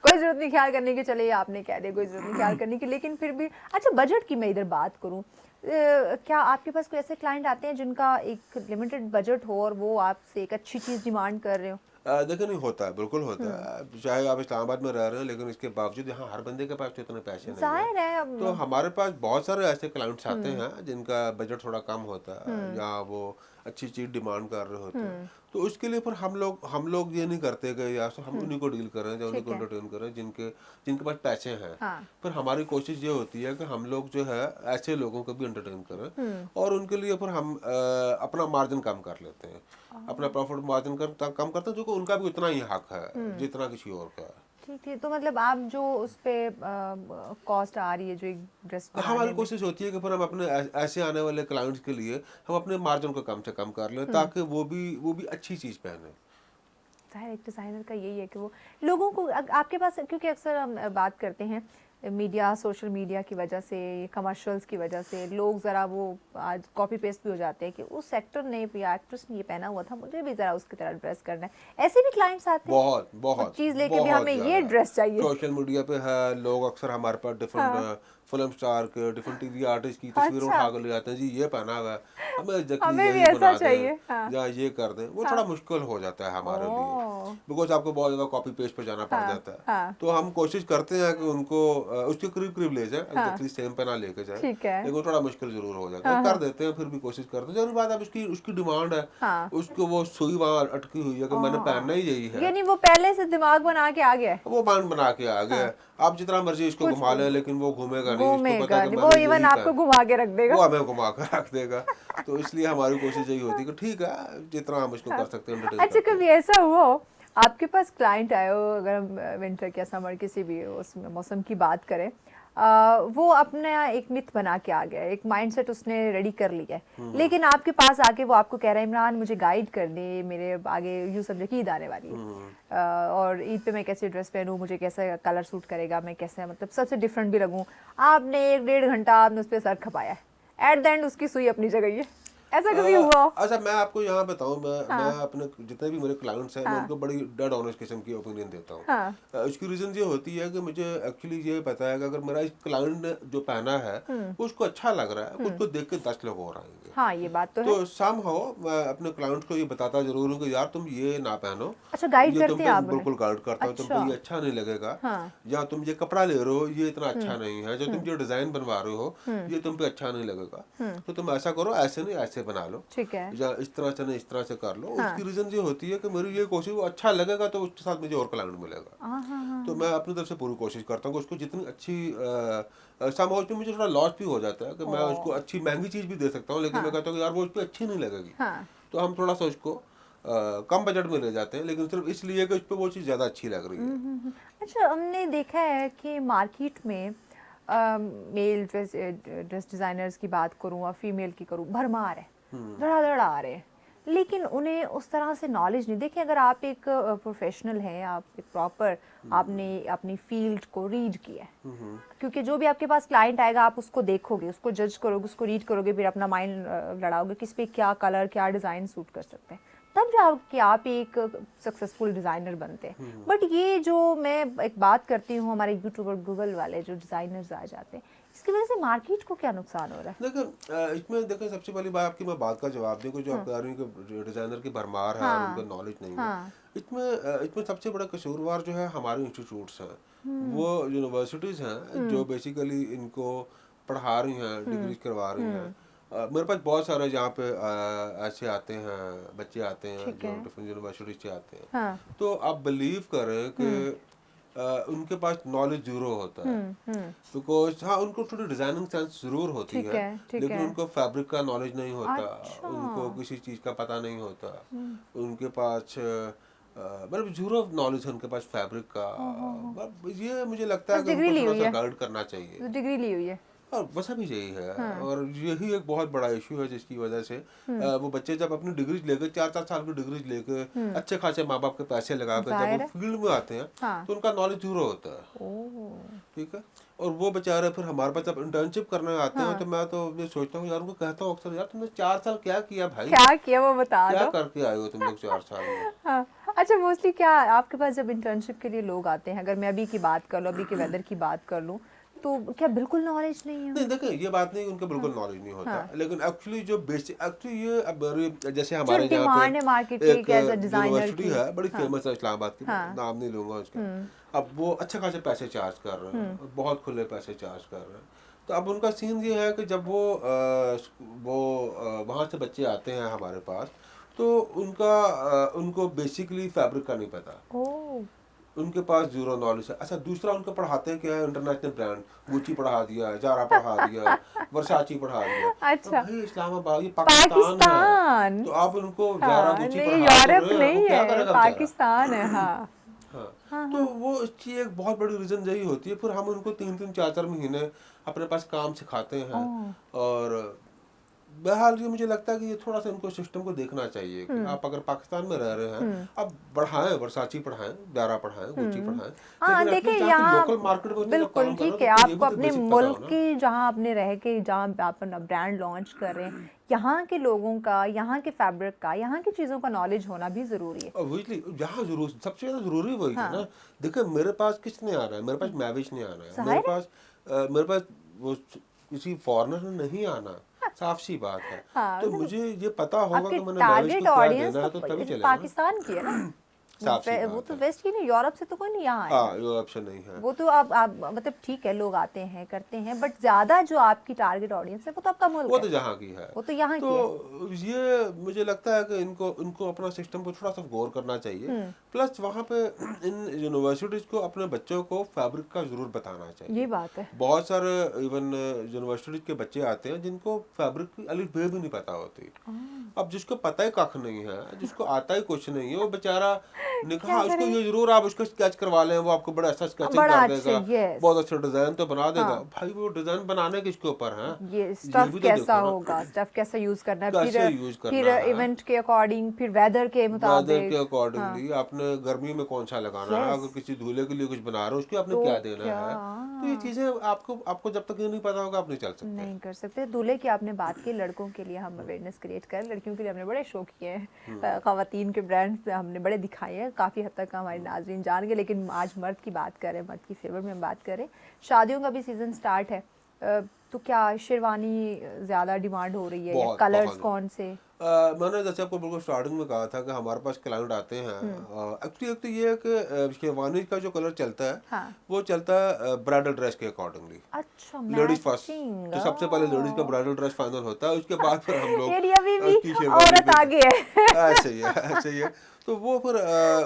कोई जरूरत नहीं ख्याल करने की। चलिए आपने कह दिया कोई जरूरत नहीं ख्याल करने की, लेकिन फिर भी अच्छा, बजट की मैं इधर बात करूं, क्या आपके पास कोई ऐसे क्लाइंट आते हैं जिनका एक लिमिटेड बजट हो और वो आपसे एक अच्छी चीज़ डिमांड कर रहे हो? देखो नहीं होता है, बिल्कुल होता है। चाहे आप इस्लामाबाद में रह रहे हैं, लेकिन इसके बावजूद यहाँ हर बंदे के पास तो इतने पैसे नहीं जाहिर है। है। तो हमारे पास बहुत सारे ऐसे क्लाइंट्स आते हैं जिनका बजट थोड़ा कम होता है या वो अच्छी चीज़ डिमांड कर रहे होते हैं। तो उसके लिए फिर हम लोग ये नहीं करते कि यार हम उन्हीं को डील करें या उन्हीं को एंटरटेन करें जिनके पास पैसे हैं। फिर हमारी कोशिश ये होती है कि हम लोग जो है ऐसे लोगों को भी एंटरटेन करें और उनके लिए फिर हम अपना मार्जिन कम कर लेते हैं, अपना प्रॉफिट मार्जिन कम करते हैं, जो कि उनका भी उतना ही हक है जितना किसी और का है। ठीक ठीक। तो मतलब आप जो उस पे कॉस्ट आ रही है जो एक ड्रेस हमारी कोशिश होती है कि फिर हम अपने ऐसे आने वाले क्लाइंट्स के लिए हम अपने मार्जिन को कम से कम कर लें ताकि वो भी अच्छी चीज़ पहने। जाहिर एक डिज़ाइनर का यही है कि वो लोगों को आपके पास, क्योंकि अक्सर हम बात करते हैं मीडिया, सोशल मीडिया की वजह से, कमर्शियल्स की वजह से लोग ज़रा वो आज कॉपी पेस्ट भी हो जाते हैं कि उस एक्टर ने या एक्ट्रेस ने ये पहना हुआ था, मुझे भी ज़रा उसकी तरह ड्रेस करना है। ऐसे भी क्लाइंट्स आते हैं बहुत चीज़ लेके भी हमें ये ड्रेस चाहिए। सोशल मीडिया पे है लोग अक्सर हमारे पास डिफरेंट फिल्म स्टार के, डिफरेंट टीवी आर्टिस्ट की तस्वीरें उठा कर ले जाते हैं, जी ये पहना हुआ है, हमें भी ऐसा चाहिए या ये कर दें। वो थोड़ा मुश्किल हो जाता है हमारे लिए, बिकॉज आपको बहुत ज़्यादा कॉपी पेस्ट पे जाना पड़ जाता है। तो हम कोशिश करते हैं कि उनको उसके करीब ले जाए, एग्जैक्टली सेम पे ना लेके जाए, लेकिन थोड़ा मुश्किल जरूर हो जाता है। कर देते हैं, फिर भी कोशिश करते हैं। जरूर बात है उसकी डिमांड है, उसको वो सुई वहाँ अटकी हुई है कि मैंने पहनना ही यही है, यानी वो पहले से दिमाग बना के आ गया, वो बांध बना के आ गया। आप जितना मर्जी इसको घुमा ले, लेकिन वो घूमेगा नहीं, उसको पता है कि वो इवन आपको घुमा के रख देगा, वो हमें घुमा कर रख देगा। तो इसलिए हमारी कोशिश यही होती है कि ठीक है जितना हम इसको कर सकते हैं। अच्छा, कभी ऐसा हुआ हो आपके पास क्लाइंट आए हो, अगर हम विंटर या समर किसी भी उसमें मौसम की बात करें, वो अपना एक मिथ बना के आ गया, एक माइंडसेट उसने रेडी कर लिया है, लेकिन आपके पास आके वो आपको कह रहा है इमरान मुझे गाइड कर दे, मेरे आगे यूँ समझे कि ईद आने वाली है और ईद पे मैं कैसी ड्रेस पहनूँ, मुझे कैसा कलर सूट करेगा, मैं कैसे मतलब सबसे डिफरेंट भी लगूँ। आपने 1-1.5 घंटा आपने उस पर सर खपाया है, एट द एंड उसकी सुई अपनी जगह है। ऐसा कभी हुआ? अच्छा, मैं आपको यहाँ बताऊँ, मैं अपने जितने भी मेरे क्लाइंट्स हैं मैं उनको बड़ी डेड ऑनेस्ट किस्म की ओपिनियन देता हूँ। उसकी रीजन ये होती है कि मुझे एक्चुअली ये पता है कि अगर मेरा क्लाइंट ने जो पहना है उसको अच्छा लग रहा है, उसको देख के 10 लोग और आएंगे। हाँ, ये बात तो है। तो समहाउ मैं अपने क्लाइंट्स को ये बताता जरूर हूँ कि यार तुम ये ना पहनो। अच्छा, गाइड करते हैं आप? बिल्कुल गाइड करता हूँ। तुमको ये अच्छा नहीं लगेगा, या तुम ये कपड़ा ले रहे हो ये इतना अच्छा नहीं है, जो तुम जो डिजाइन बनवा रहे हो ये तुम पे अच्छा नहीं लगेगा, तो तुम ऐसा करो, ऐसे नहीं ऐसे बना लो, ठीक है, या इस तरह से नहीं इस तरह से कर लो। उसकी रीजन ये होती है कि मेरी ये कोशिश, वो अच्छा लगेगा तो उसके साथ मुझे और क्लाइंट मिलेगा। तो मैं अपनी तरफ से पूरी कोशिश करता हूँ कि उसको जितनी अच्छी समाज में, मुझे थोड़ा लॉस भी हो जाता है कि मैं उसको अच्छी महंगी चीज भी दे सकता हूँ, लेकिन मैं कहता हूँ यार वो उस पर अच्छी नहीं लगेगी, तो हम थोड़ा सा उसको कम बजट में ले जाते हैं, लेकिन सिर्फ इसलिए कि उस पर वो चीज़ ज़्यादा अच्छी लग रही है। अच्छा, हमने देखा है कि मार्केट में मेल ड्रेस डिज़ाइनर्स की बात करूँ और फीमेल की करूँ, भरमार है, धड़ाधड़ आ रहे हैं, लेकिन उन्हें उस तरह से नॉलेज नहीं। देखिए, अगर आप एक प्रोफेशनल हैं, आप एक प्रॉपर आपने अपनी फील्ड को रीड किया है, क्योंकि जो भी आपके पास क्लाइंट आएगा आप उसको देखोगे, उसको जज करोगे, उसको रीड करोगे, फिर अपना माइंड लड़ाओगे किस पे क्या कलर, क्या डिज़ाइन सूट कर सकते हैं, तब जाके आप एक सक्सेसफुल डिज़ाइनर बनते हैं। बट ये जो मैं एक बात करती हूँ, हमारे यूट्यूबर गूगल वाले जो डिज़ाइनर्स आ जाते हैं, इसकी वजह से मार्केट को क्या नुकसान हो रहा है? देखिए, इसमें देखिए सबसे पहली बात आपकी मैं बात का जवाब दूँ, जो आप कह रही हैं कि डिज़ाइनर की भरमार है और उनका नॉलेज नहीं है। इसमें सबसे बड़ा कसूरवार जो है हमारे इंस्टीट्यूट्स हैं, वो यूनिवर्सिटीज़ हैं जो बेसिकली इनको पढ़ा रही हैं, डिग्रीज करवा रही हैं। मेरे पास बहुत सारे यहाँ पे ऐसे आते हैं, बच्चे आते हैं जो डिफरेंट यूनिवर्सिटी से आते हैं। तो आप बिलीव करें कि उनके पास नॉलेज जीरो होता है, बिकॉज हाँ उनको थोड़ी डिजाइनिंग सेंस जरूर होती है, लेकिन उनको फैब्रिक का नॉलेज नहीं होता, उनको किसी चीज का पता नहीं होता, उनके पास मतलब जीरो नॉलेज है उनके पास फैब्रिक का। ये मुझे लगता है कि उनको थोड़ा सा गाइड करना चाहिए। डिग्री ली हुई है और बस अभी यही है। और यही एक बहुत बड़ा इशू है जिसकी वजह से वो बच्चे जब अपनी डिग्रीज लेके 4-4 साल की डिग्रीज लेके अच्छे खासे माँ बाप के पैसे लगा कर जब वो फील्ड में आते हैं तो उनका नॉलेज जीरो होता है। ठीक है, और वो बेचारे फिर हमारे पास जब इंटर्नशिप करने आते हैं तो मैं तो ये सोचता हूँ यार, उनको कहता हूँ अक्सर, यार तुमने 4 साल क्या किया भाई, क्या किया वो बता दो, क्या करके आए हो तुम लोग 4 साल में। अच्छा, मोस्टली क्या आपके पास जब इंटर्नशिप के लिए लोग आते हैं, अगर मैं अभी की बात कर लूँ, अभी के वेदर की बात कर लूँ, तो क्या बिल्कुल नॉलेज नहीं है? नहीं, देखिए ये बात नहीं, उनका बिल्कुल नॉलेज नहीं होता, लेकिन एक्चुअली जो बेसिक एक्चुअली ये अब जैसे हमारे यहाँ पे एक यूनिवर्सिटी है बड़ी फेमस है इस्लामाबाद की, नाम नहीं लूंगा उसका, अब वो अच्छे खासे पैसे चार्ज कर रहे हैं, बहुत खुले पैसे चार्ज कर रहे हैं। तो अब उनका सीन ये है कि जब वो वहाँ से बच्चे आते हैं हमारे पास, तो उनको बेसिकली फैब्रिक का नहीं पता, उनके पास जीरो नॉलेज है। अच्छा, दूसरा उनको पढ़ाते हैं क्या है, इंटरनेशनल ब्रांड, गुची पढ़ा दिया, जारा पढ़ा दिया, वर्साची पढ़ा दिया। अच्छा। तो भाई इस्लामाबाद, ये पाकिस्तान है, तो आप उनको जारा गुची नहीं, पढ़ा यूरोप रहे नहीं हैं, क्या है, करेगा बेचारा? पाकिस्तान है। हाँ हाँ, तो वो इसकी एक बहुत बड़ी रीजन यही होती है। फिर हम उनको 3-3 4-4 महीने अपने पास काम सिखाते हैं। और बहरहाल ये मुझे लगता है कि ये थोड़ा सा इनको सिस्टम को देखना चाहिए कि आप अगर पाकिस्तान में रह रहे हैं, आप बढ़ाएं, वर्साची पढ़ाएं, ब्यारा पढ़ाएं, गुची पढ़ाएं, हाँ, लेकिन देखिए जाके यहाँ लोकल मार्केट में बिल्कुल काम ठीक करो, है, तो ये आपको भी तो अपने बेसिक पता मुल्क हो ना। की जहाँ आपने रह के जहाँ आप अपना ब्रांड लॉन्च कर रहे हैं, यहाँ के लोगों का, यहाँ के फैब्रिक का, यहाँ की चीज़ों का नॉलेज होना भी ज़रूरी है। ऑब्वियसली जहाँ जरूर सबसे ज्यादा जरूरी वही है ना। देखिए मेरे पास किसने आ रहा है, मेरे पास मैविश नहीं आ रहा है, मेरे पास वो किसी फॉरेनर ने नहीं आना, साफ सी बात है। हाँ, तो मुझे ये पता होगा आपके कि मैंने मैविश टारगेट को क्या ऑडियंस देना है, तो तो तभी चलेगा ना। पाकिस्तान की है ना, साफ सी वो बात तो है। वेस्ट की नहीं, यूरोप से तो कोई नहीं यहाँ आया। हाँ, ये ऑप्शन नहीं है। वो तो आप मतलब ठीक है, लोग आते हैं करते हैं, बट ज्यादा जो आपकी टारगेट ऑडियंस है वो तो आपका मुल्क वो है, तो जहाँ की है, वो तो यहाँ की है। तो ये मुझे लगता है कि इनको अपना सिस्टम को थोड़ा सा गौर करना चाहिए। प्लस वहाँ पे इन यूनिवर्सिटीज को अपने बच्चों को फैब्रिक का जरूर बताना चाहिए। ये बात है। बहुत सारे इवन यूनिवर्सिटीज के बच्चे आते हैं जिनको फैब्रिक की अलिफ बे भी नहीं पता होती। अब जिसको पता ही कख नहीं है, जिसको आता ही कुछ नहीं है, वो बेचारा ने कहा उसको ये जरूर आप उसको स्केच करवा लें, वो आपको बड़ा अच्छा स्केचिंग बड़ा कर अच्छा, देगा, yes। बहुत अच्छा डिजाइन तो बना देगा। भाई वो डिजाइन बनाने किसके ऊपर है, ये भी स्टफ तो कैसा देखो ना। होगा, स्टफ कैसा यूज करना है, कैसे यूज करना फिर है, इवेंट के अकॉर्डिंग, फिर वेदर के वेदर मुताबिक। के अकॉर्डिंगली आपने गर्मी में कौन सा लगाना है, अगर किसी दूल्हे के लिए कुछ बना रहे हो उसको आपने क्या देना है। तो ये चीजें आपको जब तक ये नहीं पता होगा आप नहीं चल सकते। नहीं कर सकते। दूल्हे की आपने बात की, लड़कों के लिए हम अवेयरनेस क्रिएट करें, लड़कियों के लिए हमने बड़े शो किए हैं, खवातीन के ब्रांड्स हमने बड़े दिखाए हैं, काफ़ी हद तक हमारे नाजरीन जान गए। लेकिन आज मर्द की बात करें, मर्द की फेवर में हम बात करें, शादियों का भी सीज़न स्टार्ट है, तो क्या शेरवानी ज़्यादा डिमांड हो रही है या कलर्स कौन से? मैंने जैसे आपको बिल्कुल स्टार्टिंग में कहा था कि हमारे पास क्लाइंट आते हैं। एक्चुअली एक तो ये है कि शेरवानी का जो कलर चलता है, हाँ। वो चलता है ब्राइडल ड्रेस के अकॉर्डिंगली। अच्छा, लेडीज फर्स्ट, तो सबसे पहले लेडीज का ब्राइडल ड्रेस फाइनल होता है, उसके बाद फिर हम लोग अभी भी औरत आगे है। ऐसे ही है, ऐसे ही है। तो वो फिर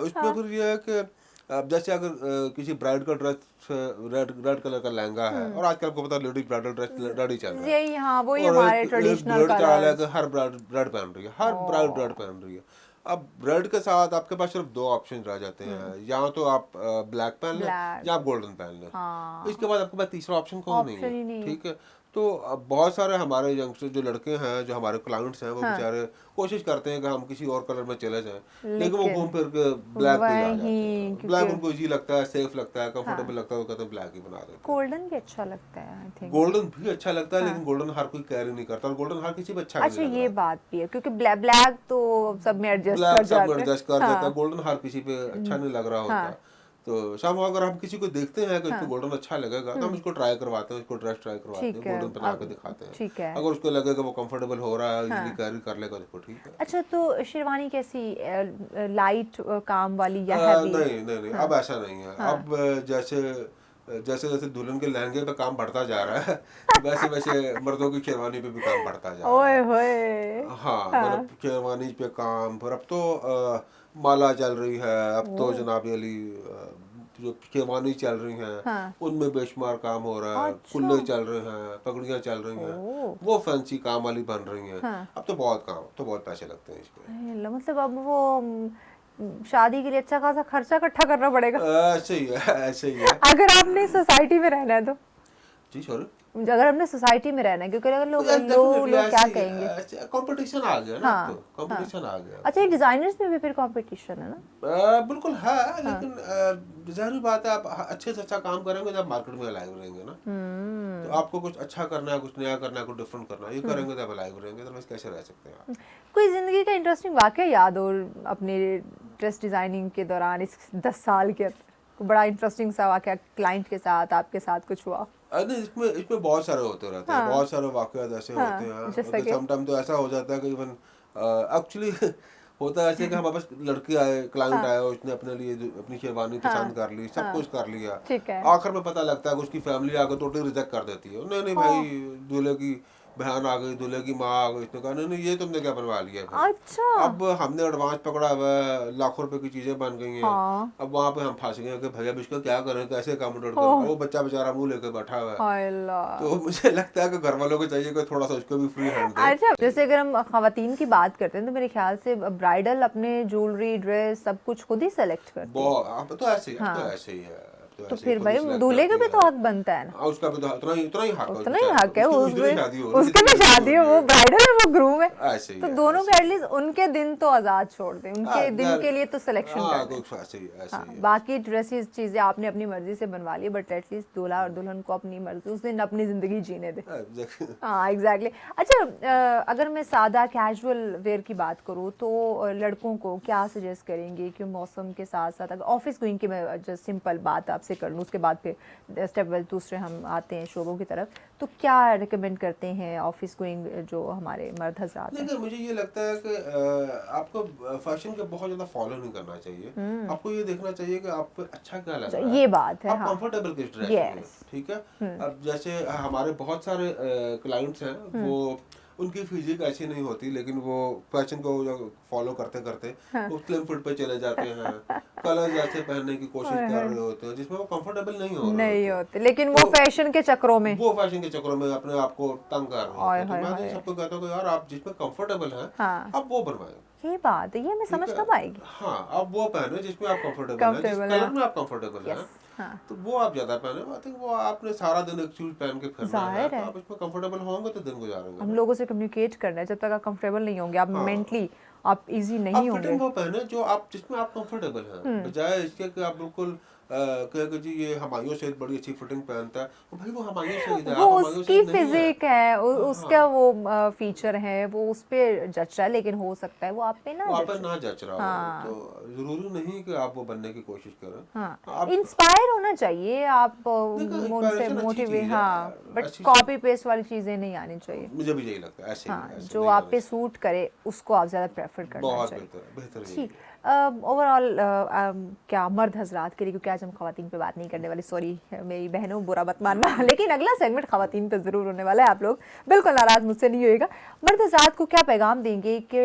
उसमें फिर ये है कि अब जैसे अगर किसी ब्राइड का ड्रेस रेड कलर का लहंगा है, और आजकल आपको पता है लेडीज ब्राइडल ड्रेस रेड ही चल रहा है, यही हाँ, वही और हमारे एक ट्रेडिशनल ब्राइड चाल है कलर्स। कि हर ब्राइड पहन रही है, हर ब्राइड पहन रही है। अब ब्राइड के साथ आपके पास सिर्फ 2 ऑप्शन रह जाते हैं, या तो आप ब्लैक पहन लें या आप गोल्डन पहन लें। इसके बाद आपके पास तीसरा ऑप्शन कौन नहीं है, ठीक है। तो अब बहुत सारे हमारे यंगस्टर जो लड़के हैं, जो हमारे क्लाइंट्स हैं, वो बेचारे कोशिश करते हैं कि हम किसी और कलर में चले जाएं, लेकिन वो घूम फिर के ब्लैक पे आ जाते हैं। ब्लैक उनको इजी लगता है, सेफ लगता है, कंफर्टेबल लगता है, वो कहते हैं ब्लैक ही बना देते हैं। गोल्डन भी अच्छा लगता है, आई थिंक। गोल्डन भी अच्छा लगता है, लेकिन गोल्डन हर कोई कैरी नहीं करता, और गोल्डन हर किसी पे अच्छा अच्छा, नहीं लगता। ये बात भी है, क्योंकि ब्लैक तो सब में एडजस्ट ब्लैक कर सब जाते एडजस्ट कर देता है, गोल्डन हर किसी पे अच्छा नहीं लग रहा होता। तो शाम अगर हम किसी को देखते हैं कि इसको गोल्डन अच्छा लगेगा, तो हम इसको ट्राई करवाते हैं, इसको ड्रेस ट्राई करवाते हैं, गोल्डन पहना के दिखाते हैं। ठीक है। अगर उसको लगेगा वो कंफर्टेबल हो रहा है, इजीली कैरी कर लेगा, तो ठीक है। अच्छा, तो शेरवानी कैसी, लाइट काम वाली या हैवी? नहीं, अब ऐसा नहीं है। अब जैसे दुल्हन के लहंगे पे काम बढ़ता जा रहा है, वैसे वैसे मर्दों की शेरवानी पे भी काम बढ़ता जा रहा है। ओए होए। हाँ, मतलब शेरवानी पे काम, फिर अब तो माला चल रही है, अब तो जनाब अली जो शेरवानी चल रही हैं, उनमें बेशुमार काम हो रहा है। कुल्ले चल रहे हैं, पगड़ियाँ चल रही हैं, वो फैंसी काम वाली बन रही हैं। अब तो बहुत काम, तो बहुत पैसे लगते हैं इसमें। मतलब अब वो शादी के लिए अच्छा खासा खर्चा इकट्ठा करना पड़ेगा। ऐसे ही है, ऐसे ही है। अगर आपने सोसाइटी में रहना है तो। जी सॉरी, अगर हमने सोसाइटी में रहना है, क्योंकि अगर लोग क्या कहेंगे, कंपटीशन आ गया ना, तो कंपटीशन आ गया। अच्छा, ये डिजाइनर्स में भी फिर कंपटीशन है ना? बिल्कुल है, लेकिन जाहिर बात है, आप अच्छे से अच्छा काम करेंगे जब मार्केट में अलाइव रहेंगे ना। तो आपको कुछ अच्छा करना है, कुछ नया करना है, कुछ डिफरेंट करना है, ये करेंगे तब अलाइव रहेंगे, तो कैसे रह सकते हैं आप? कोई जिंदगी का इंटरेस्टिंग वाकया याद हो अपने ड्रेस डिजाइनिंग के दौरान, इस 10 साल के अंदर बड़ा इंटरेस्टिंग सा वाकया क्लाइंट के साथ, आपके साथ कुछ हुआ? नहीं, इसमें बहुत सारे होते रहते हैं, बहुत सारे वाकयात ऐसे होते हैं। समटाइम तो ऐसा हो जाता है कि इवन एक्चुअली होता है ऐसे कि हमारे पास लड़के आए, क्लाइंट आया, उसने अपने लिए अपनी शेरवानी पसंद कर ली, सब कुछ कर लिया, आखिर में पता लगता है कि उसकी फैमिली आकर टोटली रिजेक्ट कर देती है। नहीं भाई, दूल्हे की बहन आ गई, दूल्हे की माँ आ गई, इसने कहा नहीं ये तुमने क्या बनवा लिया है। अच्छा। अब हमने एडवांस पकड़ा हुआ है, लाखों रुपए की चीजें बन गई हैं। हाँ। अब वहाँ पे हम फंस गए कि भैया अब इसका क्या करें, कैसे अकोमोडेट करें। वो बच्चा बेचारा मुंह लेकर बैठा हुआ है। हाय अल्लाह। तो मुझे लगता है कि घर वालों को चाहिए कि थोड़ा सा उसको भी फ्री हैंड दे। अच्छा, जैसे अगर हम खवातीन की बात करते हैं तो मेरे ख्याल से ब्राइडल अपने ज्वेलरी, ड्रेस सब कुछ खुद ही सेलेक्ट करती है। बहुत अब तो ऐसे ही है, अब तो ऐसे ही है। तो फिर भाई दूल्हे का भी तो हक बनता है ना। उसका भी तो उतना ही हक है, उतना ही हक है, उसकी भी शादी हो, वो ब्राइडल है वो ग्रूम है, ऐसे ही तो है, दोनों को एटलीस्ट उनके दिन तो आजाद छोड़ दें, उनके दिन के लिए तो सिलेक्शन कर दें। ऐसे ही है। बाकी ड्रेसेस चीजें आपने अपनी मर्जी से बनवा ली, बट एटलीस्ट दूल्हा और दुल्हन को अपनी मर्जी उस दिन अपनी जिंदगी जीने दे। हाँ एग्जैक्टली। अच्छा, अगर मैं सादा कैजुअल वेयर की बात करूँ तो लड़कों को क्या सजेस्ट करेंगे कि मौसम के साथ साथ, अगर ऑफिस गोइंग की मैं जस्ट सिंपल बात आपसे कर लूँ, उसके बाद फिर स्टेप बाय दूसरे हम आते हैं शोबों की तरफ, तो क्या रिकमेंड करते हैं ऑफिस गोइंग जो हमारे मर्द हजरात हैं? देखिए मुझे ये लगता है कि आपको फैशन के बहुत ज्यादा फॉलो नहीं करना चाहिए। आपको ये देखना चाहिए कि आपको अच्छा क्या लग रहा है, ये बात है। आप कंफर्टेबल किस ड्रेस में, ठीक है। अब जैसे हमारे बहुत सारे क्लाइंट्स हैं, वो उनकी फिजिक ऐसी नहीं होती, लेकिन वो फैशन को फॉलो करते करते वो स्लिम फिट पे चले जाते हैं, कलर जैसे पहनने की कोशिश कर रहे होते हैं जिसमें वो कंफर्टेबल नहीं होते, लेकिन वो फैशन के चक्रों में अपने आप को तंग कर रहे होते हैं। तो मैं सबको कहता हूँ कि यार आप जिसमें कंफर्टेबल हैं आप वो बनवाएं। ये बात है, ये मैं समझ कब आएगी। हाँ, आप वो पहने जिसमें आप कंफर्टेबल हैं, जिस कलर में आप कंफर्टेबल हैं, तो वो आप ज्यादा पहने। आई थिंक वो आपने सारा दिन एक चीज पहन के फिरना है, तो आप इसमें कंफर्टेबल होंगे तो दिन गुजारेंगे। हम लोगों से कम्युनिकेट करना है, जब तक आप कंफर्टेबल नहीं होंगे, आप मेंटली आप इजी नहीं होंगे। फिटिंग वो पहने जो आप जिसमें आप कंफर्टेबल हैं, बजाय इसके कि आप बिल्कुल कहेंगे जी ये हमायूं से बड़ी अच्छी फिटिंग पहनता है, भाई वो हमायूं से वो उसकी फिजिक है, उसका वो फीचर है, वो उस पे जच रहा है, लेकिन हो सकता है वो आप पे ना जच रहा हो। तो जरूरी नहीं कि आप वो बनने की कोशिश करें। हाँ, इंस्पायर होना चाहिए आप उनसे मोटिवेट। हाँ, बट कॉपी पेस्ट वाली चीजें नहीं आनी चाहिए। मुझे भी यही लगता है, ऐसे जो आप पे सूट करे उसको आप ज्यादा प्रेफर करना चाहिए। बेहतर। ओवरऑल क्या मर्द हजरात के लिए, क्योंकि आज हम खवातीन पे बात नहीं करने वाले, सॉरी मेरी बहनों बुरा मत मानना, लेकिन अगला सेगमेंट खवातीन पे ज़रूर होने वाला है, आप लोग बिल्कुल नाराज़ मुझसे नहीं होएगा। मर्द हजरात को क्या पैगाम देंगे कि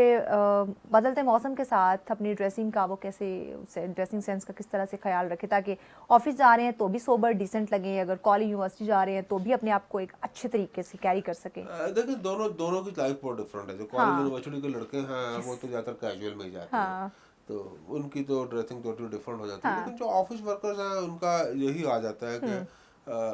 बदलते मौसम के साथ अपनी ड्रेसिंग का वो कैसे, ड्रेसिंग सेंस का किस तरह से ख्याल रखें, ताकि ऑफिस जा रहे हैं तो भी सोबर डिसेंट लगें, अगर कॉलेज यूनिवर्सिटी जा रहे हैं तो भी अपने आप को एक अच्छे तरीके से कैरी कर सकें। देखिए दोनों की लाइफ बहुत डिफरेंट है। जो कॉलेज यूनिवर्सिटी के लड़के हैं वो तो ज़्यादातर कैजुअल में ही जाते हैं, तो उनकी तो ड्रेसिंग टोटली डिफरेंट हो जाती है। लेकिन जो ऑफिस वर्कर्स हैं उनका यही आ जाता है कि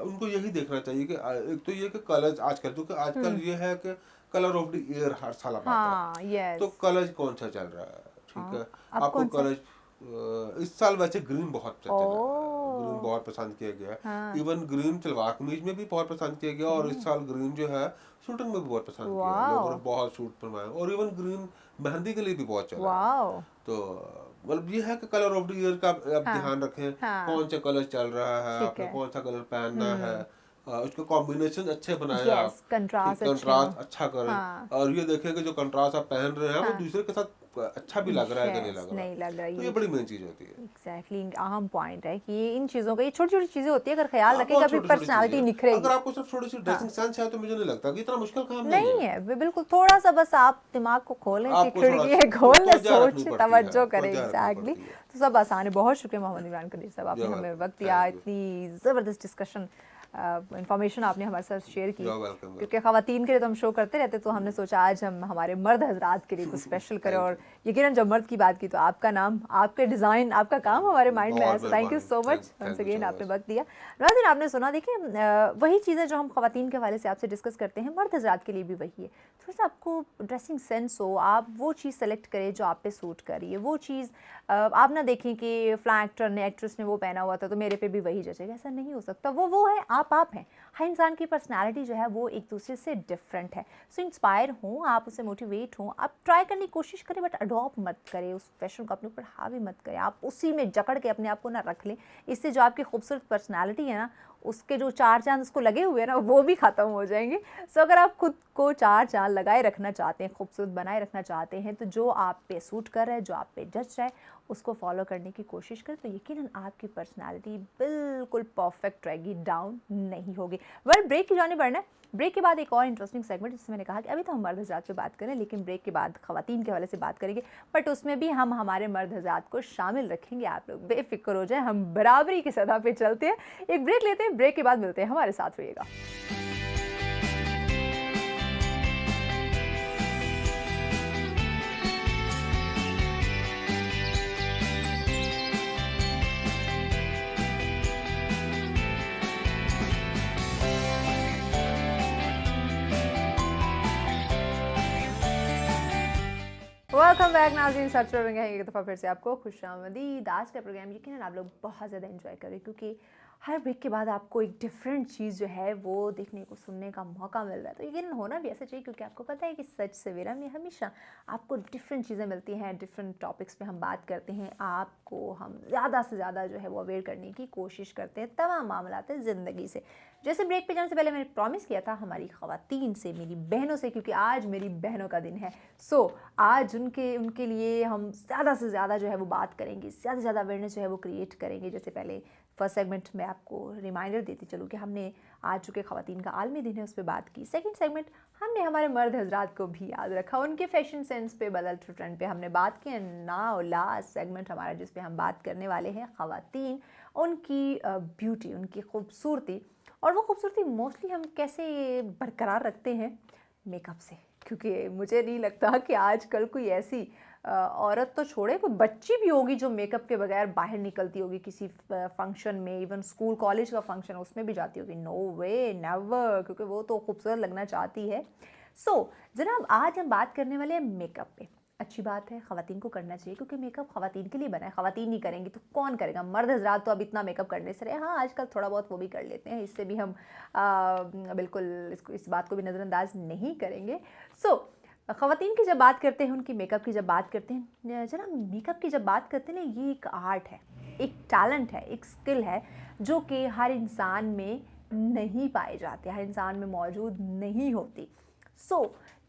उनको यही देखना चाहिए कि एक तो ये कि कलर आजकल ये है कि कलर ऑफ द ईयर हर साल आता है, तो कलर कौन सा चल रहा है, ठीक है। आपको कलर इस साल वैसे ग्रीन बहुत ग्रीन बहुत पसंद किया गया, इवन ग्रीन सलवार कमीज में भी बहुत पसंद किया गया, और इस साल ग्रीन जो है शूटिंग में भी बहुत पसंद किया, लोगों ने बहुत शूट बनवाए, और इवन ग्रीन मेहंदी के लिए भी बहुत चला। तो मतलब ये है कि कलर ऑफ द ईयर का आप ध्यान रखें, कौन सा कलर चल रहा है, आपने कौन सा कलर पहनना है, उसका कॉम्बिनेशन अच्छे बनाए, आप कंट्रास्ट अच्छा करें, और ये देखें कि जो कंट्रास्ट आप पहन रहे हैं वो दूसरे के साथ अच्छा भी लग रहा है कि नहीं लग रहा है, तो ये बड़ी मेन चीज होती है। एग्जैक्टली, अहम पॉइंट है कि इन चीजों का, ये छोटी छोटी चीजें होती है, अगर ख्याल रखेगा फिर पर्सनालिटी निखरेगी। अगर आपको सिर्फ थोड़ी सी ड्रेसिंग सेंस है तो मुझे नहीं लगता कि इतना मुश्किल काम नहीं है। बिल्कुल थोड़ा सा बस आप दिमाग को खोलें, खिड़की खोलें, सोच तवज्जो करें। एग्जैक्टली, तो सब आसान है। बहुत शुक्रिया मोहम्मद इमरान कदीर साहब, आपने हमें वक्त दिया, इतनी ज़बरदस्त डिस्कशन इंफॉर्मेशन आपने हमारे साथ शेयर की, क्योंकि ख़वातीन के लिए तो हम शो करते रहते, तो हमने सोचा आज हम हमारे मर्द हजरात के लिए कुछ स्पेशल करें, और यकीनन जब मर्द की बात की तो आपका नाम, आपके डिज़ाइन, आपका काम हमारे माइंड में है। Thank you so much once again, आपने वक्त दिया। नाज़रीन, आपने सुना, देखिए वही चीज़ें जो हम ख़वातीन के हवाले से आपसे डिस्कस करते हैं, मर्द हजरात के लिए भी वही है। थोड़ा सा आपको ड्रेसिंग सेंस हो, आप वो चीज़ सेलेक्ट करें जो आप पे सूट कर रही है, वो चीज़ आप ना देखें कि फ़लाँ एक्टर ने, एक्ट्रेस ने वो पहना हुआ था तो मेरे पे भी वही जचेगा, ऐसा नहीं हो सकता। वो है, आप हैं। हर इंसान की पर्सनालिटी जो है वो एक दूसरे से डिफरेंट है। सो इंस्पायर हों, आप उससे मोटिवेट हों, आप ट्राई करने की कोशिश करें, बट अडॉप्ट मत करें, उस फैशन को अपने ऊपर हावी मत करें, आप उसी में जकड़ के अपने आप को ना रख लें। इससे जो आपकी खूबसूरत पर्सनालिटी है ना, उसके जो 4 चांद उसको लगे हुए हैं ना, वो भी ख़त्म हो जाएंगे। सो अगर आप खुद को 4 चांद लगाए रखना चाहते हैं, खूबसूरत बनाए रखना चाहते हैं, तो जो आप पे सूट कर रहा है, जो आप पे जच रहा है, उसको फॉलो करने की कोशिश करें, तो यकीनन आपकी पर्सनालिटी बिल्कुल परफेक्ट रहेगी, डाउन नहीं होगी। वेल, ब्रेक की जाने बढ़ना है, ब्रेक के बाद एक और इंटरेस्टिंग सेगमेंट, जिसमें मैंने कहा कि अभी तो हम मर्द हज़रात पे बात करें, लेकिन ब्रेक के बाद ख़वातीन के हवाले से बात करेंगे, बट उसमें भी हम हमारे मर्द हज़रात को शामिल रखेंगे। आप लोग बेफिक्र हो जाए, हम बराबरी की सतह पे चलते हैं। एक ब्रेक लेते हैं, ब्रेक के बाद मिलते हैं, हमारे साथ रहिएगा। वेलकम बैक नाज़रीन, सच रहेंगे एक दफ़ा फिर से आपको खुशामदीद। आज का प्रोग्राम यकीनन आप लोग बहुत ज़्यादा एंजॉय करें, क्योंकि हर ब्रेक के बाद आपको एक डिफरेंट चीज़ जो है वो देखने को सुनने का मौका मिल रहा है। तो यकीनन होना भी ऐसा चाहिए, क्योंकि आपको पता है कि सच सवेरा में हमेशा आपको डिफरेंट चीज़ें मिलती हैं, डिफरेंट टॉपिक्स पे हम बात करते हैं, आपको हम ज़्यादा से ज़्यादा जो है वो अवेयर करने की कोशिश करते हैं तमाम मामलात ज़िंदगी से। जैसे ब्रेक पे जाने से पहले मैंने प्रॉमिस किया था हमारी ख़वातीन से, मेरी बहनों से, क्योंकि आज मेरी बहनों का दिन है। सो आज उनके लिए हम ज़्यादा से ज़्यादा जो है वो बात करेंगे, ज़्यादा से ज़्यादा अवेयरनेस जो है वो क्रिएट करेंगे। जैसे पहले फर्स्ट सेगमेंट में आपको रिमाइंडर देती चलूँ कि हमने आज चुके ख़वातीन का आलमी दिन है, उस पर बात की। सेकंड सेगमेंट हमने हमारे मर्द हज़रात को भी याद रखा, उनके फैशन सेंस पे, बदलते ट्रेंड पे हमने बात की। नाउ लास्ट सेगमेंट हमारा, जिस पे हम बात करने वाले हैं ख़वातीन, उनकी ब्यूटी, उनकी खूबसूरती, और वो खूबसूरती मोस्टली हम कैसे बरकरार रखते हैं, मेकअप से। क्योंकि मुझे नहीं लगता कि आजकल कोई ऐसी औरत तो छोड़े, कोई बच्ची भी होगी जो मेकअप के बगैर बाहर निकलती होगी किसी फंक्शन में, इवन स्कूल कॉलेज का फंक्शन उसमें भी जाती होगी। नो वे, नेवर, क्योंकि वो तो खूबसूरत लगना चाहती है। सो जनाब, आज हम बात करने वाले हैं मेकअप पे। अच्छी बात है, ख़वातीन को करना चाहिए, क्योंकि मेकअप ख़वातीन के लिए बना है। ख़वातीन नहीं करेंगी तो कौन करेगा? मर्द हज़रात तो अब इतना मेकअप करने से रहे, हाँ आजकल थोड़ा बहुत वो भी कर लेते हैं, इससे भी हम बिल्कुल इस बात को भी नज़रअंदाज नहीं करेंगे। सो ख़वातीन की जब बात करते हैं, उनकी मेकअप की जब बात करते हैं, जनाब मेकअप की जब बात करते हैं ना, ये एक आर्ट है, एक टैलेंट है, एक स्किल है, जो कि हर इंसान में नहीं पाए जाते, हर इंसान में मौजूद नहीं होती। सो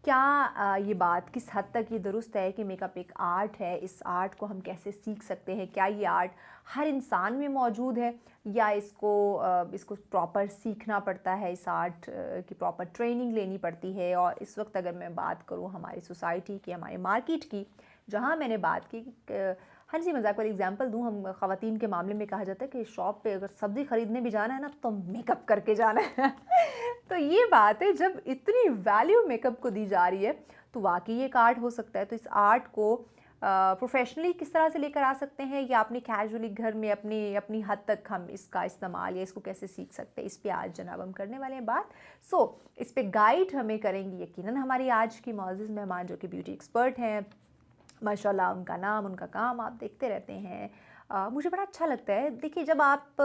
क्या ये बात किस हद तक ये दुरुस्त है कि मेकअप एक आर्ट है? इस आर्ट को हम कैसे सीख सकते हैं? क्या ये आर्ट हर इंसान में मौजूद है, या इसको प्रॉपर सीखना पड़ता है, इस आर्ट की प्रॉपर ट्रेनिंग लेनी पड़ती है? और इस वक्त अगर मैं बात करूँ हमारी सोसाइटी की, हमारे मार्केट की, जहाँ मैंने बात की, हंसी मजाक वाली एग्जांपल दूँ, हम ख़वातीन के मामले में कहा जाता है कि शॉप पे अगर सब्ज़ी ख़रीदने भी जाना है ना, तो मेकअप करके जाना है। तो ये बात है, जब इतनी वैल्यू मेकअप को दी जा रही है, तो वाकई ये एक आर्ट हो सकता है। तो इस आर्ट को प्रोफेशनली किस तरह से लेकर आ सकते हैं, या अपने कैजुअली घर में अपनी हद तक हम इसका इस्तेमाल या इसको कैसे सीख सकते हैं, इस पे आज जनाब हम करने वाले हैं बात। सो इस पे गाइड हमें करेंगी यकीनन हमारी आज की मौजूद मेहमान, जो कि ब्यूटी एक्सपर्ट हैं। माशाल्लाह, उनका नाम, उनका काम आप देखते रहते हैं। मुझे बड़ा अच्छा लगता है। देखिए, जब आप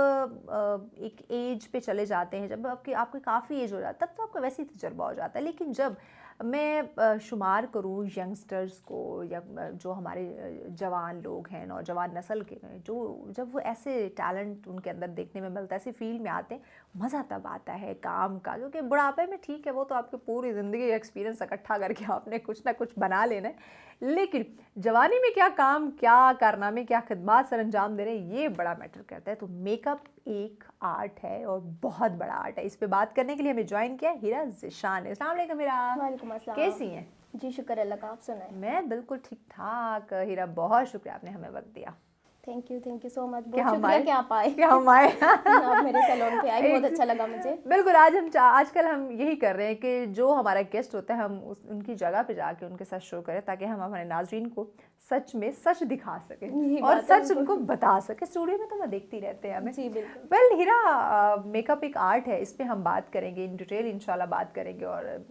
एक एज पे चले जाते हैं, जब आपकी काफ़ी एज हो जाता है, तब तो आपको वैसे ही तजुर्बा हो जाता है। लेकिन जब मैं शुमार करूँ यंगस्टर्स को, या जो हमारे जवान लोग हैं, नौजवान नस्ल के, जब वो ऐसे टैलेंट उनके अंदर देखने में मिलता है, ऐसी फील्ड में आते हैं, मज़ा तब आता है काम का। क्योंकि बुढ़ापे में ठीक है, वो तो आपकी पूरी ज़िंदगी एक्सपीरियंस इकट्ठा करके आपने कुछ ना कुछ बना लेना है, लेकिन जवानी में क्या काम, क्या कारनामे, क्या खिदमत सर अंजाम दे रहे हैं, ये बड़ा मैटर करता है। तो मेकअप एक आर्ट है, और बहुत बड़ा आर्ट है। इस पे बात करने के लिए हमें ज्वाइन किया हीरा ज़िशान। अस्सलाम वालेकुम हीरा। वालेकुम अस्सलाम। कैसी हैं? जी शुक्र अल्लाह का, आप सुनाएं। मैं बिल्कुल ठीक ठाक। हीरा, बहुत शुक्रिया आपने हमें वक्त दिया। Thank you so much. क्या बहुत शुक्रिया कि आप आए। हम आए आप मेरे सैलून पे आए, बहुत अच्छा लगा मुझे। बिल्कुल, आजकल हम यही कर रहे हैं कि जो हमारा गेस्ट होता है, हम उनकी जगह पे जाके उनके साथ शो करें, ताकि हम हमारे नाजरीन को सच में सच दिखा सकें और सच उनको बता सकें। स्टूडियो में तो मैं देखती रहते हैं हमें। जी बिल्कुल। वेल हीरा, मेकअप एक आर्ट है, इस पे हम बात करेंगे इन डिटेल, इंशाल्लाह बात करेंगे, और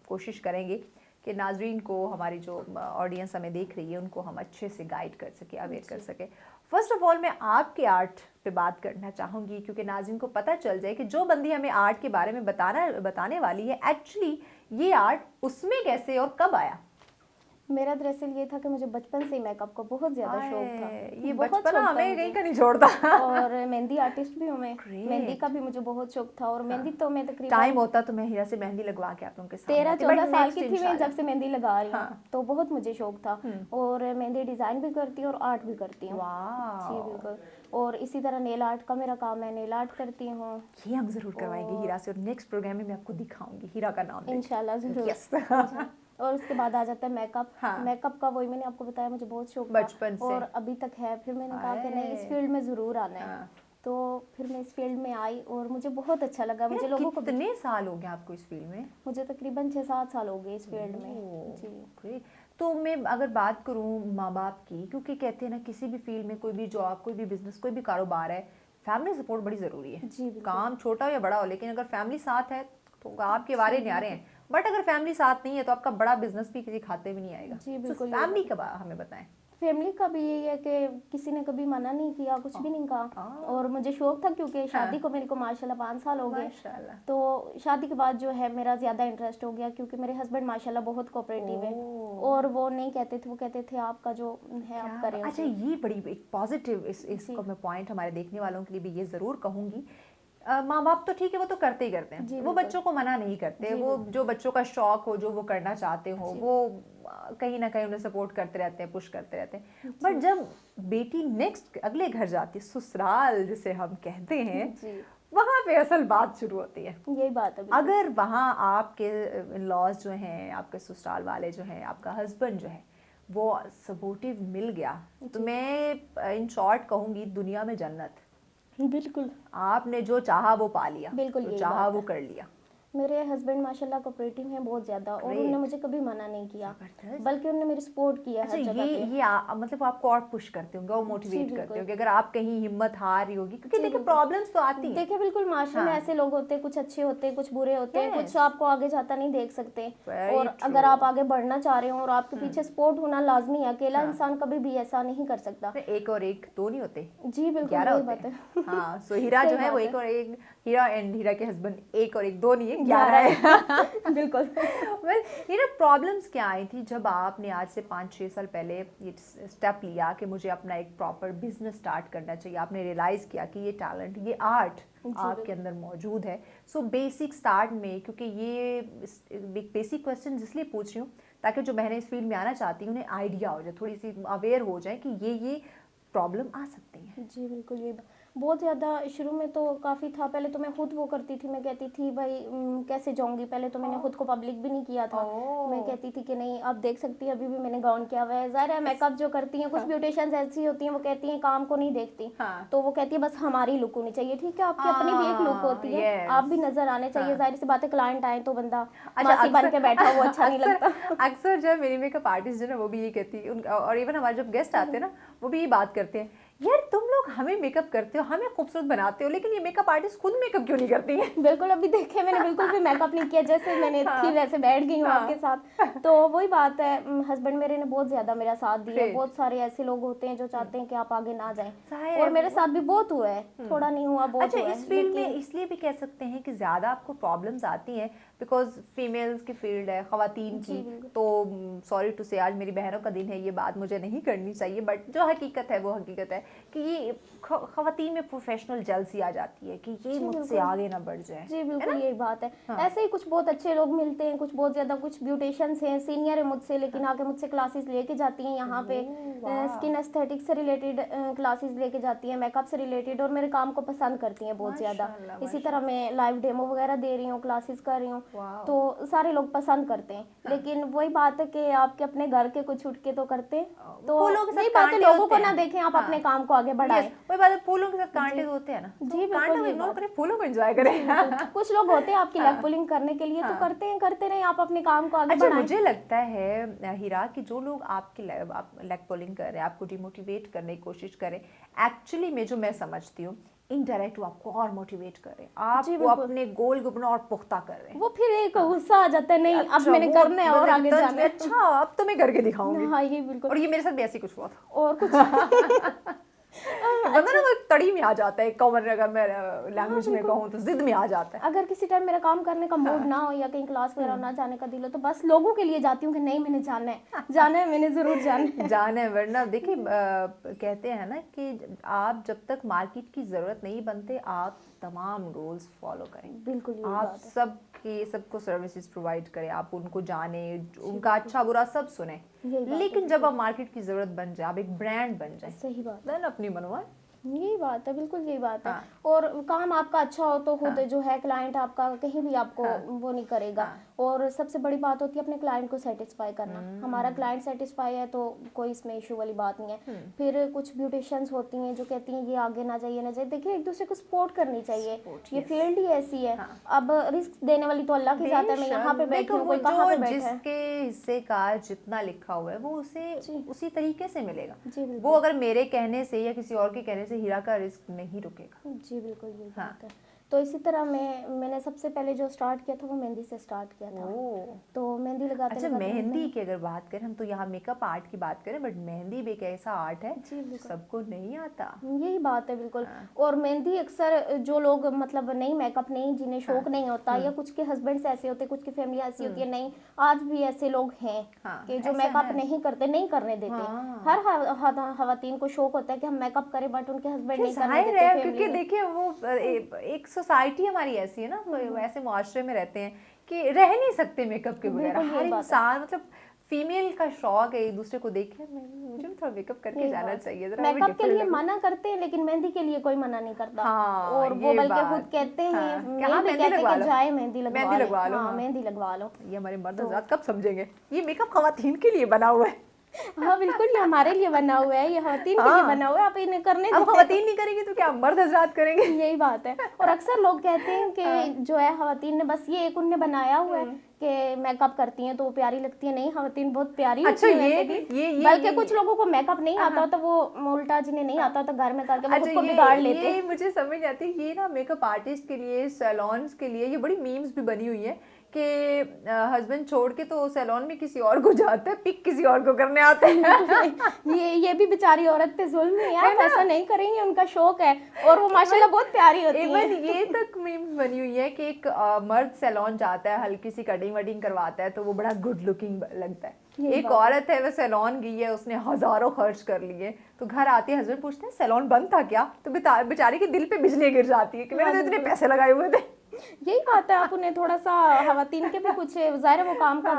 कोशिश करेंगे कि नाजरीन को, हमारी जो ऑडियंस हमें देख रही है, उनको हम अच्छे से गाइड कर सके, अवेयर कर सके। फर्स्ट ऑफ ऑल, मैं आपके आर्ट पे बात करना चाहूँगी, क्योंकि नाज़रीन को पता चल जाए कि जो बंदी हमें आर्ट के बारे में बताने वाली है, एक्चुअली ये आर्ट उसमें कैसे और कब आया। मेरा दरअसल ये था कि मुझे बचपन से मेकअप का बहुत ज्यादा शौक था। ये बहुत बचपना शौक था हमें मुझे। कहीं का नहीं छोड़ता। और मेहंदी आर्टिस्ट भी हूँ मैं। Great. मेहंदी का भी मुझे बहुत शौक था और मेहंदी तो मैं तकरीबन टाइम होता तो मैं हीरा से मेहंदी लगवा के आप लोगों के साथ 13-14 साल की थी मैं जब से मेहंदी लगा रही हूँ। हाँ। तो बहुत मुझे शौक था और मेहंदी डिजाइन भी करती हूँ और आर्ट भी करती हूँ। वाह, जी बिल्कुल। और इसी तरह नेल आर्ट का मेरा काम है, नेल आर्ट करती हूँ ये हम जरूर करवाएंगे हीरा से और नेक्स्ट प्रोग्राम में मैं आपको दिखाऊंगी हीरा का नाम लेके। इंशाल्लाह जरूर। Yes. और उसके बाद आ जाता है मेकअप। हाँ। मेकअप का वही मैंने आपको बताया मुझे बहुत शौक बचपन था से। और अभी तक है। फिर मैंने कहा कि नहीं इस आए। फील्ड में ज़रूर आना है। हाँ। तो फिर मैं इस फील्ड में आई और मुझे बहुत अच्छा लगा। मुझे लोगों को कितने साल हो गए आपको इस फील्ड में? मुझे तकरीबन 6-7 साल हो गए इस फील्ड में। जी ग्रेट। तो मैं अगर बात करूँ माँ बाप की, क्योंकि कहते हैं ना किसी भी फील्ड में कोई भी जॉब, कोई भी बिजनेस, कोई भी कारोबार है, फैमिली सपोर्ट बड़ी ज़रूरी है। जी बिल्कुल। काम छोटा हो या बड़ा हो, लेकिन अगर फैमिली साथ है तो आपके वारे न्यारे हैं। बट अगर फैमिली साथ नहीं है तो आपका बड़ा बिजनेस भी किसी खाते में नहीं आएगा। जी बिल्कुल। फैमिली का हमें बताएं। फैमिली का भी यही है कि किसी ने कभी मना नहीं किया, कुछ भी नहीं कहा। और मुझे शौक था क्योंकि शादी को मेरे को माशाल्लाह 5 साल हो गए। माशाल्लाह। तो शादी के बाद जो है मेरा ज़्यादा इंटरेस्ट हो गया क्योंकि मेरे हस्बैंड माशाल्लाह बहुत कोऑपरेटिव है और वो नहीं कहते थे, वो कहते थे आपका जो है आप करें। अच्छा, ये बड़ी एक पॉजिटिव इसको मैं पॉइंट हमारे देखने वालों के लिए भी ये ज़रूर कहूँगी। माँ बाप तो ठीक है, वो तो करते ही करते हैं, वो बच्चों को मना नहीं करते। वो जो बच्चों का शौक हो, जो वो करना चाहते हो, वो कहीं ना कहीं उन्हें सपोर्ट करते रहते हैं, पुश करते रहते हैं। बट जब बेटी नेक्स्ट अगले घर जाती है, ससुराल जिसे हम कहते हैं, वहाँ पे असल बात शुरू होती है। यही बात है। अगर वहाँ आपके इन-लॉज जो हैं, आपके ससुराल वाले जो हैं, आपका हस्बैंड जो है वो सपोर्टिव मिल गया तो मैं इन शॉर्ट कहूँगी दुनिया में जन्नत। बिल्कुल। आपने जो चाहा वो पा लिया, बिल्कुल जो यही चाहा बात वो है। कर लिया। मेरे हस्बैंड माशाल्लाह कोऑपरेटिव हैं बहुत ज़्यादा और उन्होंने मुझे कभी मना नहीं किया, बल्कि उन्होंने मेरी सपोर्ट किया अच्छा, हर जगह पे। मतलब आपको और पुश करते होंगे और मोटिवेट करते होंगे अगर आप कहीं हिम्मत हार रही होगी, क्योंकि देखिए प्रॉब्लम्स तो आती हैं। देखिए बिल्कुल, माशरे में ऐसे लोग होते हैं, कुछ अच्छे होते हैं, कुछ बुरे होते हैं, कुछ आपको आगे जाता नहीं देख सकते। और अगर आप आगे बढ़ना चाह रहे हो और आपके पीछे सपोर्ट होना लाजमी है, अकेला इंसान कभी भी ऐसा नहीं कर सकता। एक और एक दो नहीं होते, जी बिल्कुल, 11 वही होते बात है। हैं। हाँ, सो हीरा जो है वो एक और एक, हीरा एंड हीरा के हस्बैंड एक और एक दो नहीं है, 11 है। बिल्कुल। वेल, ये ना प्रॉब्लम्स क्या आई थी जब आपने आज से 5-6 साल पहले ये स्टेप लिया कि मुझे अपना एक प्रॉपर बिजनेस स्टार्ट करना चाहिए? आपने रियलाइज किया कि ये टैलेंट, ये आर्ट आपके अंदर मौजूद है। सो बेसिक स्टार्ट में, क्योंकि ये बेसिक क्वेश्चन इसलिए पूछ रही हूँ ताकि जो बहनें इस फील्ड में आना चाहती हैं उन्हें आइडिया हो जाए, थोड़ी सी अवेयर हो जाए कि ये प्रॉब्लम आ सकती है। जी बिल्कुल, ये बहुत ज़्यादा शुरू में तो काफ़ी था। पहले तो मैं खुद वो करती थी, मैं कहती थी भाई कैसे जाऊंगी। पहले तो मैंने खुद को पब्लिक भी नहीं किया था। मैं कहती थी कि नहीं, आप देख सकती हैं अभी भी मैंने गाउन किया हुआ है। ज़ाहिर है मेकअप जो करती हैं, कुछ ब्यूटिशियंस ऐसी होती हैं वो कहती हैं काम को नहीं देखती। तो वो कहती है बस हमारी लुक होनी चाहिए। ठीक है, आपकी अपनी भी एक लुक होती है, आप भी नजर आने चाहिए। जाहिर सी बात है, क्लाइंट आए तो बंदा मासी बन के बैठा वो अच्छा नहीं लगता। अक्सर जब मेरी मेकअप आर्टिस्ट जो है वो भी ये कहती है, और इवन हमारे जब गेस्ट आते हैं ना वो भी ये बात करते हैं, यार तुम लोग हमें मेकअप करते हो, हमें खूबसूरत बनाते हो, लेकिन ये मेकअप आर्टिस्ट खुद मेकअप क्यों नहीं करती हैं? बिल्कुल, अभी देखे मैंने बिल्कुल भी मेकअप नहीं किया, जैसे मैंने थी वैसे बैठ गई हूँ आपके साथ। तो वही बात है, हस्बैंड मेरे ने बहुत ज्यादा मेरा साथ दिया। बहुत सारे ऐसे लोग होते हैं जो चाहते हैं कि आप आगे ना जाएं, और मेरे साथ भी बहुत हुआ है, थोड़ा नहीं हुआ, बहुत हुआ है। इस फील्ड में इसलिए भी कह सकते हैं कि ज्यादा आपको प्रॉब्लम्स आती हैं बिकॉज फीमेल्स की फील्ड है, खवातीन की। तो सॉरी टू से, आज मेरी बहनों का दिन है, ये बात मुझे नहीं करनी चाहिए, बट जो हकीकत है वो हकीकत है कि ये खवातीन में प्रोफेशनल जेलसी आ जाती है कि ये मुझसे आगे ना बढ़ जाए। जी बिल्कुल, यही बात है। ऐसे ही कुछ बहुत अच्छे लोग मिलते हैं, कुछ बहुत ज्यादा, कुछ ब्यूटिशियंस हैं सीनियर है मुझसे, लेकिन आके मुझसे क्लासेस लेके जाती हैं यहाँ पे, स्किन एस्थेटिक से रिलेटेड क्लासेस लेके जाती हैं, मेकअप से रिलेटेड, और मेरे काम को पसंद करती हैं बहुत ज्यादा। इसी तरह मैं लाइव डेमो वगैरह दे रही हूँ, क्लासेस कर रही हूँ, तो सारे लोग पसंद करते हैं। लेकिन वही बात है कि आपके अपने घर के कुछ छुटके तो करते हैं, तो नहीं बात है, लोगों को ना देखें, आप अपने काम को आगे बढ़ाएं। वही बात है, फूलों के साथ कांटे होते हैं ना, जी बिल्कुल, इग्नोर करें, फूलों को एंजॉय करें। कुछ लोग होते हैं आपकी लेग पुलिंग करने के लिए, तो करते रहें, आप अपने काम को आगे बढ़ाएं। मुझे लगता है हीरा कि जो लोग आपकी लेग पुलिंग कर रहे हैं, आपको डिमोटिवेट करने की कोशिश करें, एक्चुअली में जो मैं समझती हूँ इनडायरेक्ट वो आपको और मोटिवेट कर रहे हैं, आपको अपने गोल को अपना और पुख्ता कर रहे हैं। वो फिर एक गुस्सा आ जाता है, नहीं अब मैंने करना है और आगे जाना है। अच्छा, अब तो मैं करके दिखाऊंगी। हाँ, ये बिल्कुल। और ये मेरे साथ भी ऐसी कुछ हुआ था। और कुछ बंदा ना वो तड़ी में आ जाता है, कॉमन अगर मैं लैंग्वेज में कहूँ तो जिद में आ जाता है। अगर किसी टाइम मेरा काम करने का मूड ना हो या कहीं क्लास वगैरह ना जाने का दिल हो तो बस लोगों के लिए जाती हूँ कि नहीं मैंने जाना है मैंने जरूर जाना है। जाना है, वरना देखिए कहते हैं ना कि आप जब तक मार्केट की जरूरत नहीं बनते आप तमाम रूल्स फॉलो करें। बिल्कुल यही आप बात है। सबको सर्विसेज प्रोवाइड करें, आप उनको जाने, उनका अच्छा बुरा सब सुने, यही बात लेकिन जब आप मार्केट की जरूरत बन जाए, आप एक ब्रांड बन जाए, सही बात देन अपनी बनवाए। यही बात है, बिल्कुल यही बात है। हाँ। और काम आपका अच्छा हो तो खुद जो है क्लाइंट आपका कहीं भी आपको वो नहीं करेगा। और सबसे बड़ी बात होती है अपने क्लाइंट को सेटिस्फाई करना। हमारा क्लाइंट सेटिस्फाई है तो कोई इसमें इशू वाली बात नहीं है। फिर कुछ ब्यूटिशियंस होती हैं जो कहती हैं ये आगे ना जाइए ना जाइए, देखिए एक दूसरे को सपोर्ट करनी चाहिए, ये फील्ड ही ऐसी है। अब रिस्क देने वाली तो अल्लाह की जात है, मैं यहाँ पे बैठी हूँ, कोई कहाँ पे बैठा है। जिसके हिस्से का जितना लिखा हुआ है वो उसे उसी तरीके से मिलेगा। जी बिल्कुल। वो अगर मेरे कहने से या किसी और के कहने से हीरा का रिस्क नहीं रुकेगा। जी बिल्कुल यही बात है। तो इसी तरह मैंने सबसे पहले जो स्टार्ट किया था वो मेहंदी से स्टार्ट किया था। तो मेहंदी लगाते अच्छा, लगाते मेहंदी की अगर बात करें, हम तो यहाँ मेकअप आर्ट की बात करें, बट मेहंदी भी एक ऐसा आर्ट है सबको नहीं आता। यही बात है बिल्कुल। और मेहंदी अक्सर जो लोग मतलब नहीं मेकअप नहीं, जिन्हें शौक नहीं होता, या कुछ के हस्बैंड्स ऐसे होते, कुछ की फैमिली ऐसी होती है, नहीं आज भी ऐसे लोग हैं कि जो मेकअप नहीं करते, नहीं करने देते। हर खवातीन को शौक होता है कि हम मेकअप करें, बट उनके हस्बैंड नहीं करने देते। क्योंकि देखिए वो एक सोसाइटी हमारी ऐसी है ना, ऐसे मुआशरे में रहते हैं कि रह नहीं सकते मेकअप के बगैर। हर इंसान मतलब फीमेल का शौक है एक दूसरे को देखे, मुझे भी थोड़ा मेकअप करके जाना चाहिए। मेकअप के लिए मना करते हैं लेकिन मेहंदी के लिए कोई मना नहीं करता। और वो बल्कि खुद कहते हैं मेहंदी लगवा लो, मेहंदी लगवा लो। ये हमारे मर्द हज़रात कब समझेंगे ये मेकअप खवातीन के लिए बना हुआ है। हाँ बिल्कुल, ये हमारे लिए बना हुआ है, ये खवातीन के लिए बना हुआ है। आप इन्हें करने अब खवातीन नहीं करेंगे तो क्या मर्द हज़रात करेंगे? यही बात है। और अक्सर लोग कहते हैं कि जो है खवातीन ने बस ये एक उनने बनाया हुआ है कि मेकअप करती हैं तो वो प्यारी लगती है। नहीं, खवातीन बहुत प्यारी होती है वैसे भी। बल्कि कुछ लोगों को मेकअप नहीं आता तो वो उल्टा, जिन्हें नहीं आता तो घर में करके वो खुद को बिगाड़ लेते हैं। मुझे समझ आती है ये ना मेकअप आर्टिस्ट के लिए, सैलून्स के लिए ये बड़ी मीम्स भी बनी हुई है कि हस्बैंड छोड़ के तो सैलून में किसी और को जाते हैं, पिक किसी और को करने आते हैं। ये भी बेचारी औरत पे जुल्म है यार, ऐसा नहीं करेंगे, उनका शौक है और वो माशाल्लाह बहुत प्यारी होती है। इवन ये तक मीम्स बनी हुई है कि एक मर्द सैलून जाता है, हल्की सी कटिंग वटिंग करवाता है तो वो बड़ा गुड लुकिंग लगता है। एक औरत है, वो सैलून गई है, उसने हजारों खर्च कर लिए, तो घर आती है, हस्बैंड पूछते हैं सैलून बंद था क्या, तो बेचारी के दिल पे बिजली गिर जाती है कि मैंने तो इतने पैसे लगाए हुए थे। यही बात है। आप उन्हें थोड़ा सा खवातीन के भी कुछ ज़ाहिर है वो काम का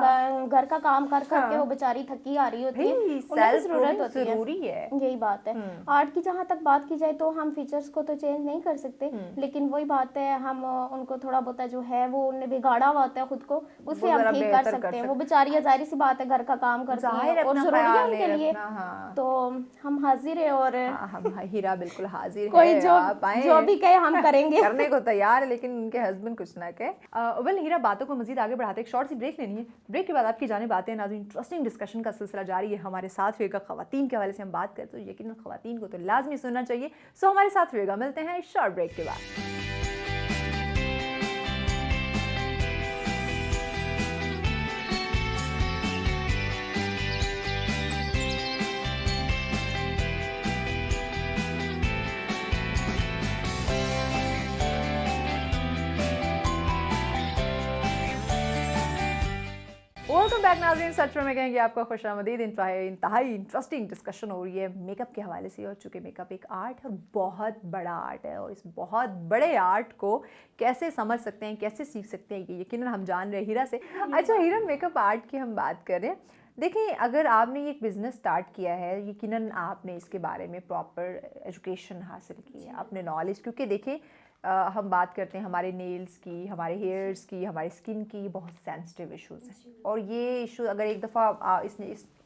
घर का काम कर करके वो बेचारी थकी आ रही होती है, उन्हें जरूरत होती है, जरूरी है। यही बात है। आर्ट की जहाँ तक बात की जाए तो हम फीचर्स को तो चेंज नहीं कर सकते, लेकिन वही बात है हम उनको थोड़ा बहुत जो है वो उन्हें बिगाड़ा हुआ होता है खुद को, उससे हम ठीक कर सकते हैं। वो बेचारी जाहिर सी बात है घर का काम करती है और जरूरी है उनके लिए, तो हम हाजिर है। और हम हीरा बिल्कुल हाजिर है, कोई जो भी कहे हम करेंगे, करने को तैयार है, लेकिन उनके हस्बैंड कुछ ना कहे। वेल हीरा, बातों को मजीद आगे बढ़ाते एक शॉर्ट सी ब्रेक लेनी है। ब्रेक के बाद आपकी जानिब आते हैं नाज़रीन, इंटरेस्टिंग डिस्कशन का सिलसिला जारी है। हमारे साथ रहेगा खवातीन के हवाले से हम बात करते हैं, तो यकीनन खवातीन को तो लाजमी सुनना चाहिए। सो हमारे साथ रहेगा, मिलते हैं शॉर्ट ब्रेक के बाद। वेलकम बैक नाज़रीन, सच में कहेंगे आपका खुशामदीद। इंतहाई इंटरेस्टिंग डिस्कशन हो रही है मेकअप के हवाले से, और चूँकि मेकअप एक आर्ट है और बहुत बड़ा आर्ट है, और इस बहुत बड़े आर्ट को कैसे समझ सकते हैं, कैसे सीख सकते हैं, ये यकीनन हम जान रहे हैं हीरा से। अच्छा हीरा, मेकअप आर्ट की हम बात करें, देखिए अगर आपने ये एक बिज़नेस स्टार्ट किया है, यकीनन आपने इसके बारे में प्रॉपर एजुकेशन हासिल की है, आपने नॉलेज, क्योंकि देखिए हम बात करते हैं हमारे नेल्स की, हमारे हेयर्स की, हमारी स्किन की, बहुत सेंसिटिव इश्यूज़ हैं, और ये इशू अगर एक दफ़ा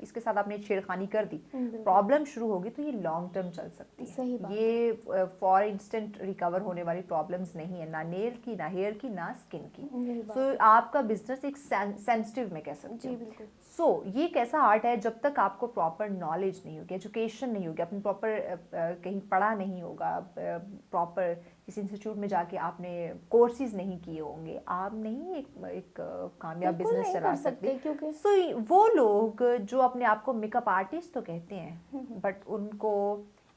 इसके साथ आपने छेड़खानी कर दी, प्रॉब्लम शुरू होगी तो ये लॉन्ग टर्म चल सकती है। ये फॉर इंस्टेंट रिकवर होने वाली प्रॉब्लम्स नहीं है, ना नेल की, ना हेयर की, ना स्किन की। सो आपका बिजनेस एक सेंसिटिव में कह सकते हैं। सो ये कैसा आर्ट है, जब तक आपको प्रॉपर नॉलेज नहीं होगी, एजुकेशन नहीं होगी, आपने प्रॉपर कहीं पढ़ा नहीं होगा, प्रॉपर किसी इंस्टीट्यूट में जाके आपने कोर्सेज नहीं किए होंगे, आप नहीं एक कामयाब बिजनेस चला सकते। सो वो लोग जो अपने आप को मेकअप आर्टिस्ट तो कहते हैं, बट उनको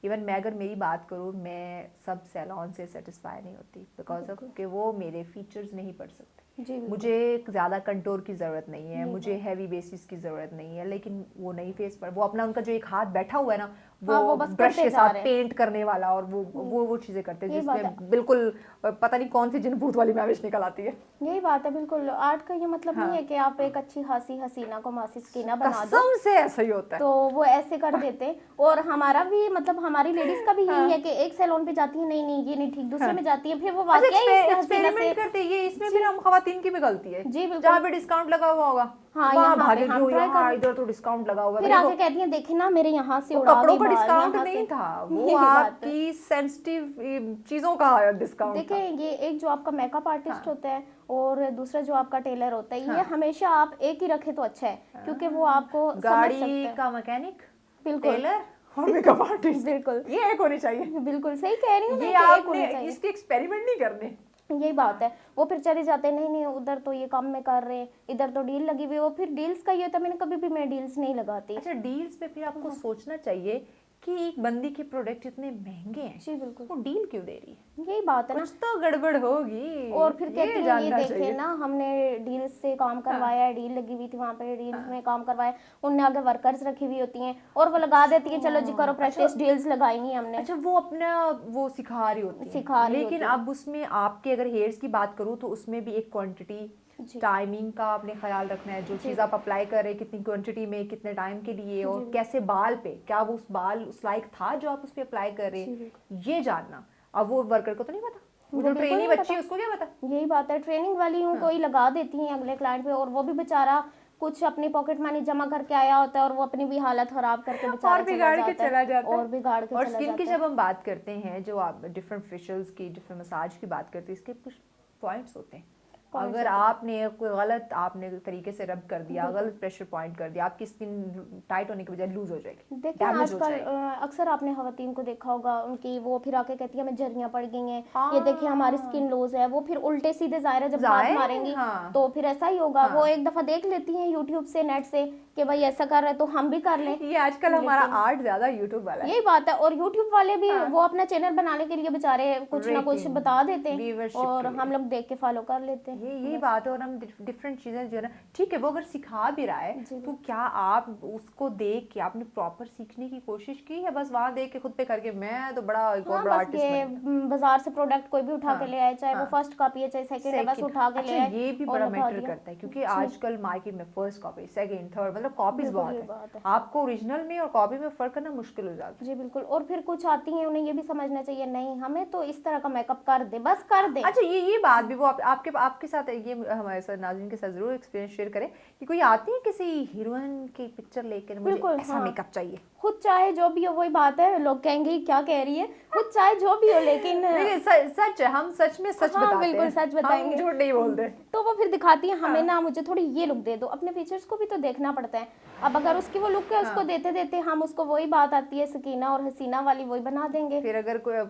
इवन मैं अगर मेरी बात करूँ, मैं सब सैलून से सेटिस्फाई नहीं होती बिकॉज ऑफ कि वो मेरे फीचर्स नहीं पढ़ सकते। जी मुझे ज़्यादा कंटूर की ज़रूरत नहीं है, मुझे हैवी बेसिस की ज़रूरत नहीं है, लेकिन वो नहीं फेस पर वो अपना उनका जो एक हाथ बैठा हुआ है ना, वो बस ब्रश करते के जा साथ रहे हैं। पेंट करने वाला, और वो चीज़ें करते हैं यही बात जिसमें बिल्कुल पता नहीं कौन सी जिन भूत वाली मैविश निकल आती है। यही बात है, बिल्कुल। आर्ट का ये मतलब नहीं है कि आप एक अच्छी हंसी हसीना को मासी स्कीना बना दो, कसम से ऐसा ही होता है। तो वो ऐसे कर देते हैं। और हमारा भी मतलब हमारी लेडीज का भी यही है कि एक सैलून पे जाती है, नहीं नहीं ये नहीं ठीक, दूसरे में जाती है, फिर वो वाकई इससे हसीना से एक्सपेरिमेंट करते हैं, ये इसमें फिर हम खवातीन की भी गलती है। जी बिल्कुल। जहाँ पे डिस्काउंट लगा हुआ होगा, हाँ, वहाँ यहाँ पे भागेगी, हम try यहाँ करें। इधर तो डिस्काउंट लगा हुआ है। फिर देखो, आके कहती हैं देखे ना मेरे यहाँ से वो उड़ा कपड़ों दी का बाल, डिस्काउंट यहाँ नहीं से। था, वो यही बात है। आपकी सेंसिटिव चीजों का डिस्काउंट था। देखें, ये एक जो आपका मेकअप आर्टिस्ट होता है और दूसरा जो आपका टेलर होता है, ये हमेशा आप एक ही रखे तो अच्छा है, क्योंकि वो आपको समझ सकते गाड़ी हैं। का मैकेनिक, बिल्कुल टेलर और मेकअप आर्टिस्ट, बिल्कुल ये एक होनी चाहिए। बिल्कुल सही कह रही हूँ मैं ये कि एक आपने होना चाहिए। इसके एक्सपेरिमेंट नहीं करने। यही बात है। वो फिर चले जाते हैं, नहीं नहीं उधर तो ये काम में कर रहे हैं, इधर तो डील लगी हुई है। वो फिर डील्स का ये होता है, मैंने कभी भी मैं डील्स नहीं लगाती। अच्छा, डील्स पे फिर आपको सोचना चाहिए कि एक बंदी के प्रोडक्ट इतने महंगे हैं, जी बिल्कुल, वो डील क्यों दे रही है? यही बात है ना। कुछ तो गड़बड़ होगी। और फिर कहती है ये जानना देखे चाहिए। ना, हमने डील से काम करवाया है, डील लगी हुई थी वहाँ पे, डील में काम करवाया, उनने आगे वर्कर्स रखी हुई होती हैं और वो लगा देती है, चलो जी करो प्रैक्टिस, डील्स लगाएंगी हमने। अच्छा, वो अपना वो सिखा रही होती है, सिखा रही लेकिन होती है। अब उसमें आपके अगर हेयर्स की बात करूँ तो उसमें भी एक क्वांटिटी, टाइमिंग का आपने ख्याल रखना है। जो चीज़ आप अप्लाई कर रहे हैं, कितनी क्वांटिटी में, कितने टाइम के लिए, और कैसे बाल पे, क्या वो उस बाल उस लायक था जो आप उस पर अप्लाई कर रहे हैं, ये जानना। अब वो वर्कर को तो नहीं पता, वो जो बिल्कुल ट्रेनी नहीं बच्ची है पता। उसको क्या पता। यही बात है, ट्रेनिंग वाली हूँ कोई लगा देती हैं अगले क्लाइंट पे, और वो भी बेचारा कुछ अपनी पॉकेट मनी जमा करके आया होता है और वो अपनी भी हालत खराब करके बेचारा और बिगाड़ के चला जाता है। और बिगाड़ के और चला स्किन की जाता है। जब हम बात करते हैं, जो आप डिफरेंट फेशियल्स की, डिफरेंट मसाज की बात करते हैं, इसके कुछ पॉइंट्स होते हैं। अगर आपने कोई गलत आपने तरीके से रब कर दिया, गलत प्रेशर पॉइंट कर दिया, आपकी स्किन टाइट होने के बजाय लूज हो जाएगी, देखिए डैमेज हो आजकल जाएगी। अक्सर आपने खवातीन को देखा होगा, उनकी वो फिर आके कहती है हमें झरियां पड़ गई हैं, ये देखिए हमारी स्किन लूज है। वो फिर उल्टे सीधे ज़ाहिर जब बात मारेंगी तो फिर ऐसा ही होगा। वो एक दफा देख लेती हैं यूट्यूब से, नेट से, कि भाई ऐसा कर रहे हैं तो हम भी कर लें। ये आजकल हमारा आर्ट ज्यादा यूट्यूब वाला है। यही बात है। और यूट्यूब वाले भी वो अपना चैनल बनाने के लिए बेचारे कुछ ना कुछ Rating, बता देते हैं viewership और के लिए। हम लोग देख के फॉलो कर लेते हैं। यही बात है। और हम डिफरेंट चीजें जो है ना, ठीक है, वो अगर सिखा भी रहा है तो क्या आप उसको देख के आपने प्रॉपर सीखने की कोशिश की है? बस वहां देख के खुद पे करके मैं तो बड़ा एक और बड़ा बस आर्टिस्ट ये बाजार से प्रोडक्ट कोई भी उठा के ले आए, चाहे वो फर्स्ट कॉपी है चाहे सेकंड है, बस उठा के ले आए। ये भी और बड़ा लगा मैटर दिया। करता है, क्योंकि आजकल मार्केट में फर्स्ट कॉपी, सेकंड, थर्ड, मतलब कॉपीज बिल्कुल बहुत ये है। बात है। आपको ओरिजिनल में और कॉपी में फर्क करना मुश्किल हो जाता है। जी बिल्कुल। और फिर कुछ आती हैं, उन्हें ये भी समझना चाहिए, नहीं हमें तो इस तरह का मेकअप कर दे, बस कर दे। अच्छा, ये बात भी वो आपके साथ, ये हमारे साथ नाज़रीन के साथ जरूर एक्सपीरियंस शेयर करें कि कोई आती है किसी हीरोइन की पिक्चर लेकर, मुझे बिल्कुल, ऐसा हाँ। मेकअप चाहिए, खुद चाहे जो भी हो, वही बात है, लोग कहेंगे क्या कह रही है, खुद चाहे जो भी हो, लेकिन लेकिन सच है, हम सच में सच हाँ, बताते बिल्कुल हैं, सच बताएंगे, हम झूठ नहीं बोलते। तो वो फिर दिखाती है हमें ना, मुझे थोड़ी ये लुक दे दो। अपने फीचर्स को भी तो देखना पड़ता है। अब अगर उसकी वो लुक है, उसको देते देते हम उसको वही बात आती है सकीना और हसीना वाली, वही बना देंगे। फिर अगर कोई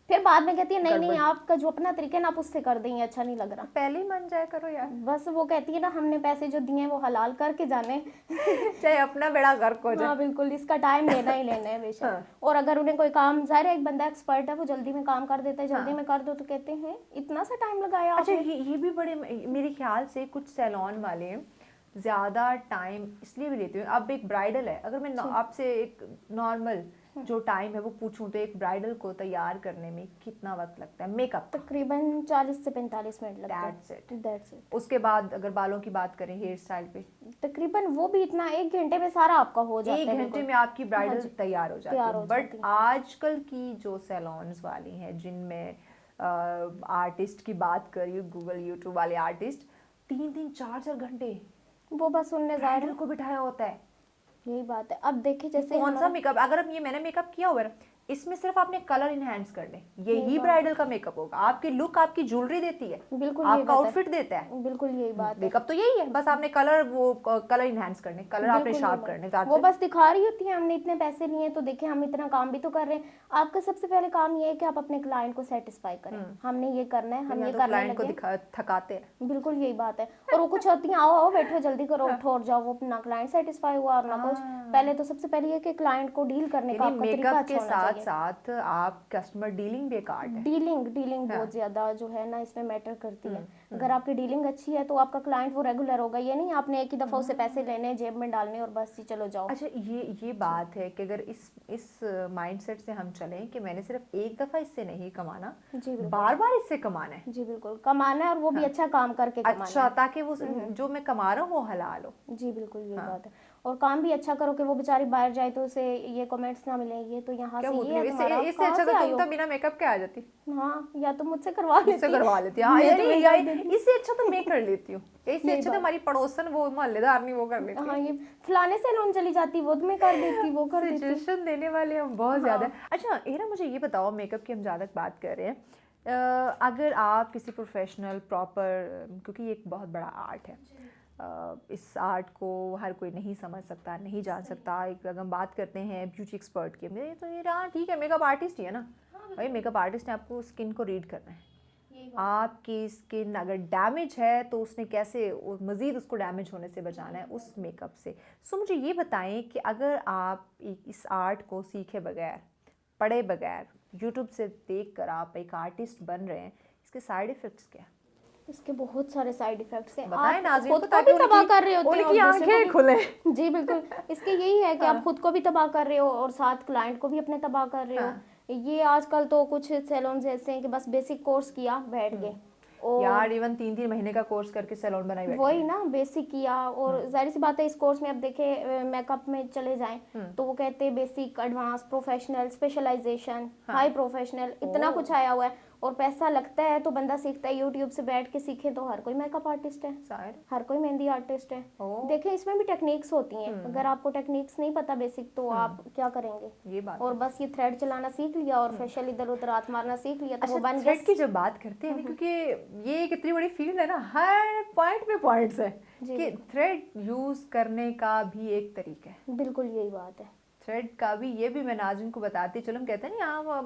फिर बाद में कहती है नहीं नहीं आपका जो अपना तरीका है ना, आप उससे कर देंगे, अच्छा नहीं लग रहा। पहले ही मान जाया करो यार। बस वो कहती है ना, हमने पैसे जो दिए हैं वो हलाल करके जाने। चाहे अपना बेड़ा गर्क हो जाए। हाँ बिल्कुल, इसका टाइम लेना ही लेना है बेशक। और अगर उन्हें कोई काम, जाहिर है एक बंदा एक्सपर्ट है, वो जल्दी में काम कर देता है, जल्दी में कर दो तो कहते हैं इतना सा टाइम लगाया अच्छा, आपने। ये भी बड़े, मेरे ख्याल से कुछ सैलून वाले ज़्यादा टाइम इसलिए भी लेते हैं। अब एक ब्राइडल है, अगर मैं आपसे एक नॉर्मल जो टाइम है वो पूछूं तो एक ब्राइडल को तैयार करने में कितना वक्त लगता है मेकअप? तकरीबन 40 से 45 मिनट लगते हैं। That's it. That's it. उसके बाद अगर बालों की बात करें, हेयर स्टाइल पे तकरीबन वो भी इतना 1 घंटे में सारा आपका हो जाता है। 1 घंटे में आपकी ब्राइडल तैयार हो जाती तैयार है। हो बट जाती है। आजकल की जो सैलून्स वाली हैं, जिनमें आर्टिस्ट की बात करिए, गूगल यूट्यूब वाले आर्टिस्ट 3-3 4-4 घंटे वो बस उनने ब्राइडल जाहिर, को बिठाया होता है। यही बात है। अब देखिए जैसे कौन सा मेकअप, अगर अब ये मैंने मेकअप किया हुआ है, इसमें सिर्फ आपने कलर इनहेंस कर ले, यही ब्राइडल का मेकअप होगा। आपकी लुक आपकी ज्वेलरी देती है, बिल्कुल यही आपका बात है। आउटफिट देता है। बिल्कुल यही बात है। मेकअप तो यही है, बस आपने कलर, वो कलर इनहेंस करने, कलर आपने बिल्कुल शार्प यही करने, बात। that's वो it। बस दिखा रही होती है हमने इतने पैसे लिए तो देखे हम इतना काम भी तो कर रहे हैं। आपका सबसे पहले काम ये है कि आप अपने क्लाइंट को सेटिस्फाई करें, हमने ये करना है, हम ये करने क्लाइंट को लगे। थकाते हैं। बिल्कुल यही बात है। और वो कुछ होती हैं, आओ आओ बैठो जल्दी करो, उठो और जाओ, वो ना क्लाइंट सेटिस्फाई हुआ और ना कुछ। पहले तो सबसे पहले ये कि क्लाइंट को डील करने का आपका तरीका मेकअप अच्छा के होना साथ चाहिए। साथ आप कस्टमर डीलिंग भी एक आर्ट है। डीलिंग बहुत ज्यादा जो है ना इसमें मैटर करती है। अगर आपकी डीलिंग अच्छी है तो आपका क्लाइंट वो रेगुलर होगा। ये नहीं आपने एक ही दफा उसे पैसे लेने जेब में डालने और बस ही चलो जाओ। अच्छा, ये बात है कि अगर इस माइंडसेट से हम चलें कि मैंने सिर्फ एक दफा इससे नहीं कमाना, जी बिल्कुल, बार बार इससे कमाना है। जी बिल्कुल, कमाना है और वो भी अच्छा काम करके कमाना अच्छा, है। ताकि वो जो मैं कमा रहा हूँ वो हलाल हो। जी बिल्कुल, ये बात है। और काम भी अच्छा करो कि वो बेचारी बाहर जाए तो उसे ये कमेंट्स ना मिले, ये तो यहाँ से क्या ये है तुम्हारा, इससे अच्छा तो तुम तो बिना मेकअप के आ जाती। हाँ, या तो मुझसे करवा मुझसे लेती। करवा लेती। हाँ, मैं तुम्हें कर इससे अच्छा तो मैं कर लेती हूँ, इससे अच्छा तो हमारी पड़ोसन वो मोहल्लेदार नहीं वो कर लेती। हाँ, ये फलाने सैलून चली जाती, वो तुम्हें कर देती, वो कर देती। सजेशन देने वाले हम बहुत ज़्यादा हैं। अच्छा एरा, मुझे ये बताओ, मेकअप की हम ज़्यादा बात कर रहे हैं, अगर आप किसी प्रोफेशनल प्रॉपर, क्योंकि ये एक बहुत बड़ा आर्ट है, इस आर्ट को हर कोई नहीं समझ सकता, नहीं जान सकता। एक अगर हम बात करते हैं ब्यूटी एक्सपर्ट की, मेरे तो ये हाँ ठीक है, मेकअप आर्टिस्ट ही है ना भाई, मेकअप आर्टिस्ट ने आपको स्किन को रीड करना है। आपकी स्किन अगर डैमेज है तो उसने कैसे मज़ीद उसको डैमेज होने से बचाना है उस मेकअप से। सो मुझे ये बताएं कि अगर आप इस आर्ट को सीखे बगैर, पढ़े बगैर, यूट्यूब से देखकर आप एक आर्टिस्ट बन रहे हैं, इसके साइड इफ़ेक्ट्स क्या हैं? इसके बहुत सारे साइड इफेक्ट्स हैं। बताएं आप नाज़रीन खुद को, को ताकि भी तबाह कर रहे होते हो, उनकी और दूसरे को आंखें भी। खुले। जी बिल्कुल, इसके यही है कि आप खुद को भी तबाह कर रहे हो और साथ क्लाइंट को भी अपने तबाह कर रहे हो। ये आजकल तो कुछ सैलून ऐसे हैं कि बस बेसिक कोर्स किया, बैठ गए। और यार इवन 3-3 महीने का कोर्स करके सैलून बनाई बैठे वही हैं। ना, बेसिक किया। और जाहिर सी बात है, इस कोर्स में अब देखे मेकअप में चले जाएं तो वो कहते हैं basic, advance, professional, specialisation, high professional, इतना कुछ आया हुआ है। और पैसा लगता है तो बंदा सीखता है। यूट्यूब से बैठ के सीखे तो हर कोई मेकअप आर्टिस्ट है, शायद। हर कोई मेहंदी आर्टिस्ट है। देखें, इसमें भी टेक्निक्स होती हैं। अगर आपको टेक्निक्स नहीं पता बेसिक, तो आप क्या करेंगे? ये बात और बस ये थ्रेड चलाना सीख लिया और फेशियल इधर उधर हाथ मारना सीख लिया तो वो बन थ्रेड की गया। जब बात करते हैं ना, क्योंकि ये एक इतनी बड़ी फील्ड है ना, हर पॉइंट पे पॉइंट्स है कि थ्रेड यूज करने का भी एक तरीका है। बिल्कुल यही बात है। थ्रेड का भी, ये भी मैं नाज़रीन को बताती चलो, हम कहते हैं ना हाँ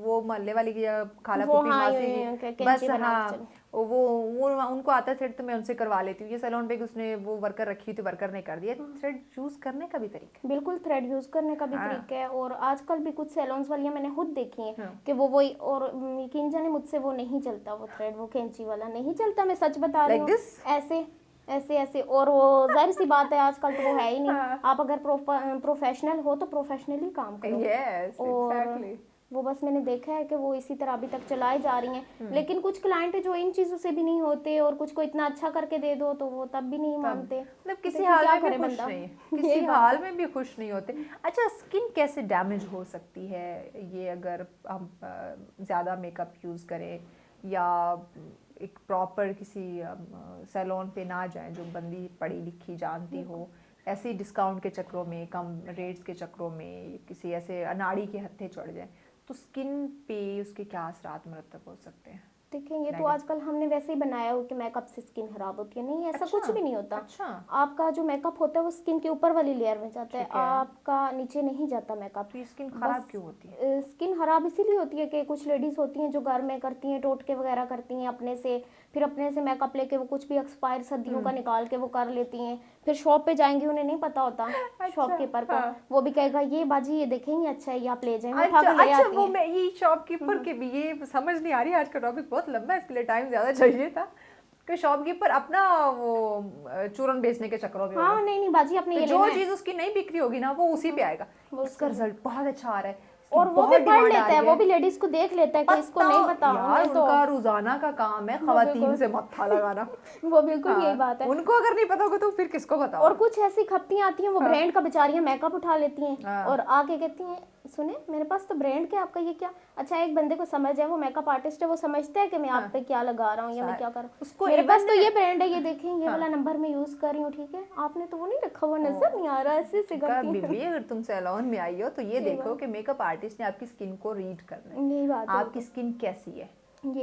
वो मोहल्ले वाली की खाला वो फूफी हाँ, मासी यूं की, कैंची बस बना के हाँ चलो। वो उनको आता है थ्रेड तो मैं उनसे करवा लेती हूँ। ये सैलून पे उसने वो वर्कर रखी थी, वर्कर ने कर दिया। थ्रेड यूज करने का भी तरीका है। बिल्कुल, थ्रेड यूज करने का भी तरीका है। और आजकल भी कुछ सैलून्स वालियां मैंने खुद देखी हैं कि वो वही, और यकीन जाने मुझसे वो नहीं चलता, वो थ्रेड, वो कैंची वाला नहीं चलता। मैं सच बता रही हूँ। ऐसे ऐसे ऐसे, और वो जाहिर सी बात है आजकल तो वो है ही नहीं। आप अगर प्रोफेशनल हो तो प्रोफेशनली काम करो। Yes, और exactly. वो बस मैंने देखा है कि वो इसी तरह अभी तक चलाई जा रही हैं। लेकिन कुछ क्लाइंट है जो इन चीज़ों से भी नहीं होते, और कुछ को इतना अच्छा करके दे दो तो वो तब भी नहीं मानते। मतलब किसी लेकिन हाल क्या में भी करे खुश बंदा? नहीं है, किसी हाल में भी खुश नहीं होते। अच्छा, स्किन कैसे डैमेज हो सकती है ये अगर हम ज़्यादा मेकअप यूज़ करें, या एक प्रॉपर किसी सैलून पे ना जाएं जो बंदी पढ़ी लिखी जानती हो, ऐसे डिस्काउंट के चक्रों में, कम रेट्स के चक्रों में किसी ऐसे अनाड़ी के हत्थे चढ़ जाए, तो स्किन पे उसके क्या असरात मरतब हो सकते हैं? देखिए, ये तो आजकल हमने वैसे ही बनाया हो कि मेकअप से स्किन खराब होती है। नहीं, ऐसा कुछ भी नहीं होता। अच्छा। आपका जो मेकअप होता है वो स्किन के ऊपर वाली लेयर में जाता है, आपका नीचे नहीं जाता मेकअप। तो स्किन खराब क्यों होती है? स्किन खराब इसीलिए होती है कि कुछ लेडीज होती हैं जो घर में करती हैं, टोटके वगैरह करती हैं अपने से, फिर अपने से मेकअप लेके वो कुछ भी एक्सपायर सर्दियों का निकाल के वो कर लेती हैं। फिर शॉप पे जाएंगी, उन्हें नहीं पता होता शॉपकीपर को, वो भी कहेगा ये बाजी ये देखेंगे अच्छा है, ये आप ले जाएं, उठा के ले आती वो हैं। मैं ये शॉपकीपर के भी ये समझ नहीं आ रही। आज का टॉपिक बहुत लंबा है, इसके लिए टाइम ज़्यादा चाहिए था कि शॉपकीपर अपना वो चूरन बेचने के चक्रों में होगा। हाँ, नहीं बाजी अपने तो ये जो लेना है। चीज़ उसकी नहीं बिक रही होगी ना, वो उसी पे आएगा, उसका रिजल्ट बहुत अच्छा आ रहा है, और वो भी पढ़ लेता है, वो भी लेडीज को देख लेता है कि इसको नहीं पता। यार उनका रोजाना का काम है खवातीन से मत्था लगाना। वो बिल्कुल यही बात है। उनको अगर नहीं पता होगा तो फिर किसको पता? और कुछ ऐसी खपतियां आती हैं, वो ब्रांड का बेचारियां मेकअप उठा लेती हैं और आके कहती हैं सुने मेरे पास तो ब्रांड क्या, आपका ये क्या? अच्छा, एक बंदे को समझ है, वो मेकअप आर्टिस्ट है, वो समझता है कि मैं आप पे क्या लगा रहा हूँ या मैं क्या कर रहा हूँ। मेरे पास तो ये ब्रांड है, ये देखें, ये वाला नंबर मैं यूज कर रही हूँ, ठीक है, आपने तो वो नहीं रखा हुआ, नजर नहीं आ रहा, ऐसे से करती हैं। बीबी अगर तुम सैलून में आई हो तो ये देखो कि मेकअप आर्टिस्ट ने आपकी स्किन को रीड करना है। यही बात है, आपकी स्किन कैसी है, यही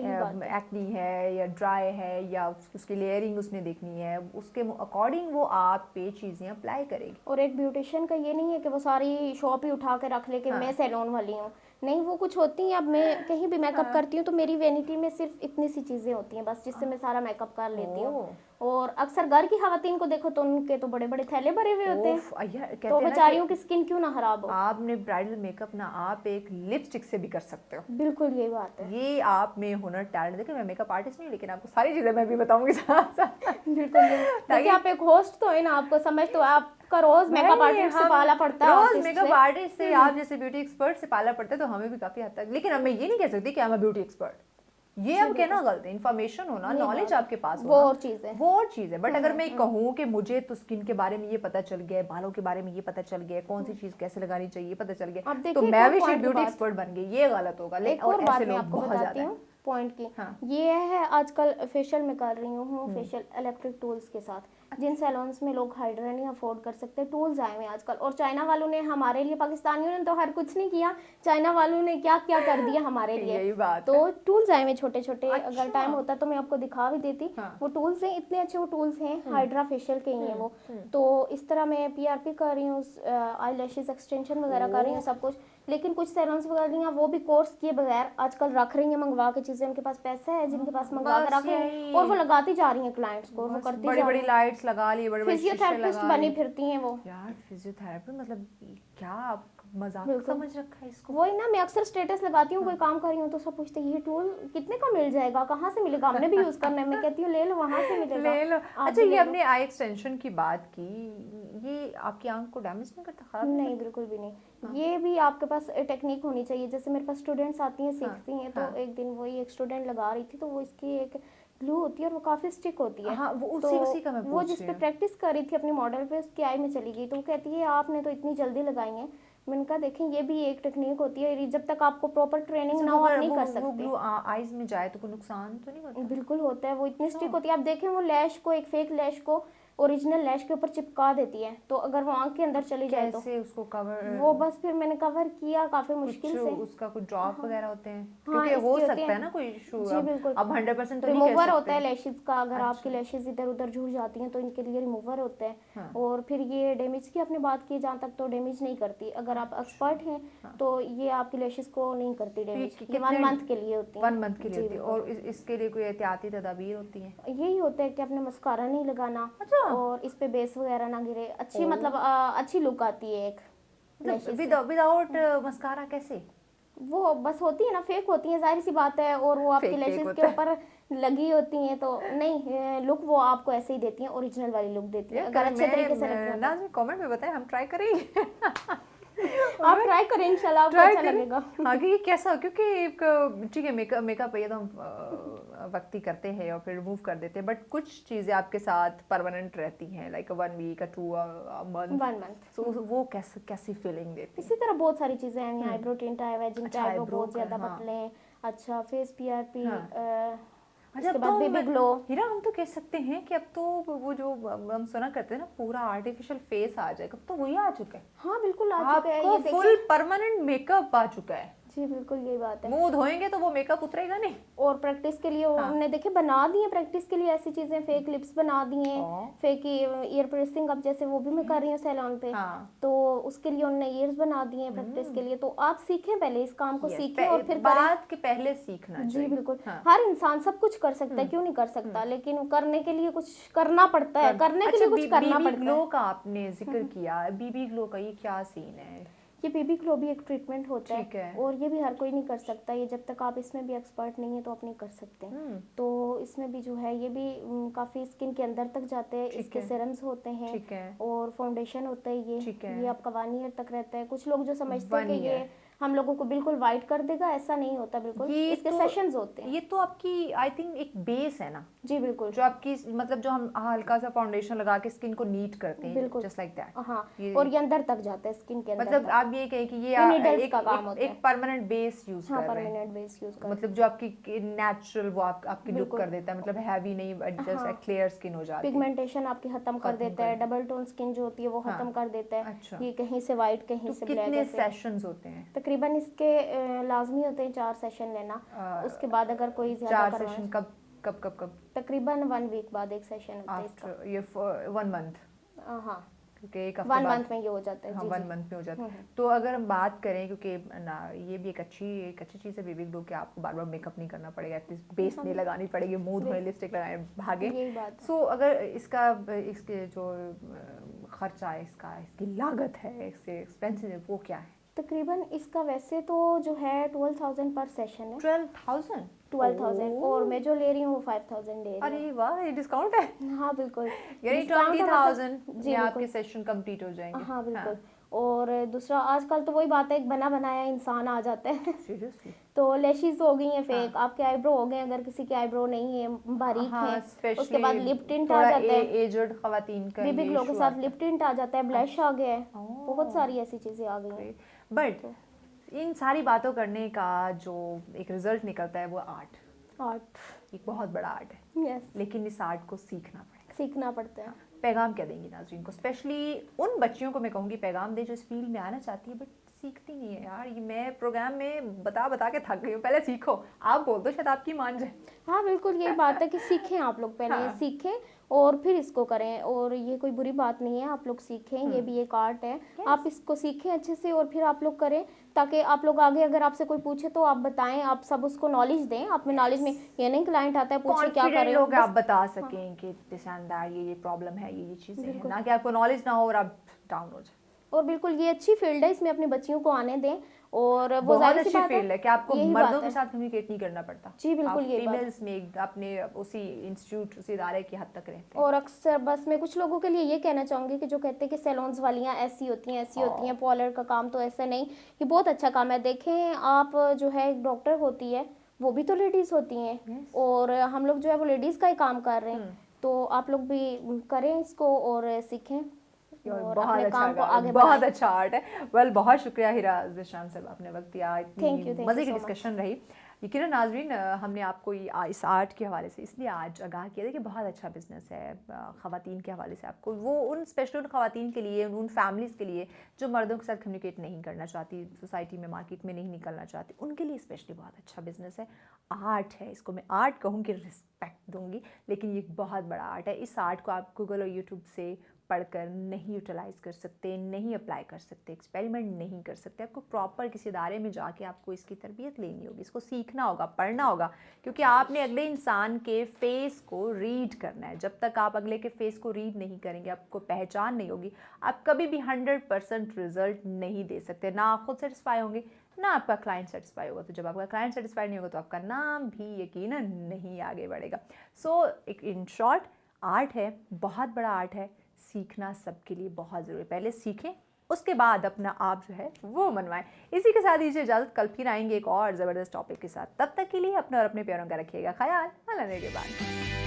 एक्नी है या ड्राई है, या उसकी लेयरिंग उसने देखनी है, उसके अकॉर्डिंग वो आप पे चीज़ें अप्लाई करेगी। और एक ब्यूटिशियन का ये नहीं है कि वो सारी शॉप ही उठा के रख ले कि मैं सैलून वाली हूँ। नहीं, वो कुछ होती हैं। अब मैं कहीं भी मेकअप करती हूँ तो मेरी वैनिटी में सिर्फ इतनी सी चीज़ें होती हैं बस, जिससे मैं सारा मेकअप कर लेती हूँ। और अक्सर घर की खवातीन को देखो तो उनके तो बड़े बड़े थैले भरे हुए होते हैं, कहते तो हैं ना बेचारियों की स्किन क्यों ना खराब हो। आपने ब्राइडल मेकअप ना आप एक लिपस्टिक से भी कर सकते हो। बिल्कुल यही बात है। ये आप में हुनर टैलेंट। देखिए मैं मेकअप आर्टिस्ट नहीं, लेकिन आपको सारी चीजें मैं भी बताऊंगी साथ साथ। बिल्कुल देखिए आप एक होस्ट तो है ना, आपको समझ तो आपका रोज मेकअप आर्टिस्ट से पाला पड़ता है, रोज मेकअप आर्टिस्ट से, आप जैसे ब्यूटी एक्सपर्ट से पाला पड़ता है, तो हमें भी काफी हद तक। लेकिन अब मैं ये नहीं कह सकती कि I am a beauty expert, ये अब कहना गलत है। इन्फॉर्मेशन होना, नॉलेज आपके पास वो होना, और चीज है, वो और चीज है। बट अगर मैं कहूँ कि मुझे तो स्किन के बारे में ये पता चल गया है, बालों के बारे में ये पता चल गया है, कौन सी चीज कैसे लगानी चाहिए पता चल गया, तो मैं भी शायद ब्यूटी एक्सपर्ट बन गई, ये गलत होगा। एक और बात मैं आपको बताती हूँ पॉइंट की। ये है आजकल फेशियल में कर रही हूँ, फेशियल इलेक्ट्रिक टूल्स के साथ, जिन सैलून्स में लोग हाइड्रा नहीं अफोर्ड कर सकते, टूल्स आए हुए आजकल। और चाइना वालों ने हमारे लिए, पाकिस्तानियों ने तो हर कुछ नहीं किया, चाइना वालों ने क्या क्या कर दिया हमारे लिए। यही बात तो टूल्स आए हुए छोटे छोटे, अगर टाइम होता तो मैं आपको दिखा भी देती। वो टूल्स हैं, इतने अच्छे वो टूल्स हैं, हाइड्रा फेशियल के ही हैं वो। तो इस तरह मैं पीआरपी कर रही हूँ, आई लैशेज एक्सटेंशन वगैरह कर रही हूँ, सब कुछ। लेकिन कुछ सैलून्स वगैरह वो भी कोर्स किए बगैर आजकल रख रही हैं मंगवा के चीजें, उनके पास पैसा है, जिनके पास मंगवा के रख रहे हैं और वो लगाती जा रही हैं क्लाइंट्स को, वो करती बड़ी बड़ी लाइट्स लगा ली, बड़े बड़े फिजियोथेरेपिस्ट बनी फिरती हैं वो। यार फिजियोथेरेपी मतलब क्या, आप मजाक समझ रखा है इसको? वही ना, मैं अक्सर स्टेटस लगाती हूँ कोई काम कर रही हूँ तो सब पूछते हैं ये टूल कितने का मिल जाएगा, कहाँ से मिलेगा, हमने भी यूज करना है। मैं कहती हूँ ले लो, वहाँ से मिलेगा, ले लो। अच्छा ये अपने आई एक्सटेंशन की बात की, ये आपकी आंख को डैमेज नहीं करता, खराब नहीं बिल्कुल भी नहीं। ये भी आपके पास टेक्निक होनी चाहिए। जैसे मेरे पास स्टूडेंट्स आती हैं, सीखती हैं, तो एक दिन वही एक स्टूडेंट लगा रही थी, तो वो इसकी एक ग्लू होती है और वो काफी स्टिक होती है। हाँ, वो तो उसी का मैं वो जिस पे प्रैक्टिस कर रही थी अपने मॉडल पे, उसकी आई में चली गई। तो वो कहती है आपने तो इतनी जल्दी लगाई है। मैंने कहा देखें ये भी एक टेक्निक होती है, जब तक आपको प्रॉपर ट्रेनिंग ना हो आप नहीं कर सकते। ग्लू आईज में जाए तो कोई नुकसान तो नहीं होता? बिल्कुल होता है, वो इतनी स्टिक होती है। आप देखें वो लैश को, एक फेक लैश को ओरिजिनल लैश के ऊपर चिपका देती है, तो अगर वो आंख के अंदर चली जाए तो कैसे उसको कवर? वो बस फिर मैंने कवर किया काफी मुश्किल से। उसका कुछ ड्रॉप वगैरह होते हैं? हाँ, क्योंकि हो सकता है ना कोई इशू। जी बिल्कुल, अब 100% तो नहीं कह रिमूवर सकते। होता है लैशेस का। अगर आपकी लैशेस इधर उधर झुक जाती हैं तो इनके लिए रिमूवर होते हैं। और फिर ये डैमेज की आपने बात की, जहाँ तक तो डैमेज नहीं करती। अगर आप एक्सपर्ट हैं तो ये आपकी लैशेस को नहीं करती डैमेज। ये 1 मंथ के लिए होती है। 1 मंथ के लिए होती है। और इसके लिए कोई एहतियाती तदाबीर होती है? यही होता है कि आपने मस्कारा नहीं लगाना और इस पे बेस वगैरह ना गिरे। अच्छी मतलब अच्छी लुक आती है एक। विदाउट मस्कारा कैसे? वो बस होती है ना, फेक होती है, जाहिर सी बात है। और वो आपकी लैशेस के ऊपर लगी होती हैं, तो नहीं, लुक वो आपको ऐसे ही देती हैं, ओरिजिनल वाली लुक देती है। अगर अच्छे तरीके से लग रहा है कमेंट में बताएं, हम ट्राई करेंगे। आप ट्राई करें, इंशाल्लाह आपको अच्छा लगेगा। हाँ, कि कैसा, क्योंकि एक ठीक है मेकअप है तो हम वक्ती करते हैं और फिर रिमूव कर देते हैं, बट कुछ चीज़ें आपके साथ परमानेंट रहती हैं, लाइक 1 वीक 2 मंथ। 1 मंथ। सो वो कैसी फीलिंग देती है? इसी तरह बहुत सारी चीज़ें हैं। आईब्रो टिंट आया हुआ है, जिनके आईब्रो बहुत ज़्यादा पतले हैं। अच्छा, फेस पीआरपी, उसके बाद बेबी ग्लो। हीरा, हम तो कह सकते हैं कि अब तो वो जो हम सुना करते हैं ना, पूरा आर्टिफिशियल फेस आ जाएगा, अब तो वही आ चुका है। हाँ बिल्कुल आ चुका है, ये फुल परमानेंट मेकअप आ चुका है। जी बिल्कुल यही बात है। मुंह धोएंगे तो वो मेकअप उतरेगा नहीं। और प्रैक्टिस के लिए हमने देखे बना दी है, प्रैक्टिस के लिए ऐसी चीजें, फेक लिप्स बना दी हैं, फेक ईयर प्रेसिंग, अब जैसे वो भी मैं कर रही हूँ सैलून पे। तो उसके लिए उन्होंने ईयर्स बना दिए हैं प्रैक्टिस के लिए। तो आप सीखें, पहले इस काम को सीखें और फिर बात के पहले सीखना चाहिए। जी बिल्कुल। हर इंसान सब कुछ कर सकता है, क्यों नहीं कर सकता, लेकिन करने के लिए कुछ करना पड़ता है, करने के लिए कुछ करना पड़ता है। ग्लो का आपने जिक्र किया, बीबी ग्लो का ये क्या सीन है? ये बेबी ग्लो भी एक ट्रीटमेंट होता है और ये भी हर कोई नहीं कर सकता। ये जब तक आप इसमें भी एक्सपर्ट नहीं है तो आप नहीं कर सकते। तो इसमें भी जो है ये भी काफ़ी स्किन के अंदर तक जाते हैं। इसके सीरम्स होते हैं और फाउंडेशन होता है। ये आपका 1 ईयर तक रहता है। कुछ लोग जो समझते हैं कि ये हम लोगों को बिल्कुल वाइट कर देगा, ऐसा नहीं होता बिल्कुल। इसके सेशंस होते हैं। ये तो आपकी आई थिंक एक बेस है ना? जी बिल्कुल। जो आपकी मतलब जो हम हल्का सा फाउंडेशन लगा के स्किन को नीट करते हैं, बिल्कुल जस्ट लाइक दैट। हाँ, और ये अंदर तक जाता है स्किन के अंदर। मतलब आप ये कहें कि ये एक परमानेंट बेस यूज कर रहे हैं। परमानेंट बेस यूज कर, मतलब जो आपकी नेचुरल वो आपकी लुक कर देता है, मतलब हैवी नहीं, जस्ट क्लियर स्किन हो जाती है। पिगमेंटेशन आपकी खत्म कर देता है। डबल टोन स्किन जो होती है वो खत्म कर देता है। ये कहीं से व्हाइट कहीं से ब्लैक। कितने सेशंस होते हैं तकरीबन? इसके लाजमी होते हैं 4 सेशन लेना। उसके बाद अगर कोई ज्यादा 4 सेशन कब? तकरीबन 1 वीक बाद एक सेशन होता है इसका। ये 1 मंथ? हाँ, क्योंकि एक हफ्ते 1 बाद मंथ में ये हो जाता है। हाँ जी 1 जी। मंथ में हो जाता है। तो अगर हम बात करें, क्योंकि ना ये भी एक अच्छी चीज़ है बेबी ग्लो कि आपको बार बार मेकअप नहीं करना पड़ेगा, एटलीस्ट बेस नहीं लगानी पड़ेगी, मुंह धोए लिपस्टिक लगाए भागे। यही बात है। सो अगर इसके जो खर्चा है, इसकी लागत है, इसके एक्सपेंसेस है, वो क्या है? तकरीबन इसका वैसे तो जो है 12,000 पर सेशन है। 12,000? 12,000 और मैं जो ले रही हूँ वो 5,000 ले रही हूँ। अरे वाह, ये डिस्काउंट है। हाँ बिल्कुल। यानी डिस्काउंट का 20,000 जी में बिल्कुल। आपके सेशन कंप्लीट हो जाएंगे। हाँ बिल्कुल। और दूसरा आजकल तो वही बात है, एक बना बनाया इंसान आ जाता है। सीरियसली? तो लैशेस हो गई हैं फेक, आपके आईब्रो हो गए, अगर किसी के आईब्रो नहीं है, बारीक है, उसके बाद लिप टिंट आ जाता है, एजड खवातीन का बेबी ये ग्लो के issue साथ आता लिप टिंट आ जाता है, ब्लश आ गया है, Oh. बहुत सारी ऐसी चीजें आ गई हैं। बट इन सारी बातों करने का जो एक रिजल्ट निकलता है वो आर्ट, आर्ट एक बहुत बड़ा आर्ट है। यस, लेकिन इस आर्ट को सीखना पड़ेगा। सीखना पड़ता है। पैगाम क्या देंगी नाज़रीन को, स्पेशली उन बच्चियों को मैं कहूँगी पैगाम दे जो इस फील्ड में आना चाहती है बट सीखती नहीं है। यार ये मैं प्रोग्राम में बता के थक गई हूँ, पहले सीखो। आप बोल दो शायद आपकी मान जाए। हाँ बिल्कुल, यही बात है कि सीखें आप लोग, पहले हाँ। सीखें और फिर इसको करें। और ये कोई बुरी बात नहीं है, आप लोग सीखें, ये भी एक आर्ट है। आप इसको सीखें अच्छे से और फिर आप लोग करें, ताकि आप लोग आगे अगर आपसे कोई पूछे तो आप बताएं, आप सब उसको नॉलेज दें। आप में नॉलेज में ये नहीं क्लाइंट आता है पूछे क्या Confident करें, लोग आप बस बता सकें कि दिस एंड दैट, ये प्रॉब्लम है, ये चीज़ें हैं, ना कि आपको नॉलेज ना हो और आप डाउन हो जाए। और बिल्कुल ये अच्छी फील्ड है, इसमें अपनी बच्चियों को आने दें। और वो बहुत जाहिर सी अच्छी बात फील्ड है कि आपको यही मर्दों बात के है। साथ कम्युनिकेट नहीं करना पड़ता। जी, बिल्कुल आप यही बात है। फीमेल्स में अपने उसी इंस्टीट्यूट, उसी इदारे की हद तक रहते हैं। और अक्सर बस मैं कुछ लोगों के लिए ये कहना चाहूँगी कि जो कहते हैं कि सैलून्स वालियाँ ऐसी होती हैं, पार्लर का काम तो ऐसा नहीं, ये बहुत अच्छा काम है। देखें आप, जो है एक डॉक्टर होती है वो भी तो लेडीज़ होती हैं, और हम लोग जो है वो लेडीज़ का ही काम कर रहे हैं। तो आप लोग भी करें इसको और सीखें और बहुत अपने अच्छा काम को काम, आगे बहुत बढ़ाएं। अच्छा आर्ट है। वेल बहुत शुक्रिया हिरा ज़िशान साहब, आपने वक्त दिया, Thank you इतनी मज़े की so much. डिस्कशन रही। यकीनन नाज़रीन, हमने आपको इस आर्ट के हवाले से इसलिए आज आगाह किया था कि बहुत अच्छा बिजनेस है ख़वातीन के हवाले से। आपको वो उन स्पेशल उन ख़वातीन के लिए, उन फैमिलीज़ के लिए जो मर्दों के साथ कम्युनिकेट नहीं करना चाहती, सोसाइटी में मार्केट में नहीं निकलना चाहती, उनके लिए स्पेशली बहुत अच्छा बिजनेस है। आर्ट है, इसको मैं आर्ट कहूँगी, रिस्पेक्ट दूँगी, लेकिन ये एक बहुत बड़ा आर्ट है। इस आर्ट को आप गूगल और यूट्यूब से पढ़कर नहीं यूटिलाइज़ कर सकते, नहीं अप्लाई कर सकते, एक्सपेरिमेंट नहीं कर सकते। आपको प्रॉपर किसी इदारे में जाके आपको इसकी तरबियत लेनी होगी, इसको सीखना होगा, पढ़ना होगा, क्योंकि आपने अगले इंसान के फेस को रीड करना है। जब तक आप अगले के फेस को रीड नहीं करेंगे, आपको पहचान नहीं होगी, आप कभी भी 100% रिजल्ट नहीं दे सकते। ना आप खुद सेटिस्फाई होंगे, ना आपका क्लाइंट सेटिस्फाई होगा। तो जब आपका क्लाइंट सेटिस्फाई नहीं होगा तो आपका नाम भी यकीनन नहीं आगे बढ़ेगा। सो इन शॉर्ट, आर्ट है, बहुत बड़ा आर्ट है, सीखना सबके लिए बहुत ज़रूरी है। पहले सीखें, उसके बाद अपना आप जो है वो मनवाएं। इसी के साथ दीजिए इजाज़त, कल फिर आएंगे एक और ज़बरदस्त टॉपिक के साथ। तब तक के लिए अपने और अपने प्यारों का रखिएगा ख्याल। मिलने के बाद।